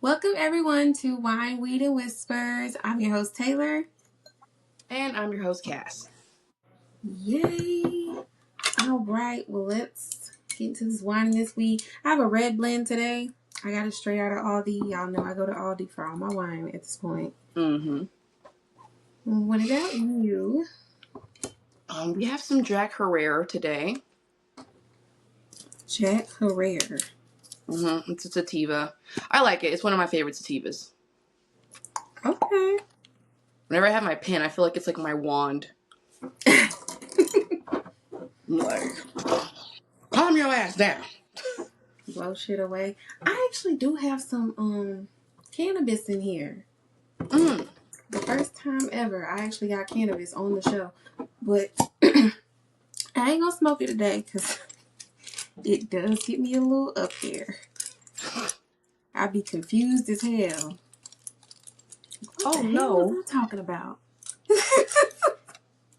Welcome everyone to Wine, Weed, and Whispers. I'm your host Taylor. And I'm your host Cass. Yay! All right, well let's get into this wine and this weed. I have a red blend today. I got it straight out of Aldi. Y'all know I go to Aldi for all my wine at this point. Mm-hmm. What about you? We have some Jack Herrera today. Jack Herrera. Mm-hmm. It's a sativa. I like it. It's one of my favorite sativas. Okay. Whenever I have my pen, I feel like it's like my wand. Like, calm your ass down. Blow shit away. I actually do have some cannabis in here. Mm. The first time ever I actually got cannabis on the show. But I ain't gonna smoke it today because it does get me a little up there. I be confused as hell. What the hell was I talking about?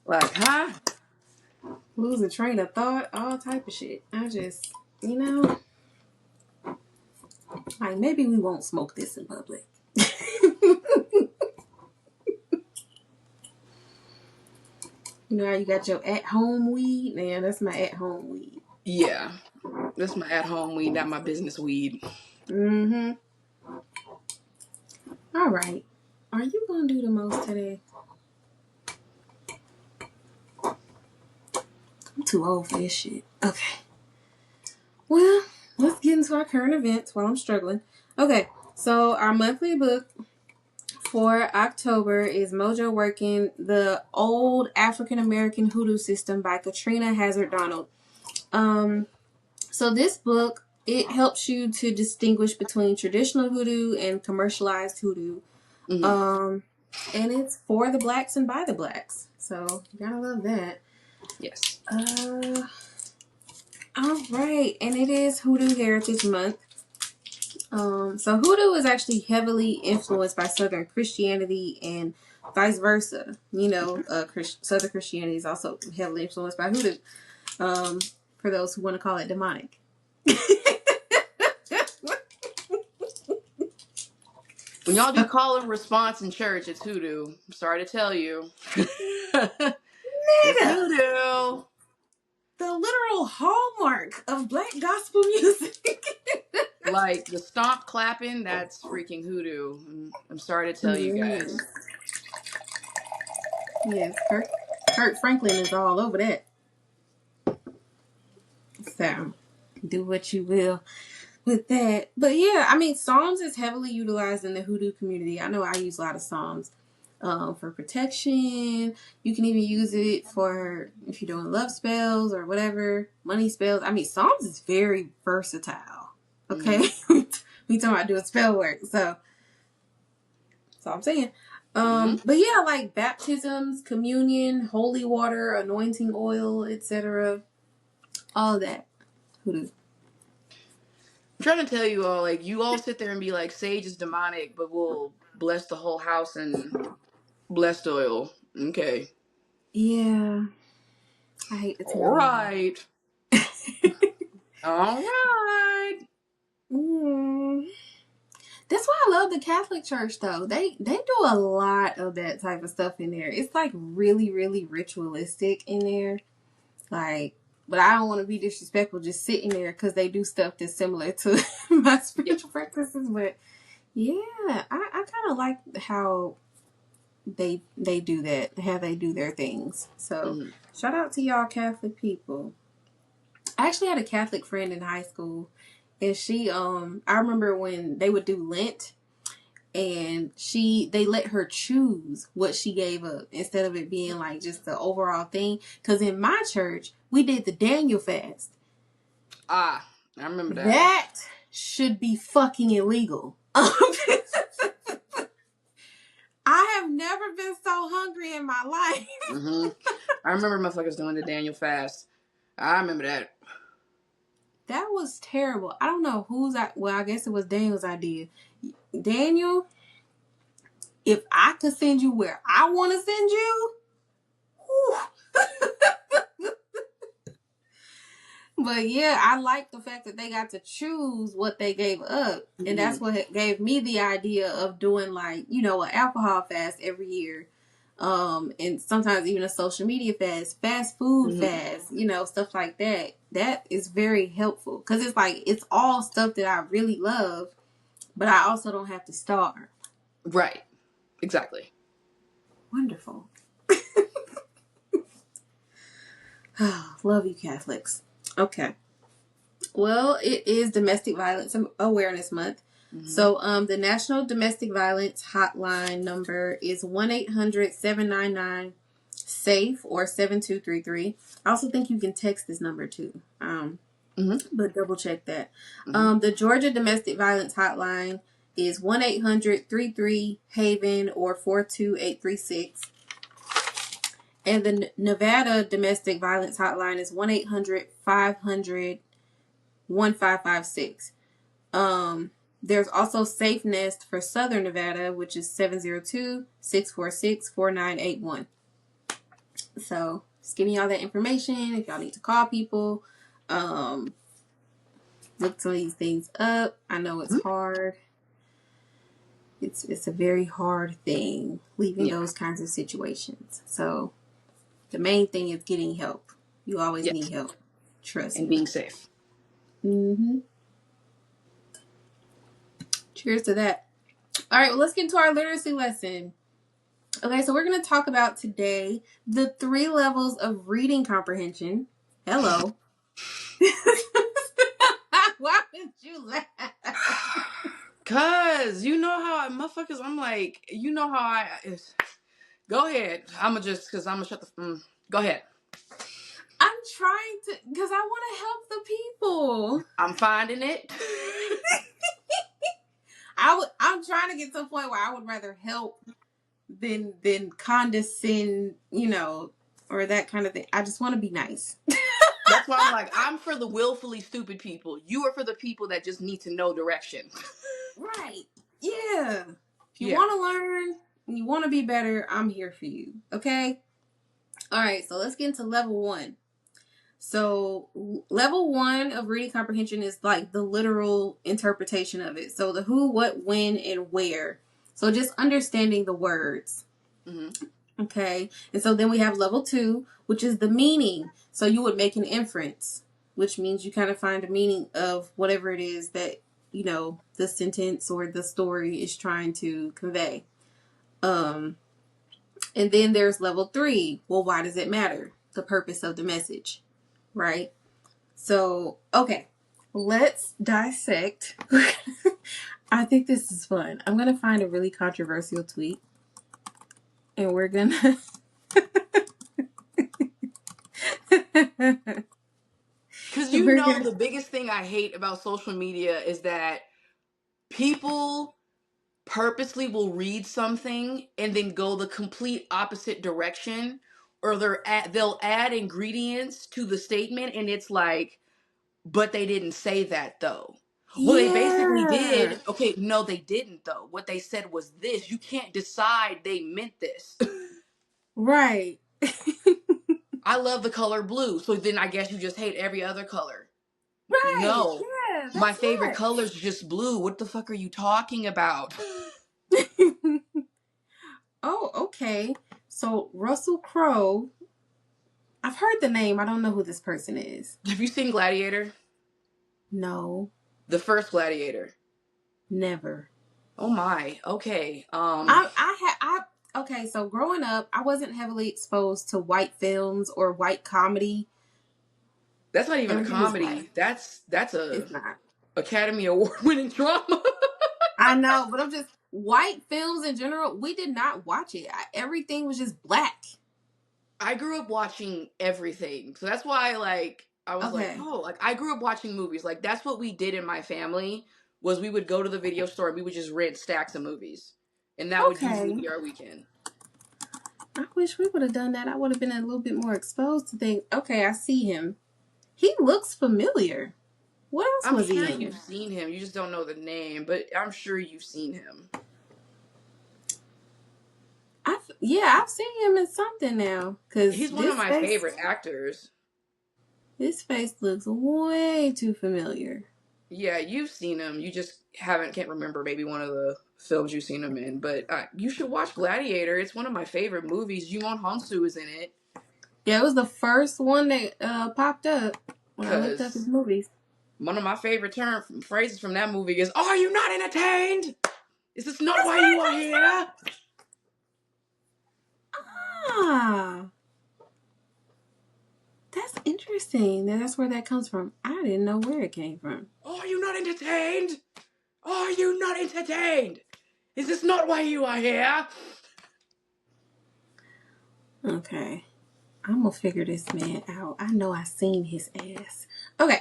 Like, huh? Lose a train of thought, all type of shit. I just, like maybe we won't smoke this in public. You know how you got your at-home weed? Man, that's my at-home weed. Yeah. That's my at-home weed, not my business weed. Mm-hmm. All right. Are you going to do the most today? I'm too old for this shit. Okay. Well, let's get into our current events while I'm struggling. Okay. So our monthly book for October is Mojo Working, The Old African American Hoodoo System by Katrina Hazard Donald. So this book, it helps you to distinguish between traditional hoodoo and commercialized hoodoo. Mm-hmm. And it's for the blacks and by the blacks. So you gotta love that. Yes. All right, and it is Hoodoo Heritage Month. So hoodoo is actually heavily influenced by Southern Christianity and vice versa. Southern Christianity is also heavily influenced by hoodoo. For those who want to call it demonic. When y'all do call and response in church, it's hoodoo. I'm sorry to tell you. It's hoodoo. The literal hallmark of black gospel music. Like the stomp clapping, that's freaking hoodoo. I'm sorry to tell you guys. Yes, Kurt Franklin is all over that. So, do what you will with that. But yeah, I mean, Psalms is heavily utilized in the hoodoo community. I know I use a lot of Psalms for protection. You can even use it for if you're doing love spells or whatever, money spells. I mean, Psalms is very versatile. Okay? Mm-hmm. We talking about doing spell work. So, that's all I'm saying. But yeah, like baptisms, communion, holy water, anointing oil, etc. All that. Hoodoo. I'm trying to tell you all, like, you all sit there and be like, sage is demonic, but we'll bless the whole house and blessed oil. Okay. Yeah. I hate to tell you. All right. All right. That's why I love the Catholic Church, though. They do a lot of that type of stuff in there. It's like really, really ritualistic in there. Like, but I don't want to be disrespectful just sitting there because they do stuff that's similar to my spiritual practices. But yeah, I kind of like how they do that, how they do their things. So shout out to y'all Catholic people. I actually had a Catholic friend in high school, and she I remember when they would do Lent, and they let her choose what she gave up instead of it being like just the overall thing. Because in my church, we did the Daniel fast. I remember that. That should be fucking illegal. I have never been so hungry in my life. I remember motherfuckers doing the Daniel fast. I remember that. That was terrible. I don't know I guess it was Daniel's idea. Daniel, if I could send you where I want to send you, But yeah, I like the fact that they got to choose what they gave up. And Mm-hmm. that's what gave me the idea of doing like, an alcohol fast every year. And sometimes even a social media fast, fast food Mm-hmm. fast, stuff like that. That is very helpful because it's like, it's all stuff that I really love, but I also don't have to starve. Right. Exactly. Wonderful. Love you, Catholics. Okay. Well, it is Domestic Violence Awareness Month. Mm-hmm. So, the National Domestic Violence Hotline number is 1-800-799-SAFE or 7233. I also think you can text this number too. Mm-hmm. But double check that. Mm-hmm. The Georgia Domestic Violence Hotline is 1-800-33-HAVEN or 42836. And the Nevada Domestic Violence Hotline is 1-800-500-1556. There's also Safe Nest for Southern Nevada, which is 702-646-4981. So just give me all that information if y'all need to call people. Look some of these things up. I know it's hard. It's a very hard thing leaving Yeah. those kinds of situations. So the main thing is getting help. You always need Yes. help. Trust And me. being safe. Mm-hmm. Cheers to that. All right, well, let's get into our literacy lesson. Okay, so we're going to talk about today the 3 levels of reading comprehension. Hello. Why would you laugh? Cause you know how motherfuckers, I'm like, how go ahead. Cause I'm gonna shut go ahead. I'm trying to, because I want to help the people. I'm finding it. I'm trying to get to a point where I would rather help than condescend, or that kind of thing. I just want to be nice. That's why I'm like, I'm for the willfully stupid people. You are for the people that just need to know direction. Right. Yeah. If you Yeah. want to learn and you want to be better, I'm here for you. Okay? All right, so let's get into level 1. So, level 1 of reading comprehension is like the literal interpretation of it. So, the who, what, when, and where. So, just understanding the words. Mm-hmm. Okay. And so then we have level 2, which is the meaning. So, you would make an inference, which means you kind of find a meaning of whatever it is that, the sentence or the story is trying to convey. And then there's level 3. Well, why does it matter? The purpose of the message, right? So, okay, let's dissect. I think this is fun. I'm going to find a really controversial tweet and we're going to. Because We're gonna. the biggest thing I hate about social media is that people purposely will read something and then go the complete opposite direction, or they'll add ingredients to the statement, and it's like, but they didn't say that though. Well, they basically Yeah. did. Okay, no, they didn't though. What they said was this. You can't decide they meant this. Right. I love the color blue, so then I guess you just hate every other color. Right. No, Yeah, my that's favorite color is just blue. What the fuck are you talking about? right. Oh, okay. So Russell Crowe, I've heard the name. I don't know who this person is. Have you seen Gladiator? No, The first Gladiator. never. Oh my. Okay. Okay, so growing up, I wasn't heavily exposed to white films or white comedy. That's not even a Everything was black. comedy. That's a It's not. Academy Award winning drama. I know, but I'm just white films in general. We did not watch it. Everything was just black. I grew up watching everything. So that's why I was like, Okay. oh, I grew up watching movies. Like that's what we did in my family was we would go to the video store and we would just rent stacks of movies. And that would usually Okay. be our weekend. I wish we would have done that. I would have been a little bit more exposed to things. Okay, I see him. He looks familiar. What else I'm was he sure in? you've seen him. You just don't know the name, but I'm sure you've seen him. I've seen him in something now. Cause He's one of this my face. favorite actors. This face looks way too familiar. Yeah, you've seen him. You just can't remember maybe one of the films you've seen him in. But you should watch Gladiator. It's one of my favorite movies. Jimon Hansu is in it. Yeah, it was the first one that popped up when I looked up his Because movies. one of my favorite phrases from that movie is, "Are you not entertained? Is this not That's why where you that are comes here?" from. Ah, that's interesting. That's where that comes from. I didn't know where it came from. Are you not entertained? Are you not entertained? Is this not why you are here? Okay. I'm gonna figure this man out. I know I seen his ass. Okay,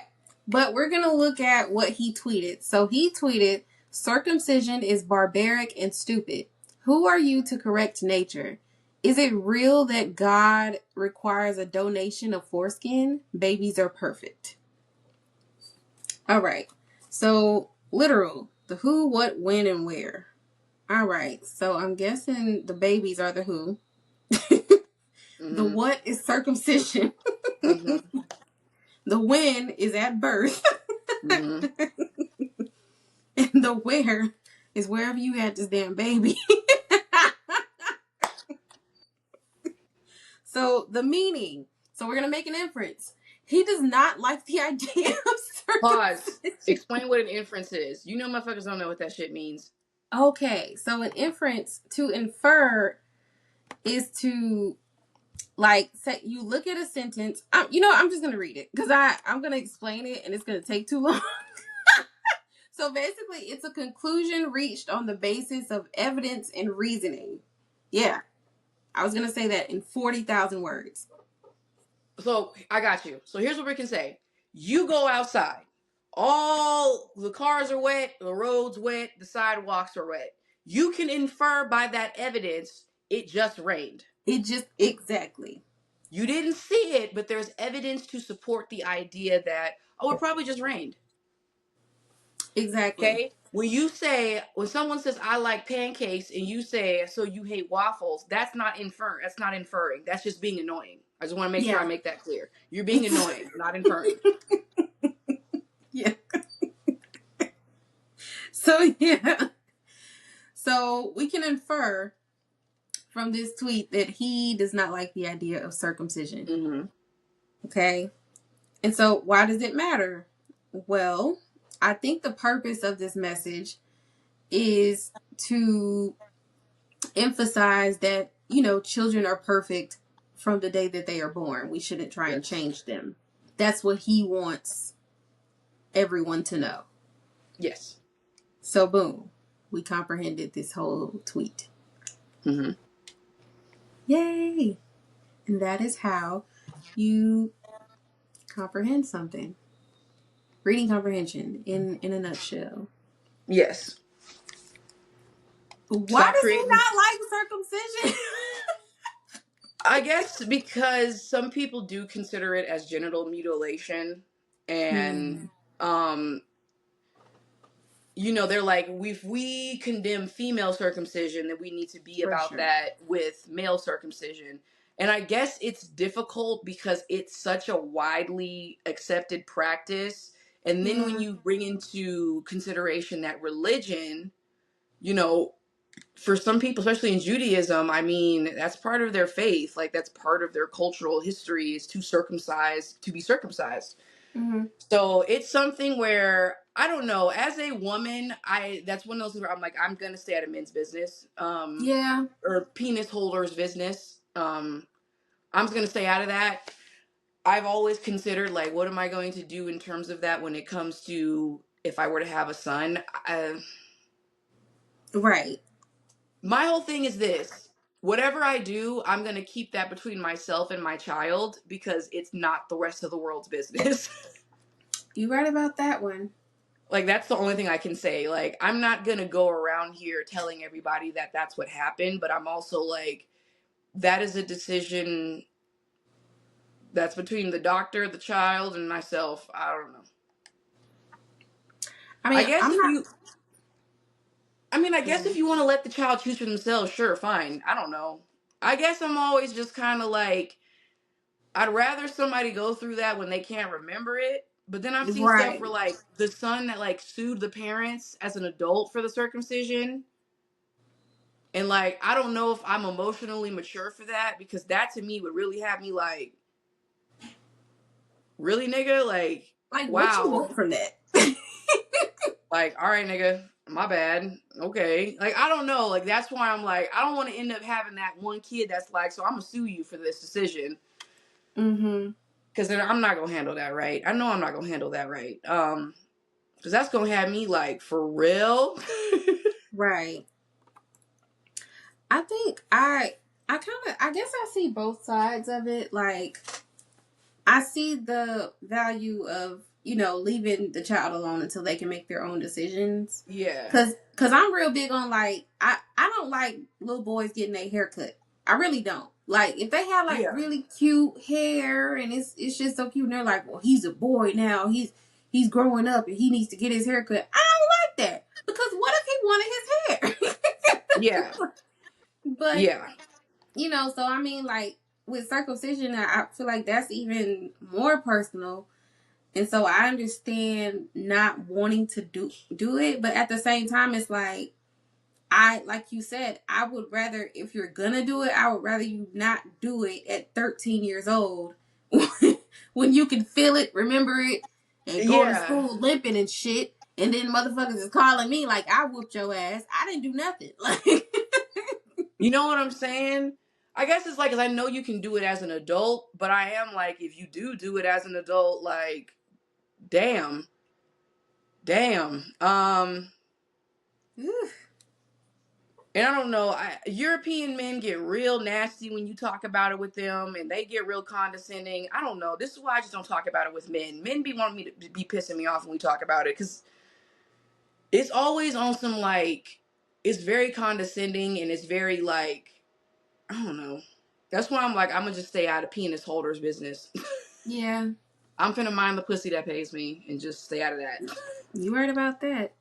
but we're gonna look at what he tweeted. So he tweeted, "Circumcision is barbaric and stupid. Who are you to correct nature? Is it real that God requires a donation of foreskin? Babies are perfect." All right. So literal. The who, what, when, and where. All right. So I'm guessing the babies are the who. The Mm-hmm. what is circumcision. Mm-hmm. The when is at birth. Mm-hmm. And the where is wherever you had this damn baby. So the meaning. So we're gonna make an inference. He does not like the idea of Pause. circumcision. Explain what an inference is. You know motherfuckers don't know what that shit means. Okay, so an inference, to infer, is to, like, say you look at a sentence. I'm just gonna read it because I'm gonna explain it and it's gonna take too long. So basically, it's a conclusion reached on the basis of evidence and reasoning. Yeah, I was going to say that in 40,000 words. So I got you. So here's what we can say. You go outside. All the cars are wet, the road's wet, the sidewalks are wet. You can infer by that evidence it just rained. It just, exactly. You didn't see it, but there's evidence to support the idea that, oh, it probably just rained. Exactly. Okay? When someone says, I like pancakes, and you say, so you hate waffles, that's not inferring. That's just being annoying. I just want to make sure I Yeah. make that clear. You're being annoying, not inferring. Yeah. So, yeah. So we can infer from this tweet that he does not like the idea of circumcision. Mm-hmm. Okay. And so why does it matter? Well, I think the purpose of this message is to emphasize that, children are perfect from the day that they are born. We shouldn't try and Yes. change them. That's what he wants everyone to know. Yes. So, boom, we comprehended this whole tweet. Mm-hmm. Yay! And that is how you comprehend something. Reading comprehension in a nutshell. Yes. Why Stop does he creating. not like circumcision? I guess because some people do consider it as genital mutilation, and Hmm. um they're like, if we condemn female circumcision, then we need to be For about sure. that with male circumcision. And I guess it's difficult because it's such a widely accepted practice. And then when Yeah. you bring into consideration that religion, you know, for some people, especially in Judaism, I mean, that's part of their faith. Like, that's part of their cultural history is to be circumcised. Mm-hmm. So it's something where I don't know. As a woman, that's one of those things where I'm like, I'm gonna stay out of men's business, Yeah. or penis holders' business. I'm just gonna stay out of that. I've always considered, like, what am I going to do in terms of that when it comes to if I were to have a son. Right. My whole thing is this: whatever I do, I'm gonna keep that between myself and my child because it's not the rest of the world's business. You right about that one. Like, that's the only thing I can say. Like, I'm not gonna go around here telling everybody that that's what happened, but I'm also like, that is a decision that's between the doctor, the child, and myself. I don't know. I I mean, guess I'm if not. you, I mean, I guess Yeah. if you want to let the child choose for themselves, sure, fine. I don't know. I guess I'm always just kind of like, I'd rather somebody go through that when they can't remember it. But then I've seen stuff Right. where like the son that like sued the parents as an adult for the circumcision. And like I don't know if I'm emotionally mature for that, because that to me would really have me like, really, nigga? Like, Like, what you wow. want from that? Like, all right, nigga, my bad. Okay. Like, I don't know. Like, that's why I'm like, I don't want to end up having that one kid that's like, so I'm going to sue you for this decision. Mm-hmm. Because then I'm not going to handle that right. I know I'm not going to handle that right. Because that's going to have me like, for real? Right. I think I kind of, I guess I see both sides of it. Like, I see the value of, leaving the child alone until they can make their own decisions. Yeah. Cause I'm real big on like, I don't like little boys getting their hair cut. I really don't. Like, if they have like Yeah. really cute hair and it's just so cute and they're like, well, he's a boy now. He's growing up and he needs to get his hair cut. I don't like that. Because what if he wanted his hair? Yeah. But Yeah. so I mean, like with circumcision, I feel like that's even more personal, and so I understand not wanting to do it, but at the same time, it's like you said, I would rather, if you're gonna do it, I would rather you not do it at 13 years old when you can feel it, remember it, and going to Yeah. school limping and shit, and then motherfuckers is calling me like I whooped your ass. I didn't do nothing. Like, You know what I'm saying? I guess it's like, 'cause I know you can do it as an adult, but I am like, if you do it as an adult, like, damn. Damn. And I don't know, European men get real nasty when you talk about it with them, and they get real condescending. I don't know. This is why I just don't talk about it with men. Men be wanting me to be pissing me off when we talk about it, because it's always on some like, it's very condescending and it's very like, I don't know. That's why I'm like, I'm gonna just stay out of penis holders business. yeah. I'm finna mind the pussy that pays me and just stay out of that. You right about that.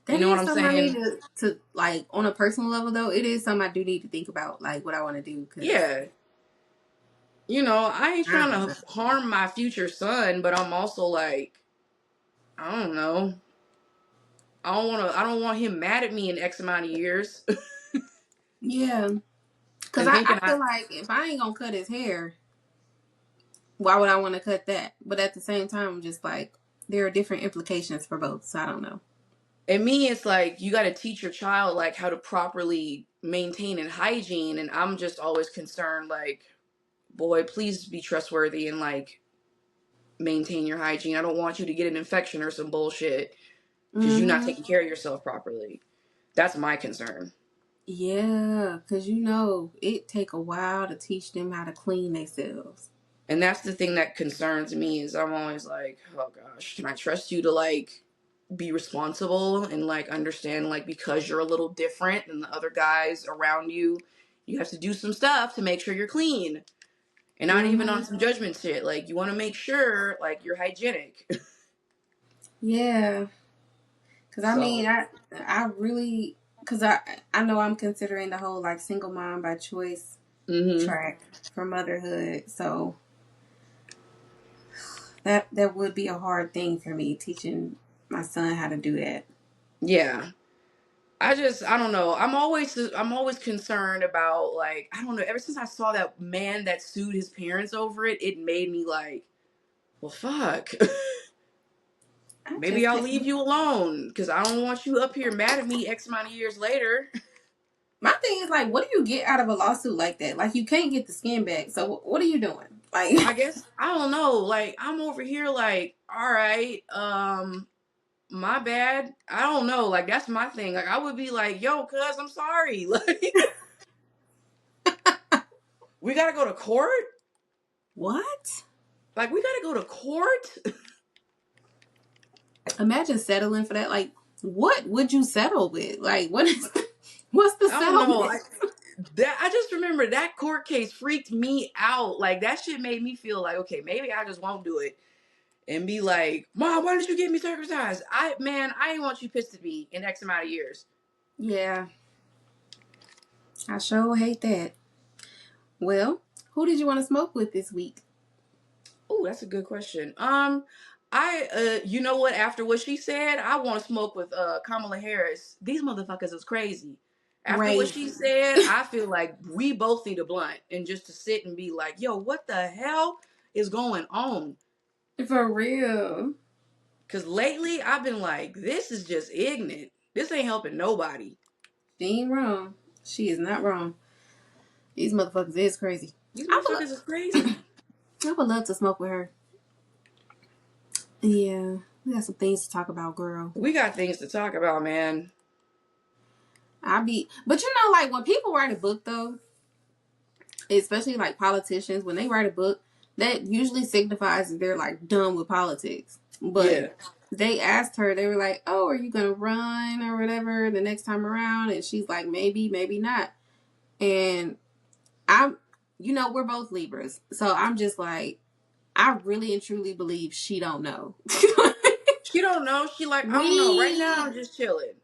You That know what is I'm something I need saying? to like on a personal level though. It is something I do need to think about, like what I want to do, because Yeah. I ain't I trying don't to know. harm my future son, but I'm also like, I don't know. I don't want him mad at me in X amount of years. Yeah, because And thinking I feel like if I ain't gonna cut his hair, why would I want to cut that? But at the same time, I'm just like, there are different implications for both, so I don't know. and me, it's like you gotta teach your child like how to properly maintain and hygiene, and I'm just always concerned like, boy, please be trustworthy and like maintain your hygiene. I don't want you to get an infection or some bullshit because you're not Mm-hmm. taking care of yourself properly. That's my concern. Yeah, because it take a while to teach them how to clean themselves. And that's the thing that concerns me, is I'm always like, oh gosh, can I trust you to like be responsible and like understand, like, because you're a little different than the other guys around you, you have to do some stuff to make sure you're clean. And not even Mm-hmm. on some judgment shit. Like, you want to make sure like you're hygienic. Yeah, because I mean, So, I really, because I know I'm considering the whole like single mom by choice mhm. track for motherhood. So that would be a hard thing for me, teaching my son how to do that. Yeah. I don't know. I'm always concerned about like, I don't know, ever since I saw that man that sued his parents over it, it made me like, well fuck. I Maybe just I'll can't. leave you alone because I don't want you up here mad at me X amount of years later. My thing is like, what do you get out of a lawsuit like that? Like, you can't get the skin back. So what are you doing? Like, I guess I don't know. Like, I'm over here like, all right, my bad. I don't know. Like, that's my thing. Like, I would be like, yo, cuz I'm sorry. Like, we gotta go to court. what? Like, we gotta go to court. Imagine settling for that. Like, what would you settle with? Like, what's the I don't know. settlement? I just remember that court case freaked me out. Like, that shit made me feel like, okay, maybe I just won't do it and be like, Mom, why didn't you get me circumcised? I ain't want you pissed at me in X amount of years. Yeah, I sure hate that. Well, who did you want to smoke with this week? Oh, that's a good question. You know what? After what she said, I want to smoke with Kamala Harris. These motherfuckers is crazy. After what she Crazy. said, I feel like we both need a blunt and just to sit and be like, yo, what the hell is going on? For real. Because lately I've been like, this is just ignorant. This ain't helping nobody. She ain't wrong. She is not wrong. These motherfuckers is crazy. These I would, motherfuckers is crazy. I would love to smoke with her. Yeah, we got some things to talk about, girl. We got things to talk about, man. But you know, like when people write a book, though, especially like politicians, when they write a book, that usually signifies that they're like done with politics. But Yeah. they asked her, they were like, "Oh, are you gonna run or whatever the next time around?" And she's like, "Maybe, maybe not." And I'm, we're both Libras, so I'm just like, I really and truly believe she don't know. She don't know. She like, I don't know. Right now I'm we just chilling.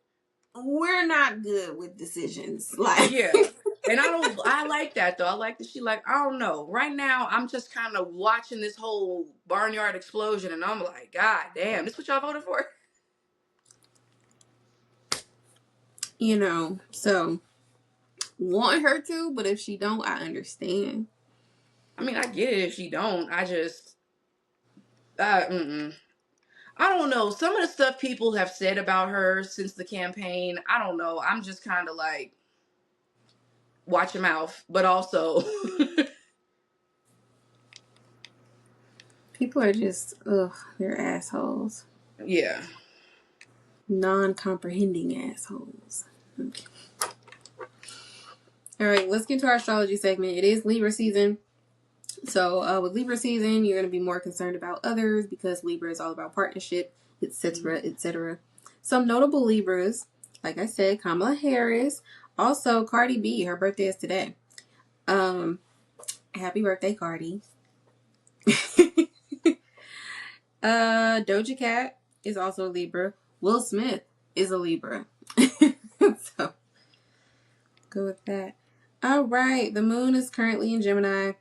we're not good with decisions. Like, Yeah. And I like that though. I like that she like, I don't know. Right now I'm just kind of watching this whole barnyard explosion and I'm like, God damn, this what y'all voted for? so want her to, but if she don't, I understand. I mean, I get it if she don't. I just mm-mm. I don't know. Some of the stuff people have said about her since the campaign, I don't know. I'm just kind of like, watch your mouth, but also People are just, ugh, they're assholes. yeah. Non-comprehending assholes. Okay. All right, let's get to our astrology segment. It is Libra season. So with Libra season, you're going to be more concerned about others because Libra is all about partnership, etc., etc. Some notable Libras, like I said, Kamala Harris. Also, Cardi B, her birthday is today. Happy birthday, Cardi. Doja Cat is also a Libra. Will Smith is a Libra. So, go with that. All right, the moon is currently in Gemini.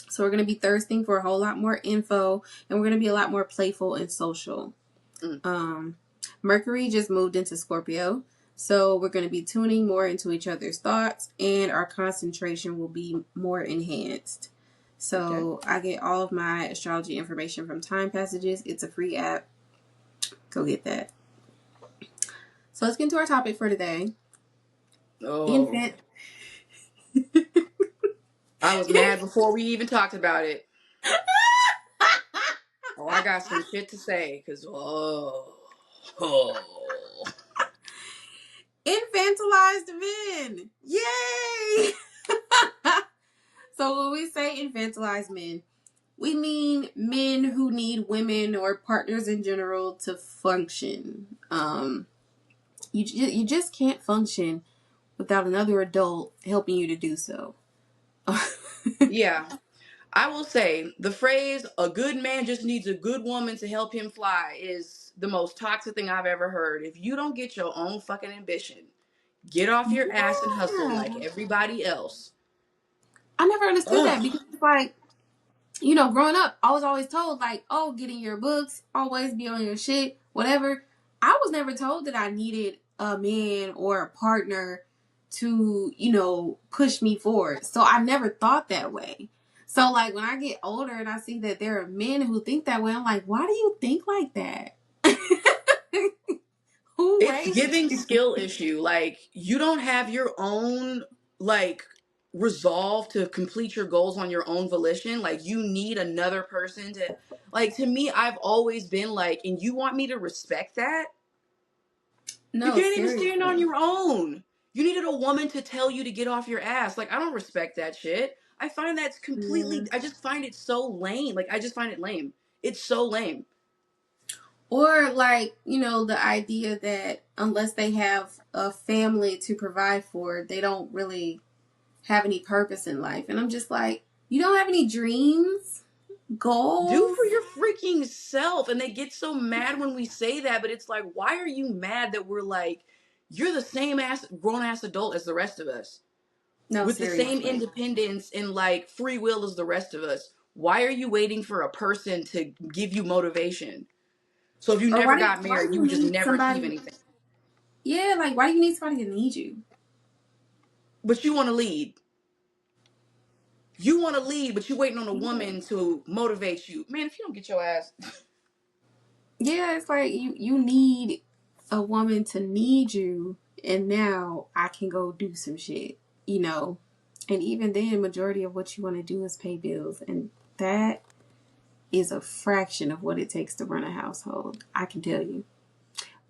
So we're going to be thirsting for a whole lot more info, and we're going to be a lot more playful and social. Mercury just moved into Scorpio, so we're going to be tuning more into each other's thoughts, and our concentration will be more enhanced. So I get all of my astrology information from Time Passages. It's a free app. Go get that. So let's get into our topic for today. Oh. I was mad before we even talked about it. Oh, I got some shit to say, because, Infantilized men. Yay! So when we say infantilized men, we mean men who need women or partners in general to function. You just can't function without another adult helping you to do so. Yeah. I will say the phrase "a good man just needs a good woman to help him fly" is the most toxic thing I've ever heard. If you don't get your own fucking ambition, get off your ass and hustle like Yeah. everybody else. I never understood that Ugh. because it's like, growing up, I was always told, like, oh, get in your books, always be on your shit, whatever. I was never told that I needed a man or a partner to, push me forward. So I never thought that way. So, like, when I get older and I see that there are men who think that way, I'm like, why do you think like that? Who It's raised giving you? skill issue. Like, you don't have your own, like, resolve to complete your goals on your own volition. Like, you need another person to, like, to me, I've always been like, and you want me to respect that? You No, can't even stand on seriously. your own. You needed a woman to tell you to get off your ass. Like, I don't respect that shit. I find that's Yeah. completely, I just find it so lame. Like, I just find it lame. It's so lame. Or like, the idea that unless they have a family to provide for, they don't really have any purpose in life. And I'm just like, you don't have any dreams, Do goals? for your freaking self. And they get so mad when we say that, but it's like, why are you mad that we're like, you're the same ass grown ass adult as the rest of us No, with the same seriously. independence and like free will as the rest of us. why are you waiting for a person to give you motivation? So if you Or never why got why married, do you you would just need never achieve somebody? anything. Yeah, like why do you need somebody to need you? But you want to lead. You want to lead, but you're waiting on a Yeah. woman to motivate you. Man, if you don't get your ass. Yeah, it's like you need a woman to need you, and now I can go do some shit, you know. And even then, majority of what you want to do is pay bills, and that is a fraction of what it takes to run a household. I can tell you,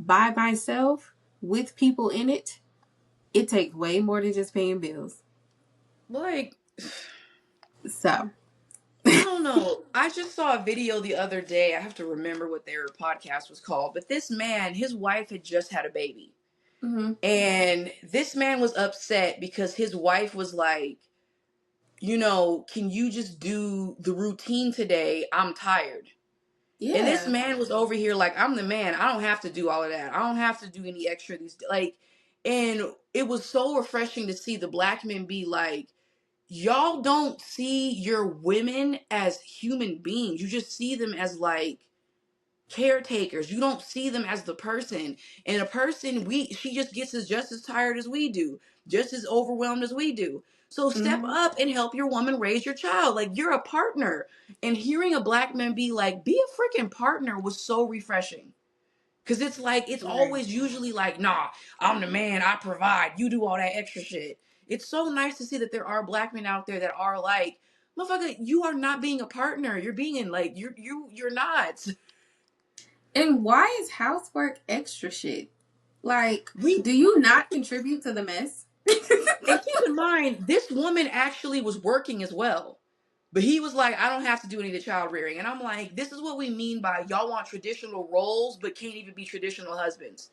by myself with people in it, it takes way more than just paying bills. Like, So, I don't know. I just saw a video the other day. I have to remember what their podcast was called. But this man, his wife had just had a baby. hmm, And this man was upset because his wife was like, can you just do the routine today? I'm tired. And this yeah. man was over here like, I'm the man. I don't have to do all of that. I don't have to do any extra these like, and it was so refreshing to see the black men be like, y'all don't see your women as human beings. You just see them as like caretakers. You don't see them as the person. And a person, she just gets just as tired as we do, just as overwhelmed as we do. So step Hmm. up and help your woman raise your child. Like, you're a partner. And hearing a black man be like, be a freaking partner was so refreshing. Cause it's like, it's Right. always usually like, nah, I'm the man, I provide, you do all that extra shit. It's so nice to see that there are black men out there that are like, motherfucker, you are not being a partner. You're being like, you're not. And why is housework extra shit? Like, We do you not contribute to the mess? And keep in mind, this woman actually was working as well. But he was like, I don't have to do any of the child rearing. And I'm like, this is what we mean by y'all want traditional roles, but can't even be traditional husbands.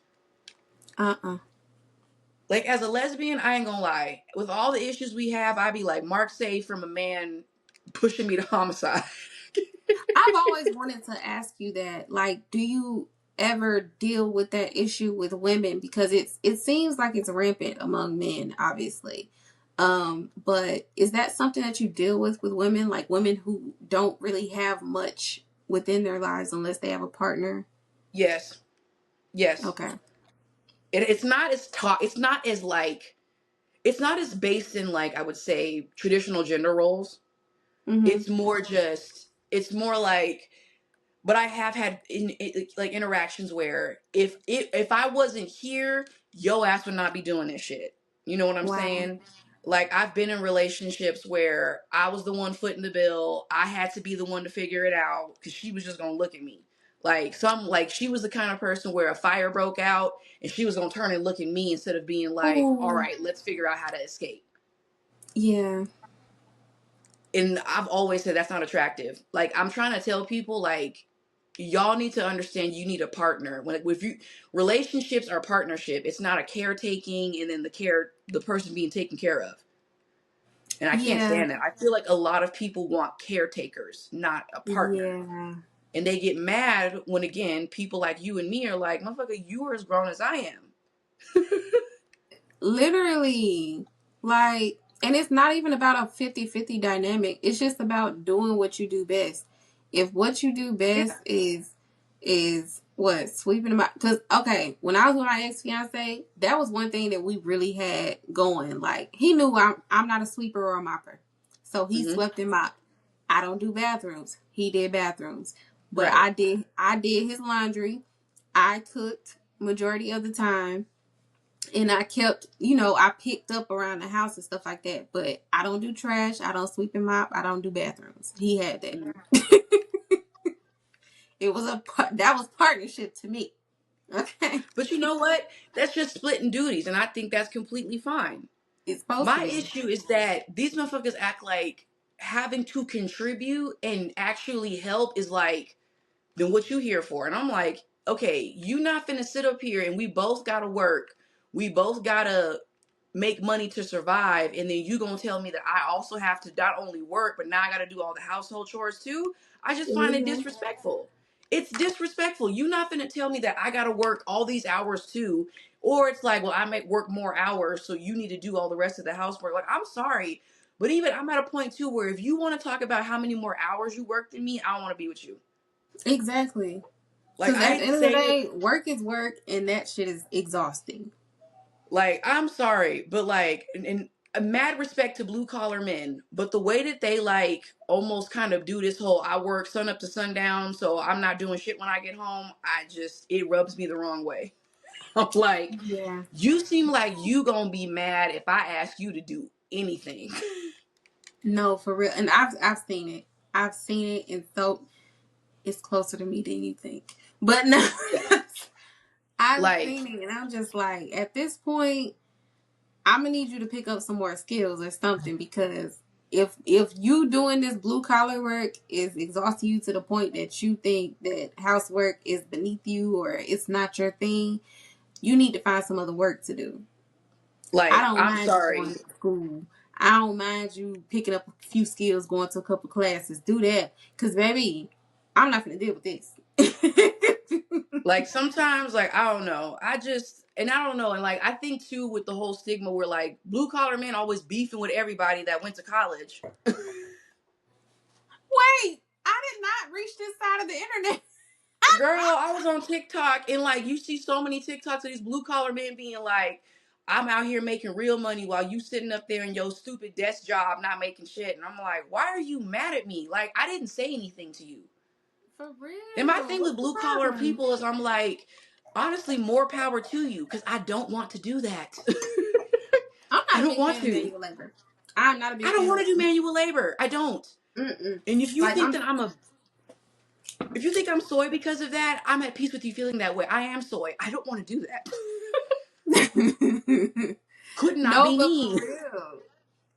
Uh-uh. Like, as a lesbian, I ain't gonna lie. With all the issues we have, I'd be like, Mark saved from a man pushing me to homicide. I've always wanted to ask you that. Like, do you ever deal with that issue with women? Because it seems like it's rampant among men, obviously. But is that something that you deal with women, like women who don't really have much within their lives unless they have a partner? Yes. Yes. Okay. It's not as it's not as like, it's not as based in like, I would say, traditional gender roles. Mm-hmm. It's more like, but I have had like interactions where if I wasn't here, yo ass would not be doing this shit. You know what I'm Wow. saying? Like, I've been in relationships where I was the one footing the bill. I had to be the one to figure it out because she was just gonna look at me. Like she was the kind of person where a fire broke out and she was gonna turn and look at me instead of being like, all Oh, right, let's figure out how to escape. yeah. And I've always said that's not attractive. Like, I'm trying to tell people, like, y'all need to understand you need a partner. When if you relationships are partnership, it's not a caretaking and then the person being taken care of. And I can't Yeah. stand that. I feel like a lot of people want caretakers, not a partner. Yeah. And they get mad when, again, people like you and me are like, motherfucker, you are as grown as I am. Literally. Like, and it's not even about a 50-50 dynamic. It's just about doing what you do best. If what you do best Yeah. is what, sweeping them out. Because, okay, when I was with my ex-fiance, that was one thing that we really had going. Like, he knew I'm not a sweeper or a mopper. So he Hmm. swept and mopped. I don't do bathrooms. He did bathrooms. But Right. I did his laundry. I cooked majority of the time. And I kept, I picked up around the house and stuff like that. But I don't do trash. I don't sweep and mop. I don't do bathrooms. He had that. Mhm. That was partnership to me. Okay. But you know what? That's just splitting duties. And I think that's completely fine. It's supposed to My be. issue is that these motherfuckers act like having to contribute and actually help is like, then what you here for? And I'm like, okay, you not finna sit up here and we both gotta work. We both gotta make money to survive. And then you gonna tell me that I also have to not only work, but now I gotta do all the household chores too? I just find it Hmm. disrespectful. It's disrespectful. You not finna tell me that I gotta work all these hours too. Or it's like, well, I might work more hours, so you need to do all the rest of the housework. Like, I'm sorry. But even I'm at a point too where if you want to talk about how many more hours you work than me, I don't want to be with you. Exactly. Like Because at I the end of the say it day, work is work, and that shit is exhausting. like I'm sorry, but like in a mad respect to blue collar men, but the way that they like almost kind of do this whole I work sun up to sundown, so I'm not doing shit when I get home, it rubs me the wrong way. I'm like, Yeah. you seem like you gonna be mad if I ask you to do anything. No, for real. And I've seen it. I've seen it, and so it's closer to me than you think. But no, Yeah. I've Like, seen it, and I'm just like, at this point, I'm gonna need you to pick up some more skills or something, because if you doing this blue collar work is exhausting you to the point that you think that housework is beneath you or it's not your thing, you need to find some other work to do. I don't I'm mind you sorry. going to school. I don't mind you picking up a few skills, going to a couple classes. Do that, cause baby, I'm not gonna deal with this. Like sometimes, like I don't know. I don't know, and like I think too with the whole stigma where like blue collar men always beefing with everybody that went to college. Wait, I did not reach this side of the internet. Girl, I was on TikTok and like you see so many TikToks of these blue collar men being like, I'm out here making real money while you sitting up there in your stupid desk job not making shit. And I'm like, why are you mad at me? Like I didn't say anything to you. For And my real, thing with what's the blue collar problem? people is I'm like, honestly, more power to you because I don't want to do that. I'm I not a don't big want fan of to. manual labor. I'm not a I big don't fan want of. to do manual labor. I don't. Mm-mm. And if you Like think I'm. that if you think I'm soy because of that, I'm at peace with you feeling that way. I am soy. I don't want to do that. Could not No, be but for me. real,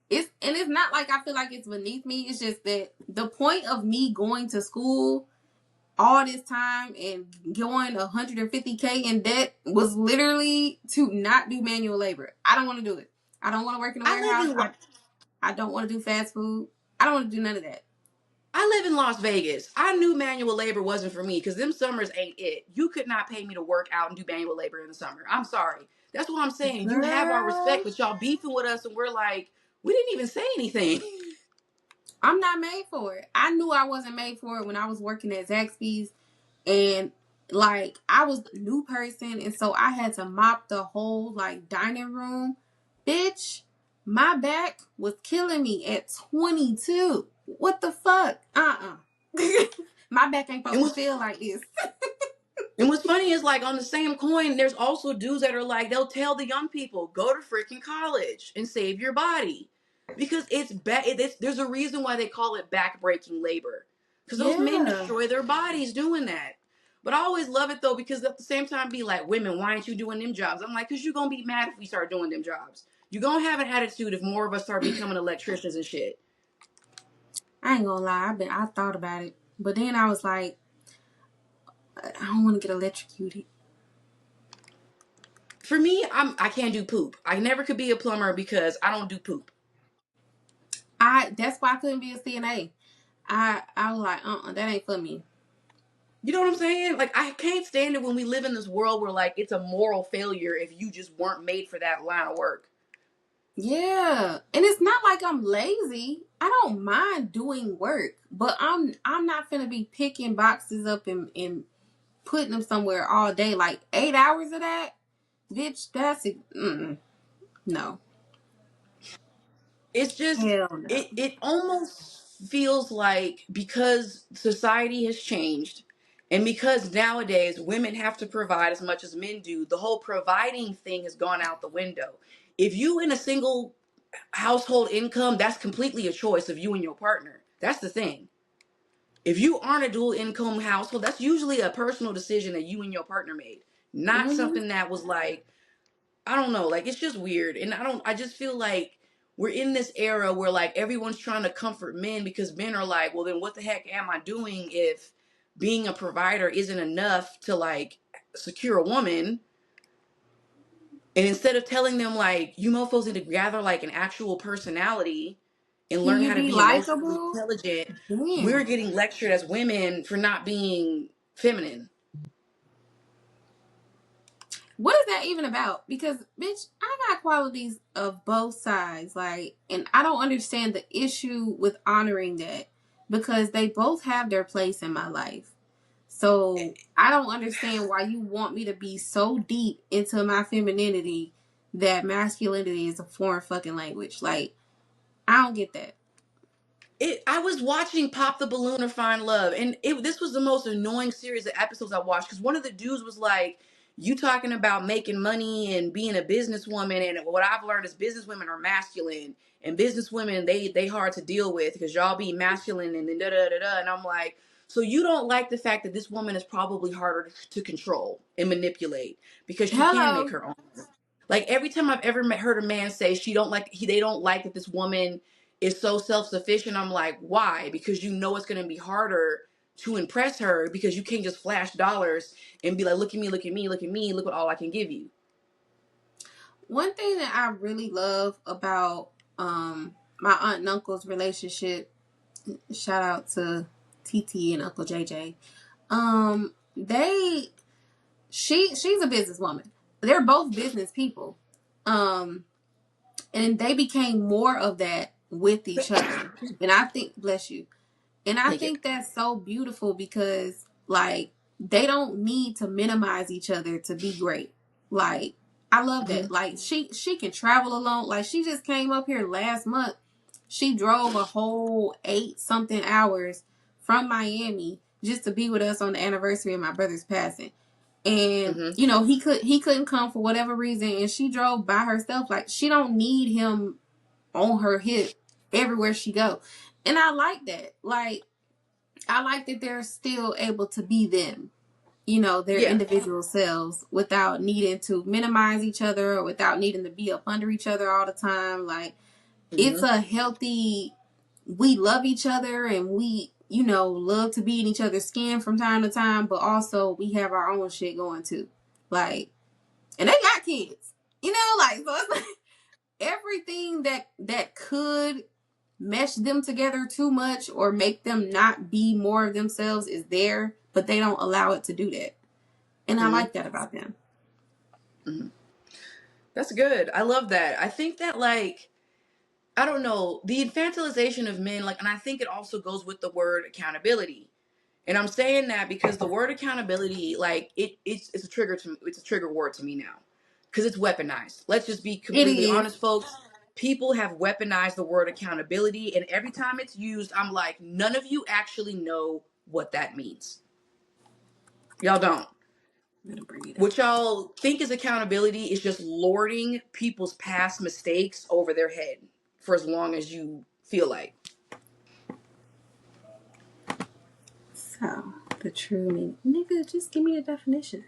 it's not like I feel like it's beneath me. It's just that the point of me going to school all this time and going 150K in debt was literally to not do manual labor. I don't want to do it. I don't want to work in a I live warehouse. in I don't want to do fast food. I don't want to do none of that. I live in Las Vegas. I knew manual labor wasn't for me because them summers ain't it. You could not pay me to work out and do manual labor in the summer. I'm sorry. That's what I'm saying. You have our respect, Girl, but y'all beefing with us and we're like, we didn't even say anything. I'm not made for it. I knew I wasn't made for it when I was working at Zaxby's, and like I was a new person, and so I had to mop the whole like dining room. Bitch, my back was killing me at 22. What the fuck? My back ain't And supposed to what's feel like this. And what's funny is like on the same coin, there's also dudes that are like they'll tell the young people go to freaking college and save your body because there's a reason why they call it backbreaking labor because those men Yeah. destroy their bodies doing that. But I always love it though because at the same time be like women, why aren't you doing them jobs? I'm like, because you're gonna be mad if we start doing them jobs. You're gonna have an attitude if more of us start becoming electricians and shit. I ain't gonna lie, I thought about it. But then I was like, I don't want to get electrocuted. For me, I can't do poop. I never could be a plumber because I don't do poop. That's why I couldn't be a CNA. I was like, that ain't for me. You know what I'm saying? Like, I can't stand it when we live in this world where, like, it's a moral failure if you just weren't made for that line of work. Yeah. And it's not like I'm lazy. I don't mind doing work, but I'm not gonna be picking boxes up and putting them somewhere all day. Like 8 hours of that, bitch. No. It's just, Hell no. it almost feels like because society has changed and because nowadays women have to provide as much as men do, the whole providing thing has gone out the window. If you in a single household income, that's completely a choice of you and your partner. That's the thing. If you aren't a dual income household, that's usually a personal decision that you and your partner made, not Hmm. something that was like, I don't know, like it's just weird. And I just feel like we're in this era where like everyone's trying to comfort men because men are like, well, then what the heck am I doing if being a provider isn't enough to like secure a woman? And instead of telling them like, you mofos need to gather like an actual personality and Can learn you how to be be emotionally likable? intelligent, we're Damn. getting lectured as women for not being feminine. What is that even about? Because, bitch, I got qualities of both sides. Like, and I don't understand the issue with honoring that because they both have their place in my life. So I don't understand why you want me to be so deep into my femininity that masculinity is a foreign fucking language. Like, I don't get that. I was watching Pop the Balloon or Find Love, and this was the most annoying series of episodes I watched because one of the dudes was like, "You talking about making money and being a businesswoman, and what I've learned is businesswomen are masculine, and businesswomen they hard to deal with because y'all be masculine and then da da da da." And I'm like, so you don't like the fact that this woman is probably harder to control and manipulate because she can make Hello. her own. Like every time I've ever heard a man say they don't like that this woman is so self-sufficient, I'm like, why? Because you know it's gonna be harder to impress her because you can't just flash dollars and be like, look at me, look at me, look at me, look at all I can give you. One thing that I really love about my aunt and uncle's relationship, shout out to TT and Uncle JJ. They she's a businesswoman. They're both business people. Um and they became more of that with each other. And I think, bless you. And I Thank you. think that's so beautiful because, like, they don't need to minimize each other to be great. Like, I love that. Mm-hmm. Like, she can travel alone. Like, she just came up here last month. She drove a whole 8 something hours from Miami just to be with us on the anniversary of my brother's passing. And Mm-hmm. he couldn't come for whatever reason, and she drove by herself. Like, she don't need him on her hip everywhere she go. And I like that. Like, I like that they're still able to be them, their Yeah. individual selves without needing to minimize each other or without needing to be up under each other all the time. Like, it's Mm-hmm. a healthy, we love each other and we, love to be in each other's skin from time to time, but also we have our own shit going too. Like, and they got kids, like, so it's like everything that could mesh them together too much or make them not be more of themselves is there, but they don't allow it to do that. And I Mm-hmm. like that about them. Mm-hmm. That's good. I love that. I think that like I don't know, the infantilization of men, like, and I think it also goes with the word accountability. And I'm saying that because the word accountability, like, it's a trigger to it's a trigger word to me now, because it's weaponized. Let's just be It completely is. honest, folks. People have weaponized the word accountability, and every time it's used, I'm like, none of you actually know what that means. Y'all don't. I'm gonna bring it up. What y'all think is accountability is just lording people's past mistakes over their head for as long as you feel like. So the true meaning, nigga, just give me the definition.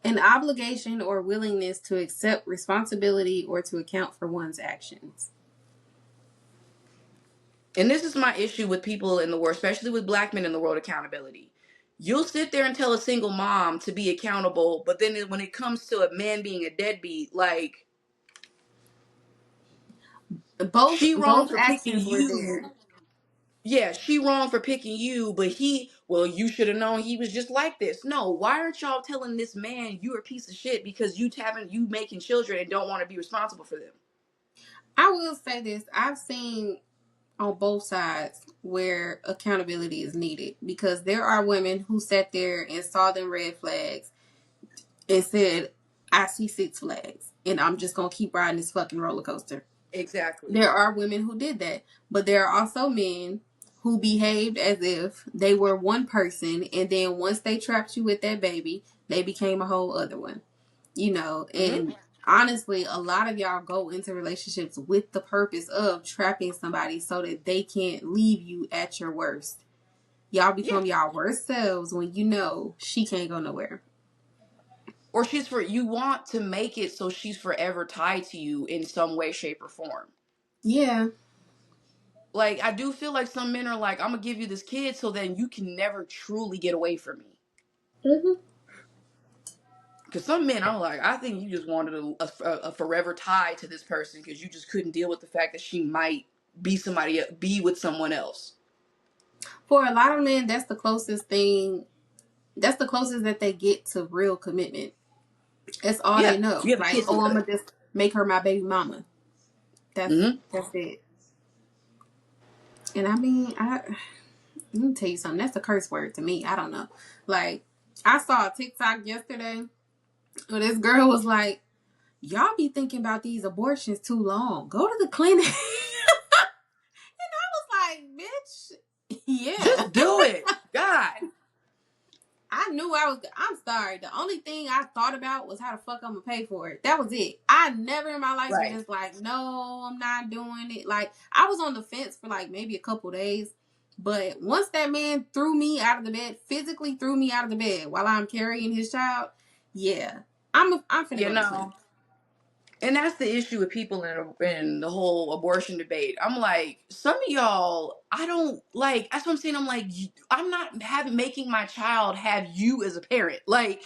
An obligation or willingness to accept responsibility or to account for one's actions. And this is my issue with people in the world, especially with black men in the world, accountability. You'll sit there and tell a single mom to be accountable, but then when it comes to a man being a deadbeat, like, Both she wrong both for picking actions were you. there. Yeah, she wrong for picking you, but well, you should have known he was just like this. No, why aren't y'all telling this man you're a piece of shit because you making children and don't want to be responsible for them? I will say this: I've seen on both sides where accountability is needed because there are women who sat there and saw them red flags and said, I see six flags and I'm just going to keep riding this fucking roller coaster. Exactly. There are women who did that, but there are also men who behaved as if they were one person, and then once they trapped you with that baby, they became a whole other one. Mm-hmm. And honestly, a lot of y'all go into relationships with the purpose of trapping somebody so that they can't leave you at your worst. Y'all Yeah. become y'all worst selves when you know she can't go nowhere. Or you want to make it so she's forever tied to you in some way, shape, or form. Yeah. Like, I do feel like some men are like, I'm gonna give you this kid so then you can never truly get away from me. Mm-hmm. Because some men, I'm like, I think you just wanted a forever tie to this person because you just couldn't deal with the fact that she might be with someone else. For a lot of men, that's the closest thing. That's the closest that they get to real commitment. That's all Yeah, they know. you have a Like, kid oh, I'm together. gonna just make her my baby mama. Mm-hmm. That's it. And I mean, let me tell you something. That's a curse word to me. I don't know. Like, I saw a TikTok yesterday where this girl was like, "Y'all be thinking about these abortions too long. Go to the clinic." I was like, "Bitch, yeah." Just do it. God. I knew I was. I'm sorry. The only thing I thought about was how the fuck I'm gonna pay for it. That was it. I never in my life been Right. just like, no, I'm not doing it. Like I was on the fence for like maybe a couple days, but once that man threw me out of the bed, physically threw me out of the bed while I'm carrying his child, yeah, I'm finna You go to the clinic. know, and that's the issue with people in the whole abortion debate. I'm like, some of y'all, I don't like. That's what I'm saying. I'm like, I'm not having making my child have you as a parent. Like,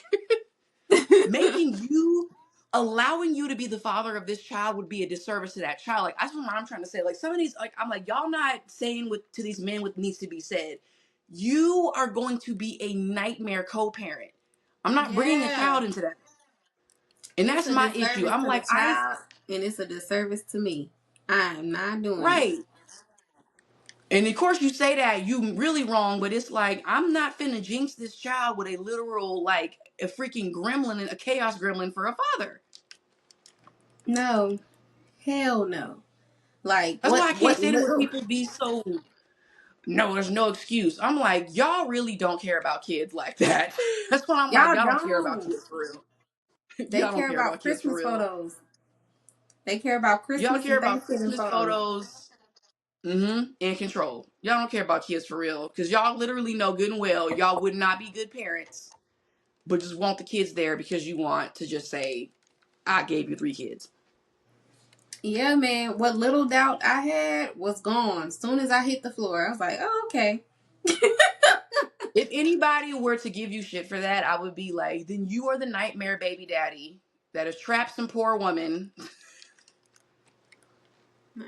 making you, allowing you to be the father of this child would be a disservice to that child. Like, that's what I'm trying to say. Like, some of these, like, I'm like, y'all not saying what to these men what needs to be said. You are going to be a nightmare co-parent. I'm not bringing a Yeah, child into that. And it's that's a my issue. disservice I'm to the like, I, child, and it's a disservice to me. I am not doing it. right. And of course, you say that you really wrong, but it's like I'm not finna jinx this child with a literal like a freaking gremlin and a chaos gremlin for a father. No, hell no. Like That's why I can't what stand it when little people be so no, there's no excuse. I'm like, y'all really don't care about kids like that. That's why I'm like, y'all y'all don't care about don't. kids for real. They Y'all don't care care about about kids for Christmas real. photos. They care about Y'all Christmas care and about Thanksgiving Christmas photos. photos. And control. Y'all don't care about kids for real. Because y'all literally know good and well y'all would not be good parents, but just want the kids there because you want to just say, I gave you 3 kids. Yeah, man. What little doubt I had was gone. As soon as I hit the floor, I was like, oh, okay. If anybody were to give you shit for that, I would be like, then you are the nightmare baby daddy that has trapped some poor woman.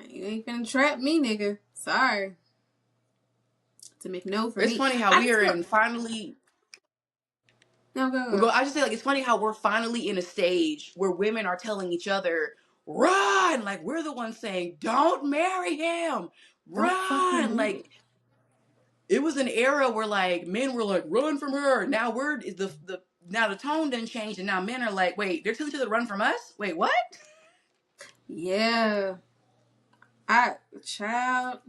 You ain't finna trap me, nigga. Sorry. To make no for It's me. funny how I we just are feel. in finally. No, go, We go. go. I just say like it's funny how we're finally in a stage where women are telling each other, "Run!" Like we're the ones saying, "Don't marry him, Don't fucking run!" do Like it was an era where like men were like, "Run from her." Now we're the now the tone didn't change, and now men are like, "Wait, they're telling each other to run from us? Wait, what?" it. Yeah. Child.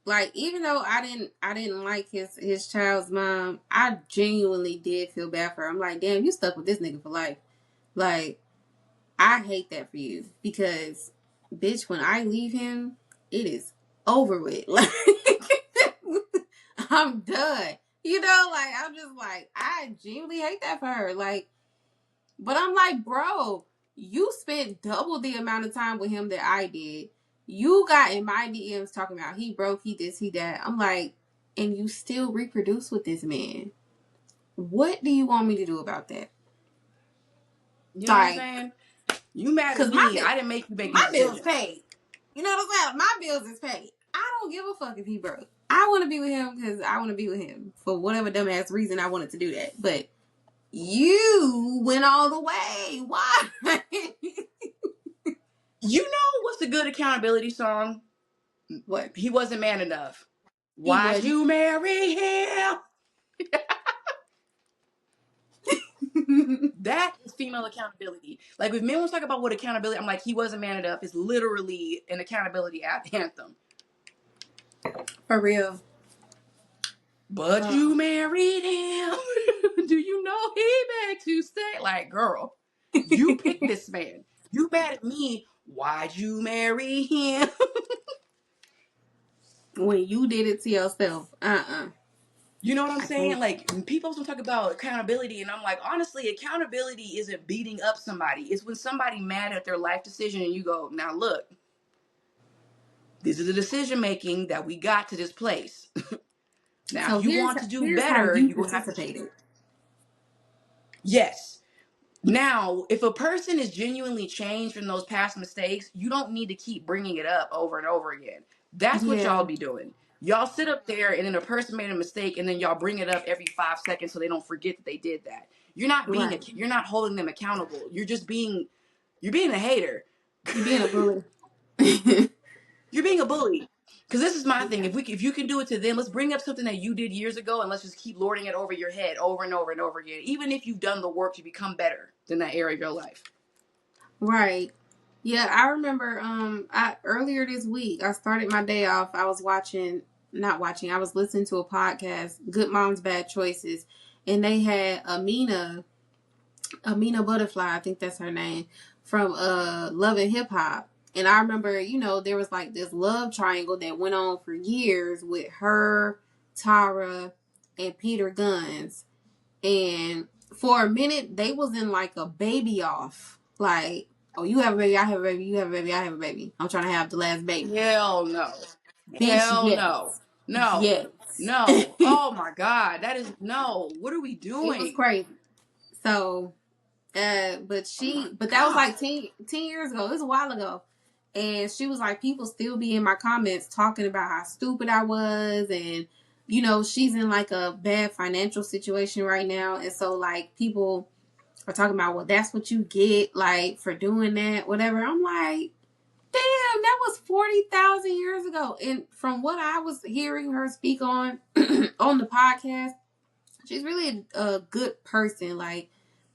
Like even though I didn't like his child's mom, I genuinely did feel bad for her. I'm like, damn, you stuck with this nigga for life. Like, I hate that for you because, bitch, when I leave him, it is over with. Like, I'm done. You know, like I'm just like I genuinely hate that for her. Like, but I'm like, bro, you spent double the amount of time with him that I did. You got in my DMs talking about he broke, he this, he that. I'm like, and you still reproduce with this man. What do you want me to do about that? You know what I'm Like, saying? You mad at cause my me? I didn't make you make my these bills decisions. paid. You know what I'm saying? My bills is paid. I don't give a fuck if he broke. I want to be with him because I want to be with him for whatever dumbass reason I wanted to do that. But you went all the way. Why? You know what's a good accountability song? What? He wasn't man enough. He Why'd wasn't. you marry him? That is female accountability. Like if men want to talk about what accountability, I'm like, he wasn't man enough. It's literally an accountability anthem. For real. But you married him. Do you know he begged to stay? Like, girl, you picked this man. You mad at me. Why'd you marry him? When you did it to yourself. You know what I'm I can't. saying? Like, people often talk about accountability, and I'm like, honestly, accountability isn't beating up somebody. It's when somebody mad at their life decision, and you go, now look, this is the decision making that we got to this place. Now, So if you here's want to do here's how better, you you're going to have to. participated. Yes. Now, if a person is genuinely changed from those past mistakes, you don't need to keep bringing it up over and over again. That's what y'all Yeah. be doing. Y'all sit up there and then a person made a mistake and then y'all bring it up every 5 seconds so they don't forget that they did that. Right. you're not holding them accountable. You're being a hater. You being a bully. You're being a bully. Because this is my thing. Yeah. If you can do it to them, let's bring up something that you did years ago, and let's just keep lording it over your head over and over and over again. Even if you've done the work to become better than that area of your life. Right. Yeah, I remember I earlier this week I started my day off. I was I was listening to a podcast, Good Moms Bad Choices, and they had Amina Butterfly, I think that's her name, from Love and Hip Hop. And I remember, there was like this love triangle that went on for years with her, Tara, and Peter Guns. And for a minute, they was in like a baby off. Like, oh, you have a baby, I have a baby, you have a baby, I have a baby. I'm trying to have the last baby. Hell no. Bitch, Hell no. yes. No. Yes. No. It Oh my God. That is no. What are we was doing? crazy. So, Oh my but that was like God. 10 years ago. It was a while ago. And she was like, people still be in my comments talking about how stupid I was. And, she's in like a bad financial situation right now. And so, like, people are talking about, well, that's what you get, like, for doing that, whatever. I'm like, damn, that was 40,000 years ago. And from what I was hearing her speak on, on the podcast, she's really a good person. Like,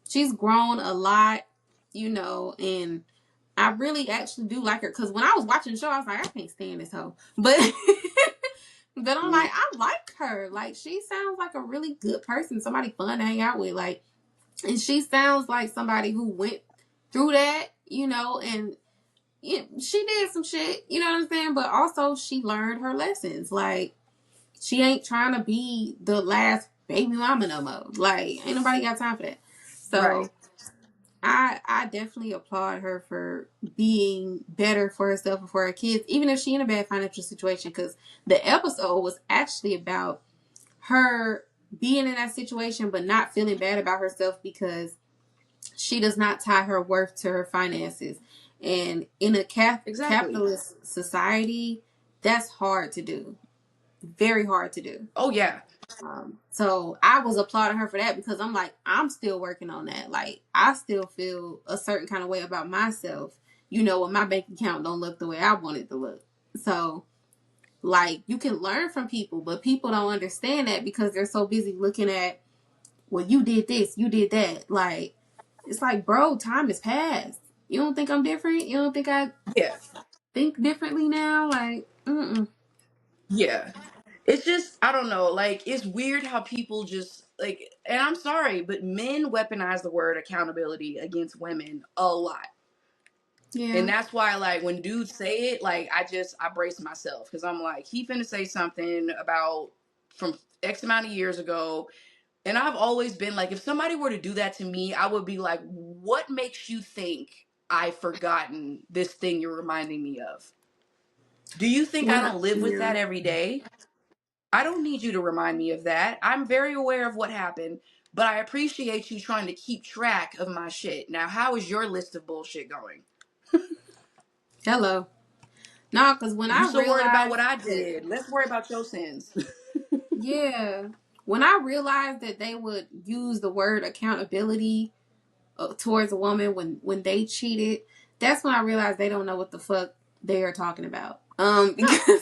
she's grown a lot, and I really actually do like her. Because when I was watching the show, I was like, I can't stand this hoe. But but I'm like, I like her. Like, she sounds like a really good person, somebody fun to hang out with. Like, and she sounds like somebody who went through that, and she did some shit, you know what I'm saying? But also she learned her lessons. Like, she ain't trying to be the last baby mama no more. Like, ain't nobody got time for that. Right. So I definitely applaud her for being better for herself and for her kids, even if she in a bad financial situation. Because the episode was actually about her being in that situation, but not feeling bad about herself because she does not tie her worth to her finances. And in a Exactly. capitalist society, that's hard to do. Very hard to do. Oh yeah. So I was applauding her for that because I'm like, I'm still working on that. Like, I still feel a certain kind of way about myself, when my bank account don't look the way I want it to look. So, like, you can learn from people, but people don't understand that because they're so busy looking at, well, you did this, you did that. Like, it's like, bro, time has passed. You don't think I'm different? You don't think I Yeah. think differently now? Like, mm-mm. Yeah. It's just I don't know, like it's weird how people just like and I'm sorry, but men weaponize the word accountability against women a lot. And Yeah. that's why like when dudes say it, like I brace myself because I'm like, he finna say something about from X amount of years ago. And I've always been like, if somebody were to do that to me, I would be like, what makes you think I've forgotten this thing you're reminding me of? Do you think I don't live with Yeah. that every day? I don't need you to remind me of that. I'm very aware of what happened, but I appreciate you trying to keep track of my shit. Now, how is your list of bullshit going? Hello. No, because when You I so worried about what realized I that, did. Let's worry about your sins. yeah, when I realized that they would use the word accountability towards a woman when they cheated, that's when I realized they don't know what the fuck they are talking about. No, Because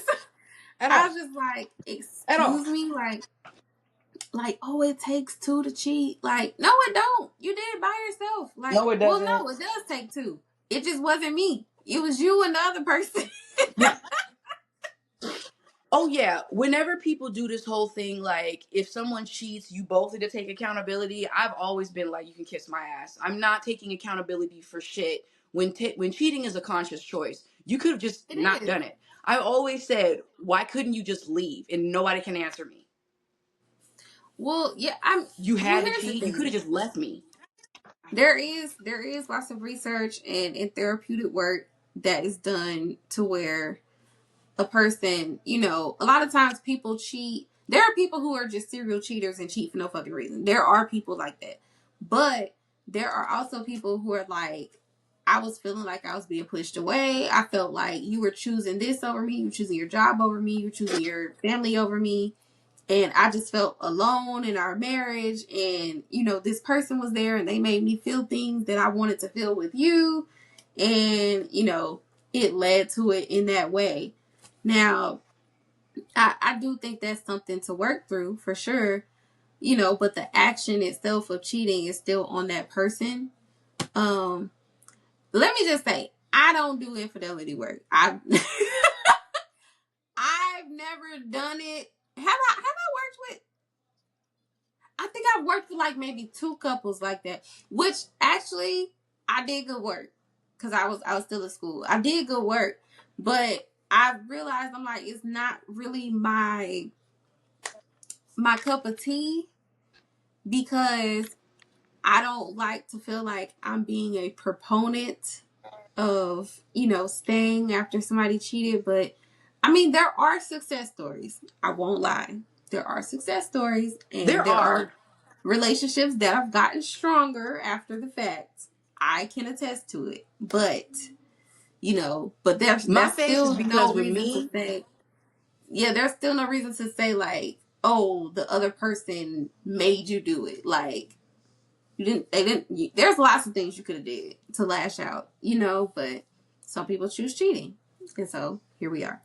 at I all. was just like, At all. excuse me, like, oh, it takes two to cheat. Like, no, it don't. You did it by yourself. Like, No, it well, doesn't. no, it does take two. It just wasn't me. It was you and the other person. Yeah. Oh yeah, whenever people do this whole thing, like if someone cheats, you both need to take accountability. I've always been like, you can kiss my ass. I'm not taking accountability for shit. When cheating is a conscious choice, you could have just It not is. done it. I've always said, why couldn't you just leave and nobody can answer me? Well, yeah, You well, had to here's the cheat. You could have thing. just left me. There is lots of research and therapeutic work that is done to where a person, a lot of times people cheat. There are people who are just serial cheaters and cheat for no fucking reason. There are people like that. But there are also people who are like, I was feeling like I was being pushed away. I felt like you were choosing this over me. You were choosing your job over me. You were choosing your family over me. and I just felt alone in our marriage. And, you know, this person was there and they made me feel things that I wanted to feel with you. And, you know, it led to it in that way. Now, I do think that's something to work through for sure, you know, but the action itself of cheating is still on that person. Um, Let me just say, I don't do infidelity work. I've never done it. Have I worked with, I think I've worked with like maybe two couples like that, which actually I did good work because I was still in school. I did good work, but I realized I'm like, it's not really my cup of tea, because I don't like to feel like I'm being a proponent of, you know, staying after somebody cheated. But I mean, there are success stories. I won't lie. There are success stories, and There there are are. relationships that have gotten stronger after the fact. I can attest to it. But, you know, but My that's face is still because no with reason to me, say, yeah, there's still no reason to say like, oh, the other person made you do it. Like, there's lots of things you could have did to lash out, you know, but some people choose cheating. And so here we are.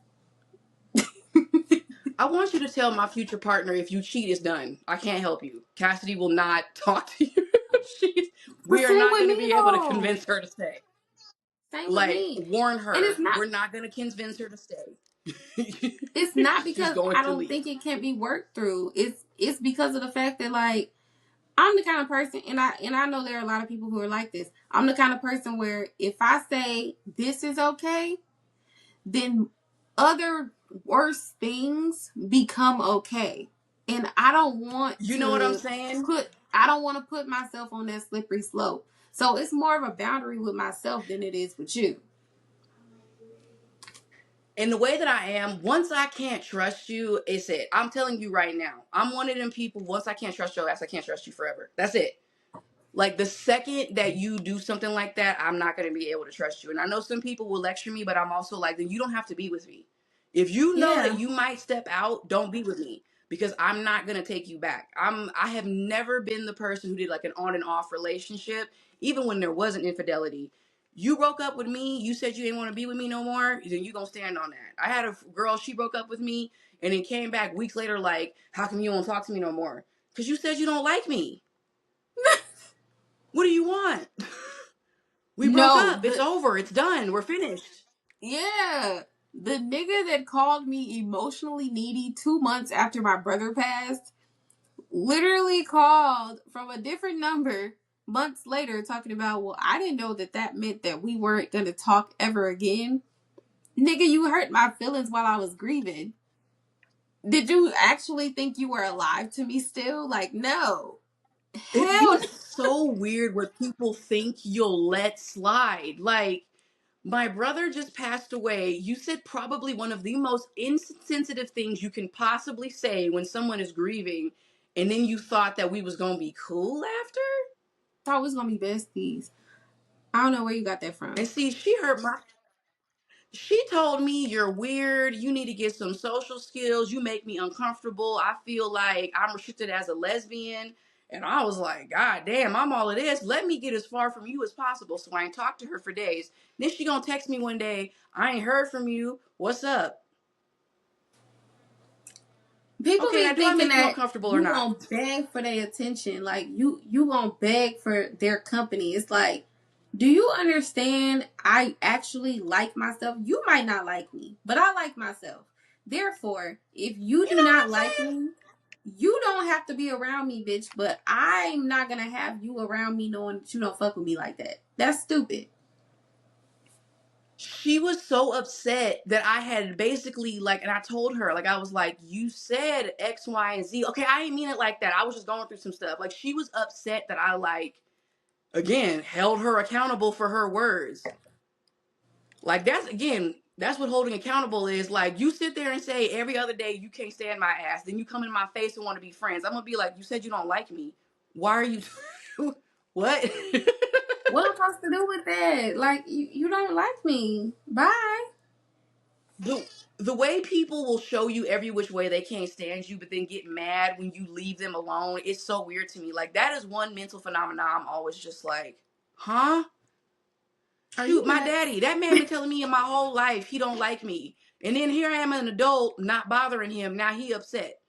I want you to tell my future partner, if you cheat, it's done. I can't help you. Cassidy will not talk to you. But We are same not with going to me be able to though. convince her to stay. Same with Like, me. warn And it's her, not we're not going to convince her to stay. it's not She's because going I to don't leave. think it can't be worked through. It's because of the fact that like I'm the kind of person, and I know there are a lot of people who are like this. I'm the kind of person where if I say this is okay, then other worse things become okay. And You know what I'm saying? I don't want to put myself on that slippery slope. So it's more of a boundary with myself than it is with you. And the way that I am, once I can't trust you, it's it. I'm telling you right now. I'm one of them people, once I can't trust your ass, I can't trust you forever. That's it. Like the second that you do something like that, I'm not going to be able to trust you. And I know some people will lecture me, but I'm also like, then you don't have to be with me. If you know that Yeah. you might step out, don't be with me, because I'm not going to take you back. I have never been the person who did like an on and off relationship, even when there wasn't infidelity. You broke up with me, you said you didn't want to be with me no more, then you going to stand on that. I had a girl, she broke up with me and then came back weeks later like, how come you won't talk to me no more? Because you said you don't like me. What do you want? We broke No, up. It's over. It's done. We're finished. yeah. The nigga that called me emotionally needy 2 months after my brother passed literally called from a different number months later talking about, well, I didn't know that that meant that we weren't going to talk ever again. Nigga, you hurt my feelings while I was grieving. Did you actually think you were alive to me still? Like, no. It Hell be no. so weird what people think you'll let slide. Like, my brother just passed away. You said probably one of the most insensitive things you can possibly say when someone is grieving, and then you thought that we was gonna be cool after? Thought we was going to be besties. I don't know where you got that And from. see, she told me, you're weird, you need to get some social skills, you make me uncomfortable, I feel like I'm restricted as a lesbian. And I was like, God damn, I'm all of this, let me get as far from you as possible. So I ain't talked to her for days. Then she gonna text me one day, I ain't heard from you, what's up? People Okay, be now do I thinking make you that uncomfortable or you not? gonna beg for their attention, like you gonna beg for their company. It's like, do you understand? I actually like myself. You might not like me, but I like myself. Therefore, if you You do know what not I'm like saying? me, you don't have to be around me, bitch. But I'm not gonna have you around me knowing that you don't fuck with me like that. That's stupid. She was so upset that I had basically like, and I told her, like, I was like, you said X, Y, and Z. Okay, I didn't mean it like that. I was just going through some stuff. Like, she was upset that I, like, again, held her accountable for her words. Like, that's what holding accountable is. Like, you sit there and say every other day you can't stand my ass. Then you come in my face and want to be friends. I'm going to be like, you said you don't like me. Why are you. What? What am I supposed to do with that? Like, you don't like me. Bye. the way people will show you every which way they can't stand you, but then get mad when you leave them alone, it's so weird to me. Like, that is one mental phenomenon I'm always just like, huh? Are Shoot, you my nuts? daddy, that man been telling me in my whole life he don't like me. And then here I am an adult, not bothering him. Now he upset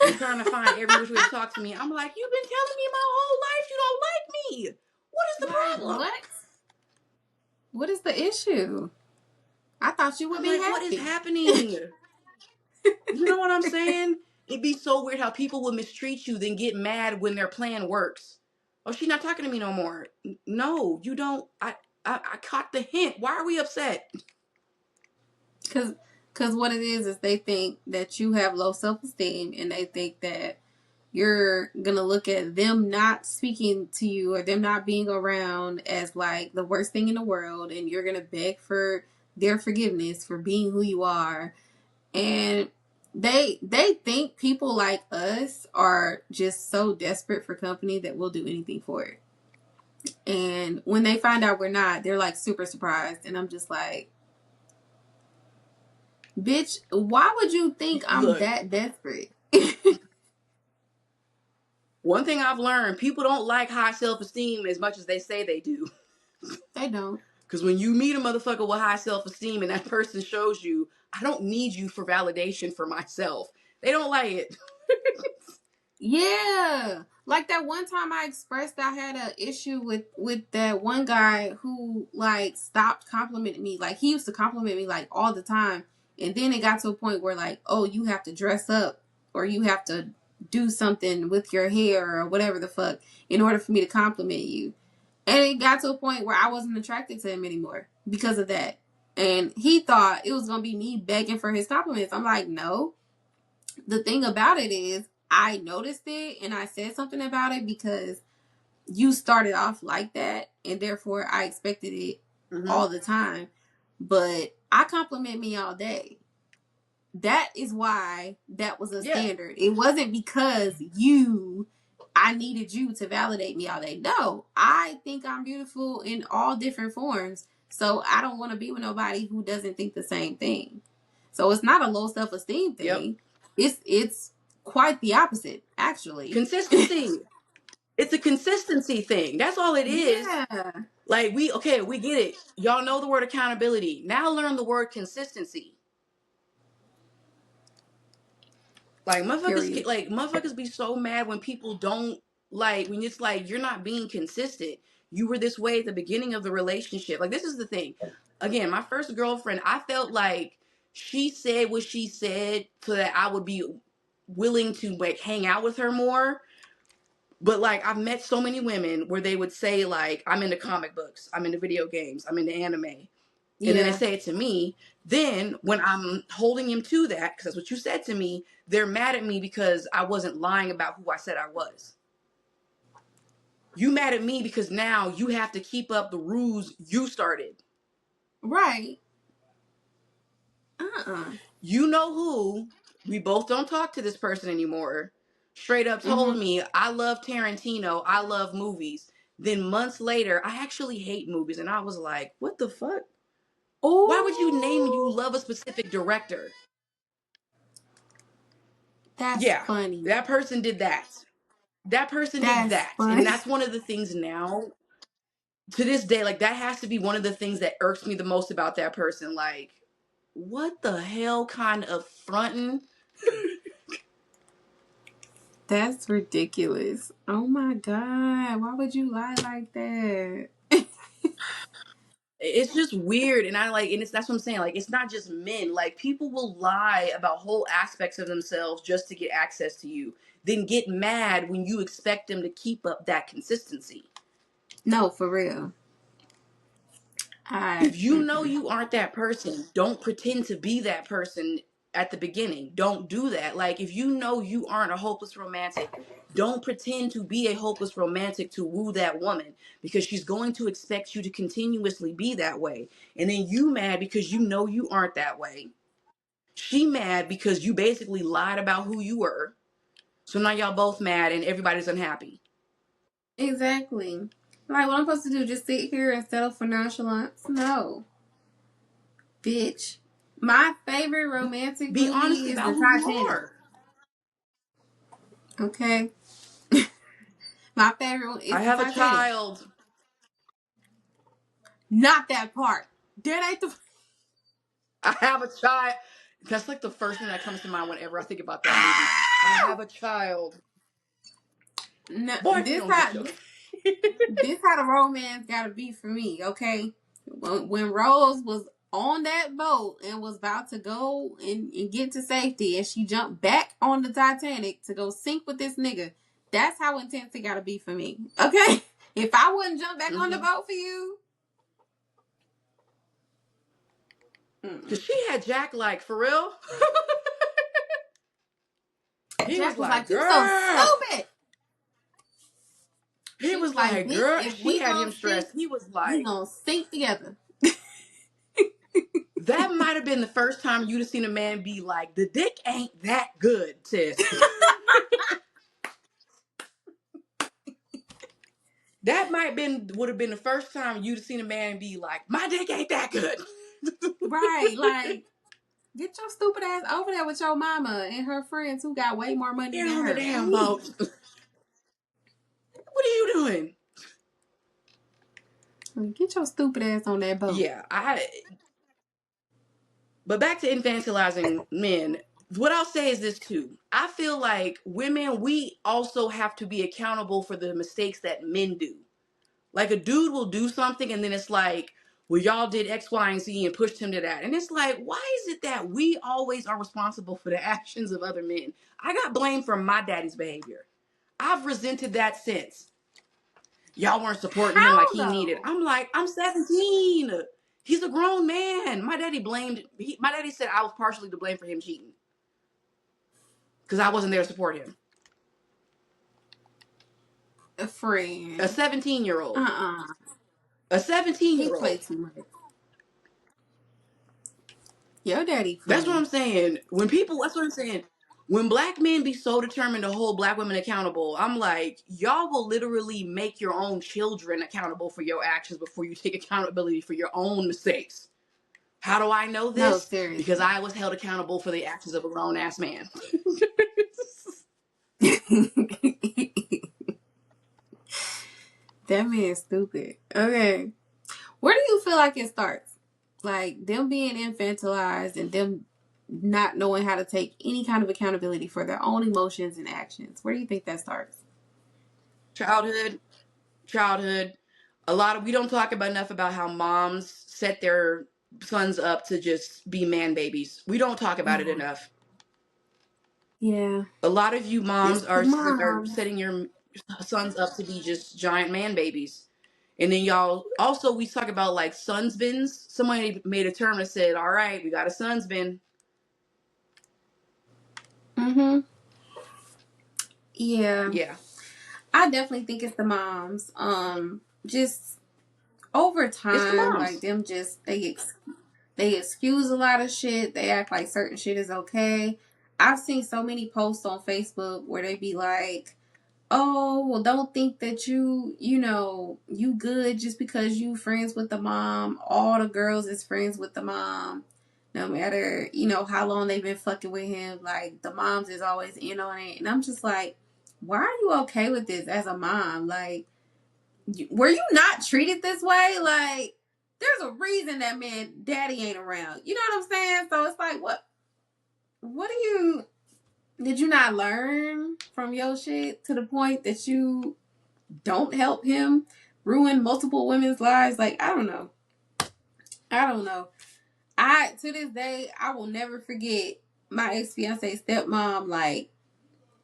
and trying to find every which way to talk to me. I'm like, you've been telling me my whole life you don't like me. What is the Like, problem? what? What is the issue? I thought you would I'm be like, what is happy. happening? You know what I'm saying? It'd be so weird how people will mistreat you, then get mad when their plan works. Oh, she's not talking to me no more. No, you don't. I caught the hint. Why are we upset? Cause what it is they think that you have low self-esteem, and they think that you're gonna look at them not speaking to you or them not being around as like the worst thing in the world, and you're gonna beg for their forgiveness for being who you are. And they think people like us are just so desperate for company that we'll do anything for it. And when they find out we're not, they're like super surprised, and I'm just like, bitch, why would you think I'm Look, that desperate? one thing I've learned: people don't like high self-esteem as much as they say they do. They don't. Because when you meet a motherfucker with high self-esteem and that person shows you, I don't need you for validation for myself, they don't like it. Yeah. Like that one time I expressed I had an issue with that one guy who like stopped complimenting me. Like he used to compliment me like all the time. And then it got to a point where like, oh, you have to dress up or you have to do something with your hair or whatever the fuck in order for me to compliment you. And it got to a point where I wasn't attracted to him anymore because of that. And he thought it was gonna be me begging for his compliments. I'm like, no. The thing about it is I noticed it and I said something about it because you started off like that, and therefore I expected it Mm-hmm. all the time. But I compliment me all day. That is why that was a Yeah. standard. It wasn't because I needed you to validate me all day. No, I think I'm beautiful in all different forms. So I don't want to be with nobody who doesn't think the same thing. So it's not a low self-esteem Yep. thing. It's quite the opposite, actually. Consistency. It's a consistency thing. That's all it is. Yeah. Like, we get it. Y'all know the word accountability. Now learn the word consistency. Like, Period. motherfuckers be so mad when people don't, like, when it's like you're not being consistent. You were this way at the beginning of the relationship. Like, this is the thing. Again, my first girlfriend, I felt like she said what she said so that I would be willing to like hang out with her more. But like, I've met so many women where they would say like, I'm into comic books, I'm into video games, I'm into anime. And then they Yeah. say it to me. Then when I'm holding him to that, because that's what you said to me, they're mad at me because I wasn't lying about who I said I was. You mad at me because now you have to keep up the rules you started. Right. Uh-uh. You know who? We both don't talk to this person anymore. Straight up told Mm-hmm. me, I love Tarantino, I love movies. Then months later, I actually hate movies. And I was like, what the fuck? Why would you name you Oh, love a specific director? that's Yeah, funny. that person did that. That person did That's that. And funny. that's one of the things now, to this day, like that has to be one of the things that irks me the most about that person. Like, what the hell kind of fronting? That's ridiculous. Oh my God. Why would you lie like that? It's just weird. And I like, and it's, that's what I'm saying. Like, it's not just men. Like, people will lie about whole aspects of themselves just to get access to you, then get mad when you expect them to keep up that consistency. No, for real. I If you know you aren't that person, don't pretend to be that person at the beginning. Don't do that. Like, if you know you aren't a hopeless romantic, don't pretend to be a hopeless romantic to woo that woman, because she's going to expect you to continuously be that way. And then you mad because you know you aren't that way. She mad because you basically lied about who you were. So now y'all both mad and everybody's unhappy. exactly. Like what I'm supposed to do? Just sit here and settle for nonchalance? No, bitch. My favorite romantic Be honest movie is about the who you Titanic. are. Okay. My favorite one I is the have a Titanic. child. Not that part. That ain't the. I have a child. That's like the first thing that comes to mind whenever I think about that movie. I have a child. No, Boy, if you don't get your this how the romance gotta be for me. Okay. When Rose was on that boat and was about to go and get to safety, and she jumped back on the Titanic to go sink with this nigga. That's how intense it gotta be for me. Okay. If I wouldn't jump back on the mm-hmm. boat for you, Cause she had Jack like for real. He was Jack was like, like, "You so girl. stupid." He She was was like, like, "Bitch, girl. if She we had gonna him sink, stressed. He was we like, gonna sink together." that might have been the first time you'd have seen a man be like, the dick ain't that good, sis. That would have been the first time you'd have seen a man be like, my dick ain't that good. Right, like, get your stupid ass over there with your mama and her friends who got way more money Get than on the her. damn boat. Please. What are you doing? Get your stupid ass on that boat. Yeah, but back to infantilizing men. What I'll say is this too. I feel like women, we also have to be accountable for the mistakes that men do. Like a dude will do something and then it's like, well, y'all did X, Y, and Z and pushed him to that. And it's like, why is it that we always are responsible for the actions of other men? I got blamed for my daddy's behavior. I've resented that since. Y'all weren't supporting him like How he needed. though? I'm like, I'm 17. He's a grown man. My daddy said I was partially to blame for him cheating because I wasn't there to support him. A A friend. 17-year-old. Uh-uh. A He 17-year-old. played too much. Your daddy That's what funny. I'm saying. That's what I'm saying. When black men be so determined to hold black women accountable, I'm like, y'all will literally make your own children accountable for your actions before you take accountability for your own mistakes. How do I know No, this? Because seriously. I was held accountable for the actions of a grown ass man. That man's stupid. Okay. Where do you feel like it starts? Like them being infantilized and them not knowing how to take any kind of accountability for their own emotions and actions. Where do you think that starts? Childhood. We don't talk about enough about how moms set their sons up to just be man babies. We don't talk about it enough. Yeah. A lot of you It's moms the are mom. setting your sons up to be just giant man babies. And then y'all also we talk about like sunsbins. Somebody made a term that said, "All right, we got a sunsbin." Mm-hmm. Yeah. Yeah, I definitely think it's the moms. Just over it's the time, like moms. them just they excuse a lot of shit. They act like certain shit is okay. I've seen so many posts on Facebook where they be like, "Oh, well, don't think that you good just because you friends with the mom. All the girls is friends with the mom. No matter, how long they've been fucking with him. Like, the moms is always in on it." And I'm just like, why are you okay with this as a mom? Like, were you not treated this way? Like, there's a reason that man daddy ain't around. You know what I'm saying? So it's like, what did you not learn from your shit to the point that you don't help him ruin multiple women's lives? Like, I don't know. I don't know. To this day, I will never forget my ex-fiance stepmom. Like,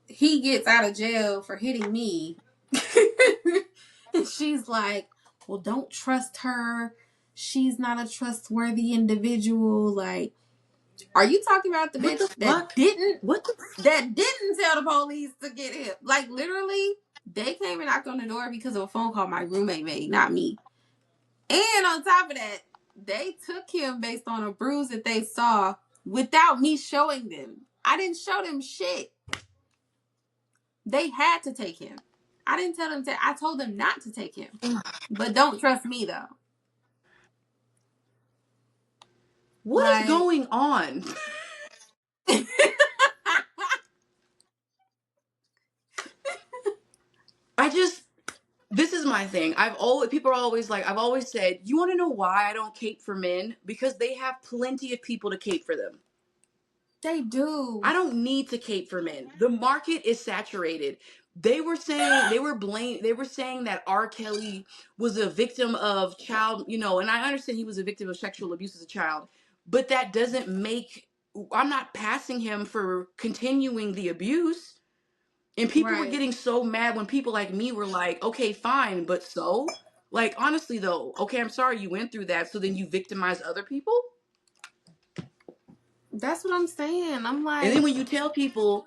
he gets out of jail for hitting me. And she's like, well, don't trust her. She's not a trustworthy individual. Like, are you talking about the What the bitch that fuck? didn't What the? tell the police to get him? Like, literally, they came and knocked on the door because of a phone call my roommate made, not me. And on top of that, they took him based on a bruise that they saw without me showing them. I didn't show them shit. They had to take him. I didn't tell them I told them not to take him. But don't trust me though. What is Like, going on? I just, this is my thing. People are always like, I've always said, you want to know why I don't cape for men? Because they have plenty of people to cape for them. they do. I don't need to cape for men. The market is saturated. They were saying that R. Kelly was a victim of child, and I understand he was a victim of sexual abuse as a child, but that doesn't make, I'm not passing him for continuing the abuse. And people were Right. getting so mad when people like me were like, okay, fine, but so? Like, honestly though, okay, I'm sorry you went through that, so then you victimize other people? That's what I'm saying. I'm And then like, when you tell people,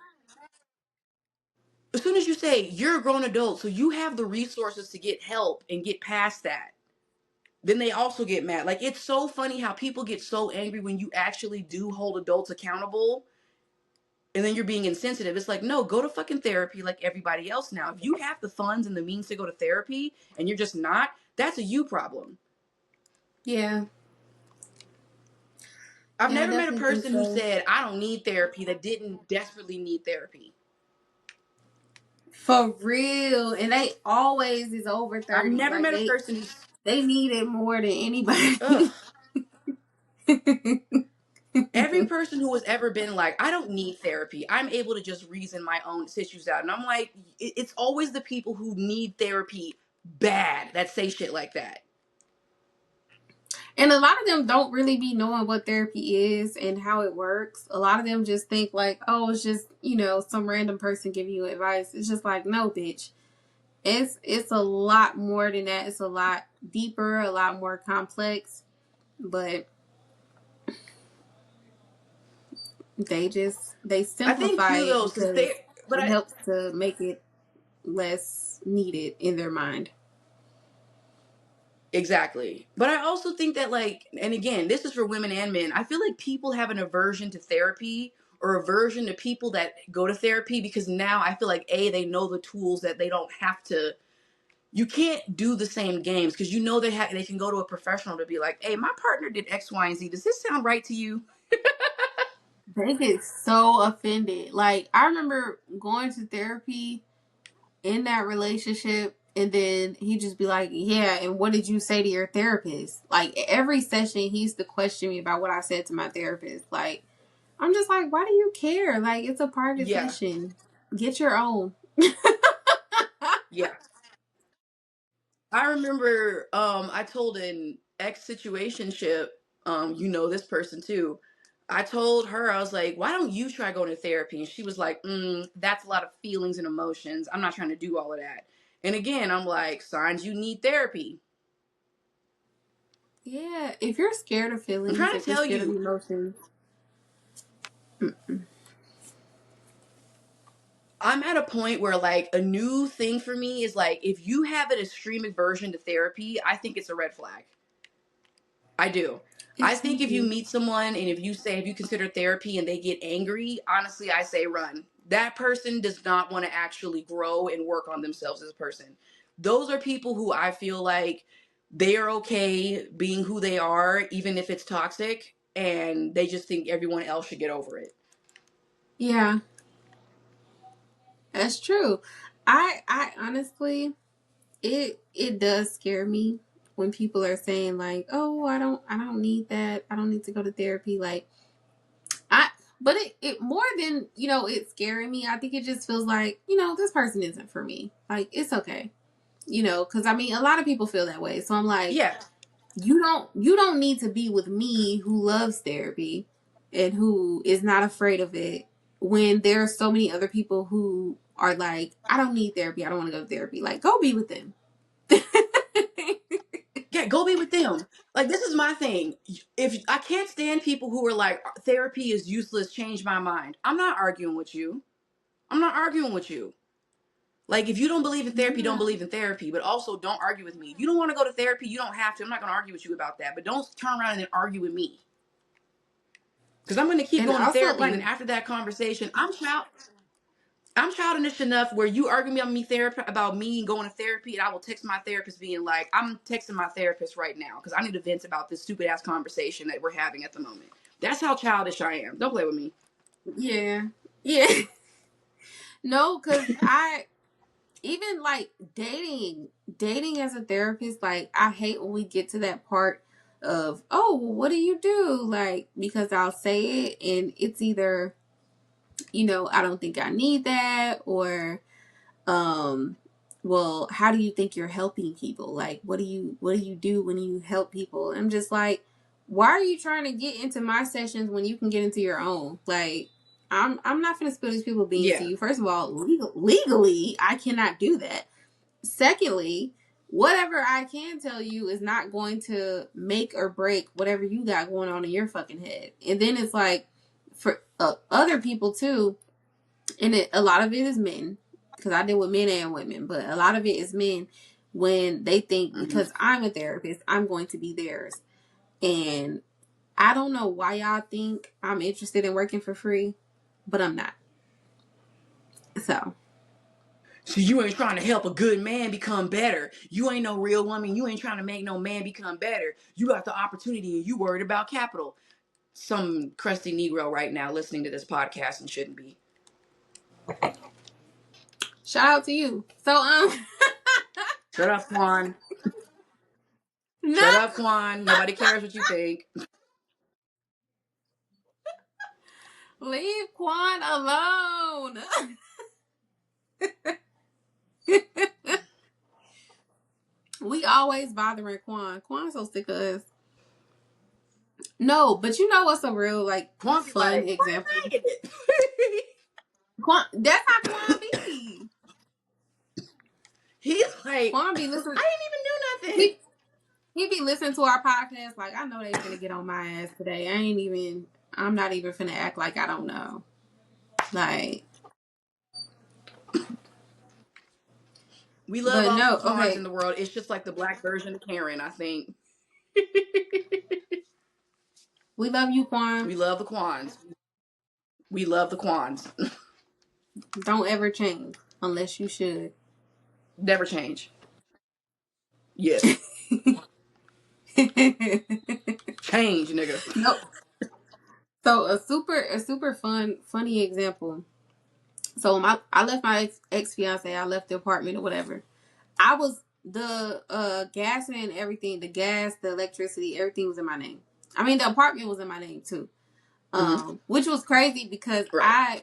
as soon as you say you're a grown adult, so you have the resources to get help and get past that, then they also get mad. Like, it's so funny how people get so angry when you actually do hold adults accountable, and then you're being insensitive. It's like, no, go to fucking therapy like everybody else now. If you have the funds and the means to go to therapy and you're just not, that's a you problem. yeah. I've Yeah, I never met a definitely think person who so. said, I don't need therapy, that didn't desperately need therapy. For real. And they always is over I've 30. never Like met a they person who's, they need it more than ugh. anybody. Every person who has ever been like, I don't need therapy, I'm able to just reason my own issues out. And I'm like, it's always the people who need therapy bad that say shit like that. And a lot of them don't really be knowing what therapy is and how it works. A lot of them just think like, oh, it's just, some random person giving you advice. It's just like, no, bitch. It's a lot more than that. It's a lot deeper, a lot more complex. But they I think simplify too it though, since because they, but it I, helps to make it less needed in their mind. exactly. But I also think that, like, and again, this is for women and men, I feel like people have an aversion to therapy or aversion to people that go to therapy because now I feel like, A, they know the tools that they don't have to, you can't do the same games because they can go to a professional to be like, hey, my partner did X, Y, and Z. Does this sound right to you? They get so offended. Like I remember going to therapy in that relationship and then he just be like, yeah, and what did you say to your therapist? Like every session he used to question me about what I said to my therapist. Like I'm just like, why do you care? Like it's a private Yeah, session. Get your own. yeah. I remember I told an ex situationship, this person too. I told her, I was like, why don't you try going to therapy? And she was like, that's a lot of feelings and emotions. I'm not trying to do all of that. And again, I'm like, signs you need therapy. Yeah, if you're scared of I'm feelings, trying to if you're tell scared of you, emotions, I'm at a point where like a new thing for me is like, if you have an extreme aversion to therapy, I think it's a red flag. I do. I it's think if you easy. meet someone and if you consider therapy and they get angry, honestly, I say run. That person does not want to actually grow and work on themselves as a person. Those are people who I feel like they are okay being who they are, even if it's toxic, and they just think everyone else should get over it. Yeah, that's true. I honestly, it does scare me when people are saying like, "Oh, I don't need that. I don't need to go to therapy." Like I but it more than, it's scaring me. I think it just feels like, this person isn't for me. Like it's okay. Cuz I mean, a lot of people feel that way. So I'm like, Yeah. you don't need to be with me who loves therapy and who is not afraid of it when there are so many other people who are like, I don't need therapy. I don't want to go to therapy. Like go be with them. Yeah, go be with them. Like, this is my thing. If I can't stand people who are like, therapy is useless, change my mind. I'm not arguing with you. I'm not arguing with you. Like, if you don't believe in therapy, don't Yeah. believe in therapy. But also, don't argue with me. You don't want to go to therapy, you don't have to. I'm not going to argue with you about that. But don't turn around and then argue with me. Because I'm going to keep And going to also therapy. And then like after that conversation, I'm out. I'm childish enough where you argue about me going to therapy, and I will text my therapist being like, I'm texting my therapist right now because I need to vent about this stupid ass conversation that we're having at the moment. That's how childish I am. Don't play with me. Yeah. Yeah. No, because I even like dating as a therapist, like I hate when we get to that part of, oh, well, what do you do? Like, because I'll say it and it's either, I don't think I need that, or um well, how do you think you're helping people? Like, what do you do when you help people? I'm just like, why are you trying to get into my sessions when you can get into your own? Like, I'm not gonna spill these people beans to Yeah. you. First of all, legally I cannot do that. Secondly, whatever I can tell you is not going to make or break whatever you got going on in your fucking head. And then it's like, for other people too, and a lot of it is men, because I deal with men and women, but a lot of it is men when they think Mm-hmm. because I'm a therapist, I'm going to be theirs. And I don't know why y'all think I'm interested in working for free, but I'm not. So, So you ain't trying to help a good man become better. You ain't no real woman. You ain't trying to make no man become better. You got the opportunity and you worried about capital. Some crusty Negro right now listening to this podcast and shouldn't be. shout out to you. So, Shut up, Quan. no, Shut up, Quan. Nobody cares what you think. leave Quan alone. We always bothering Quan. Quan's so sick of us. No, but you know what's a real like Quan be fun like, example? why it? Quan, that's how Quan be. He's like, Quan be listening. I didn't even do nothing. He he be listening to our podcast like, I know they finna get on my ass today. I'm not even finna act like I don't know. Like, We love but all some no, Quans in okay. the world. It's just like the black version of Karen, I think. We love you, Quan. We love the Quans. We love the Quans. Don't ever change unless you should. Never change. Yes. Change, nigga. Nope. So a super funny example. So I left my ex fiance. I left the apartment or whatever. I was the gas and everything. The gas, the electricity, everything was in my name. I mean, the apartment was in my name too. Mm-hmm. Which was crazy because Right.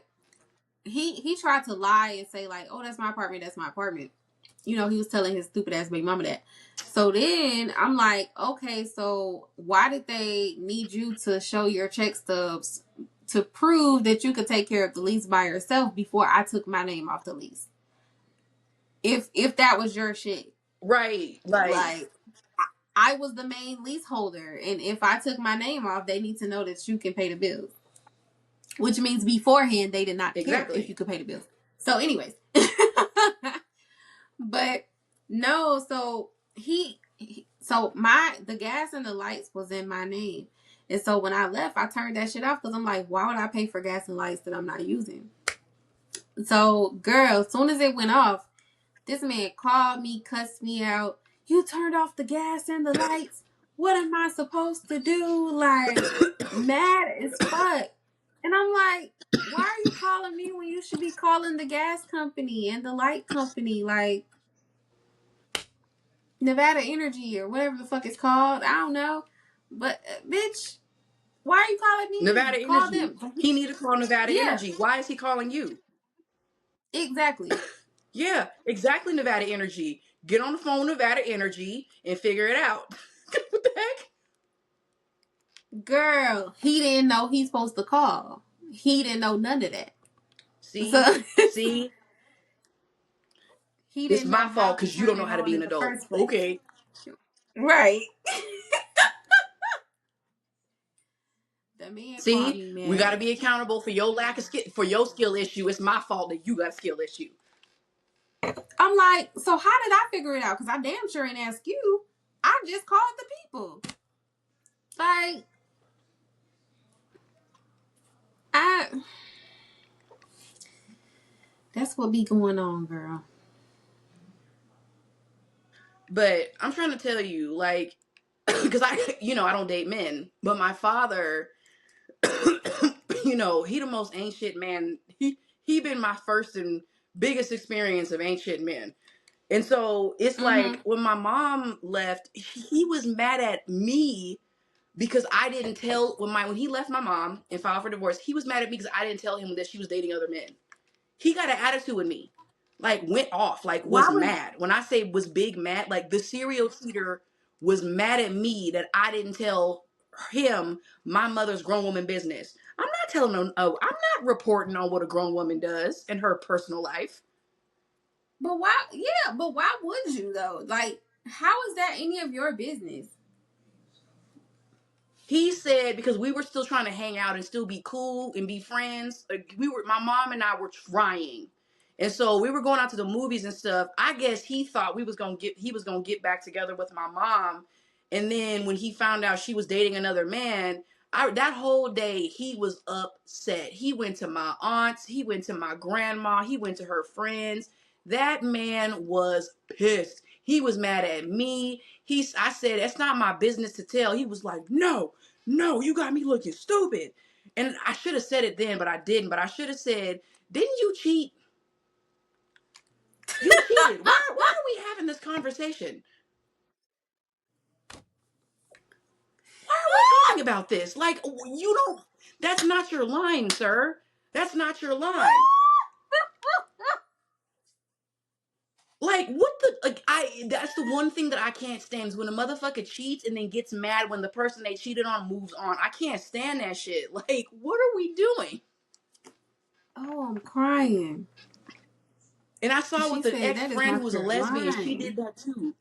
he tried to lie and say like, oh, that's my apartment, that's my apartment. He was telling his stupid ass baby mama that. So then I'm like, okay, so why did they need you to show your check stubs to prove that you could take care of the lease by yourself before I took my name off the lease? If that was your shit. Right. Like, Like, I was the main leaseholder, and if I took my name off, they need to know that you can pay the bills. Which means beforehand they did not care if you exactly. could pay the bills. So, anyways, but no, so so the gas and the lights was in my name, and so when I left, I turned that shit off because I'm like, why would I pay for gas and lights that I'm not using? So, girl, as soon as it went off, this man called me, cussed me out. You turned off the gas and the lights. What am I supposed to do? Like, mad as fuck. And I'm like, why are you calling me when you should be calling the gas company and the light company? Like, Nevada Energy or whatever the fuck it's called. I don't know. But, bitch, why are you calling me? Nevada Call Energy. them. He need to call Nevada Yeah, Energy. Why is he calling you? exactly. Yeah, exactly, Nevada Energy. Get on the phone with Nevada Energy and figure it out. What the heck? Girl, he didn't know he's supposed to call. He didn't know none of that. See? So See? he It's didn't know my how fault to because you turn don't know it how to on be in an the adult. first place. Okay. Right. The man called See? me We got to mad. be accountable for your lack of skill, for your skill issue. It's my fault that you got a skill issue. I'm like, so how did I figure it out? Because I damn sure ain't ask you. I just called the people. Like, That's what be going on, girl. But I'm trying to tell you, like, because I don't date men, but my father, he the most ain't shit man. He been my first and biggest experience of ain't shit men. And so it's Mm-hmm. like when my mom left, he was mad at me because I didn't tell when he left my mom and filed for divorce. He was mad at me because I didn't tell him that she was dating other men. He got an attitude with me, like went off, like Why was would mad. When I say was big mad, like the serial cheater was mad at me that I didn't tell him my mother's grown woman business. I'm not telling him. Oh, I'm not reporting on what a grown woman does in her personal life. but why yeah, but why would you though? Like, how is that any of your business? He said because we were still trying to hang out and still be cool and be friends. Like my mom and I were trying. And so we were going out to the movies and stuff. I guess he thought he was gonna get back together with my mom. And then when he found out she was dating another man, that whole day he was upset. He went to my aunts, he went to my grandma, he went to her friends. That man was pissed. He was mad at me. I said, that's not my business to tell. He was like, no, you got me looking stupid. And I should have said it then, but I didn't. But I should have said, didn't you cheat? You cheated. Why are we having this conversation? Why are we talking about this? Like, you don't, that's not your line, sir. That's not your line. Like, what the, like, that's the one thing that I can't stand is when a motherfucker cheats and then gets mad when the person they cheated on moves on. I can't stand that shit. Like, what are we doing? Oh, I'm crying. And I saw She with an said that is ex-friend who not was a your lesbian, she did line. that too.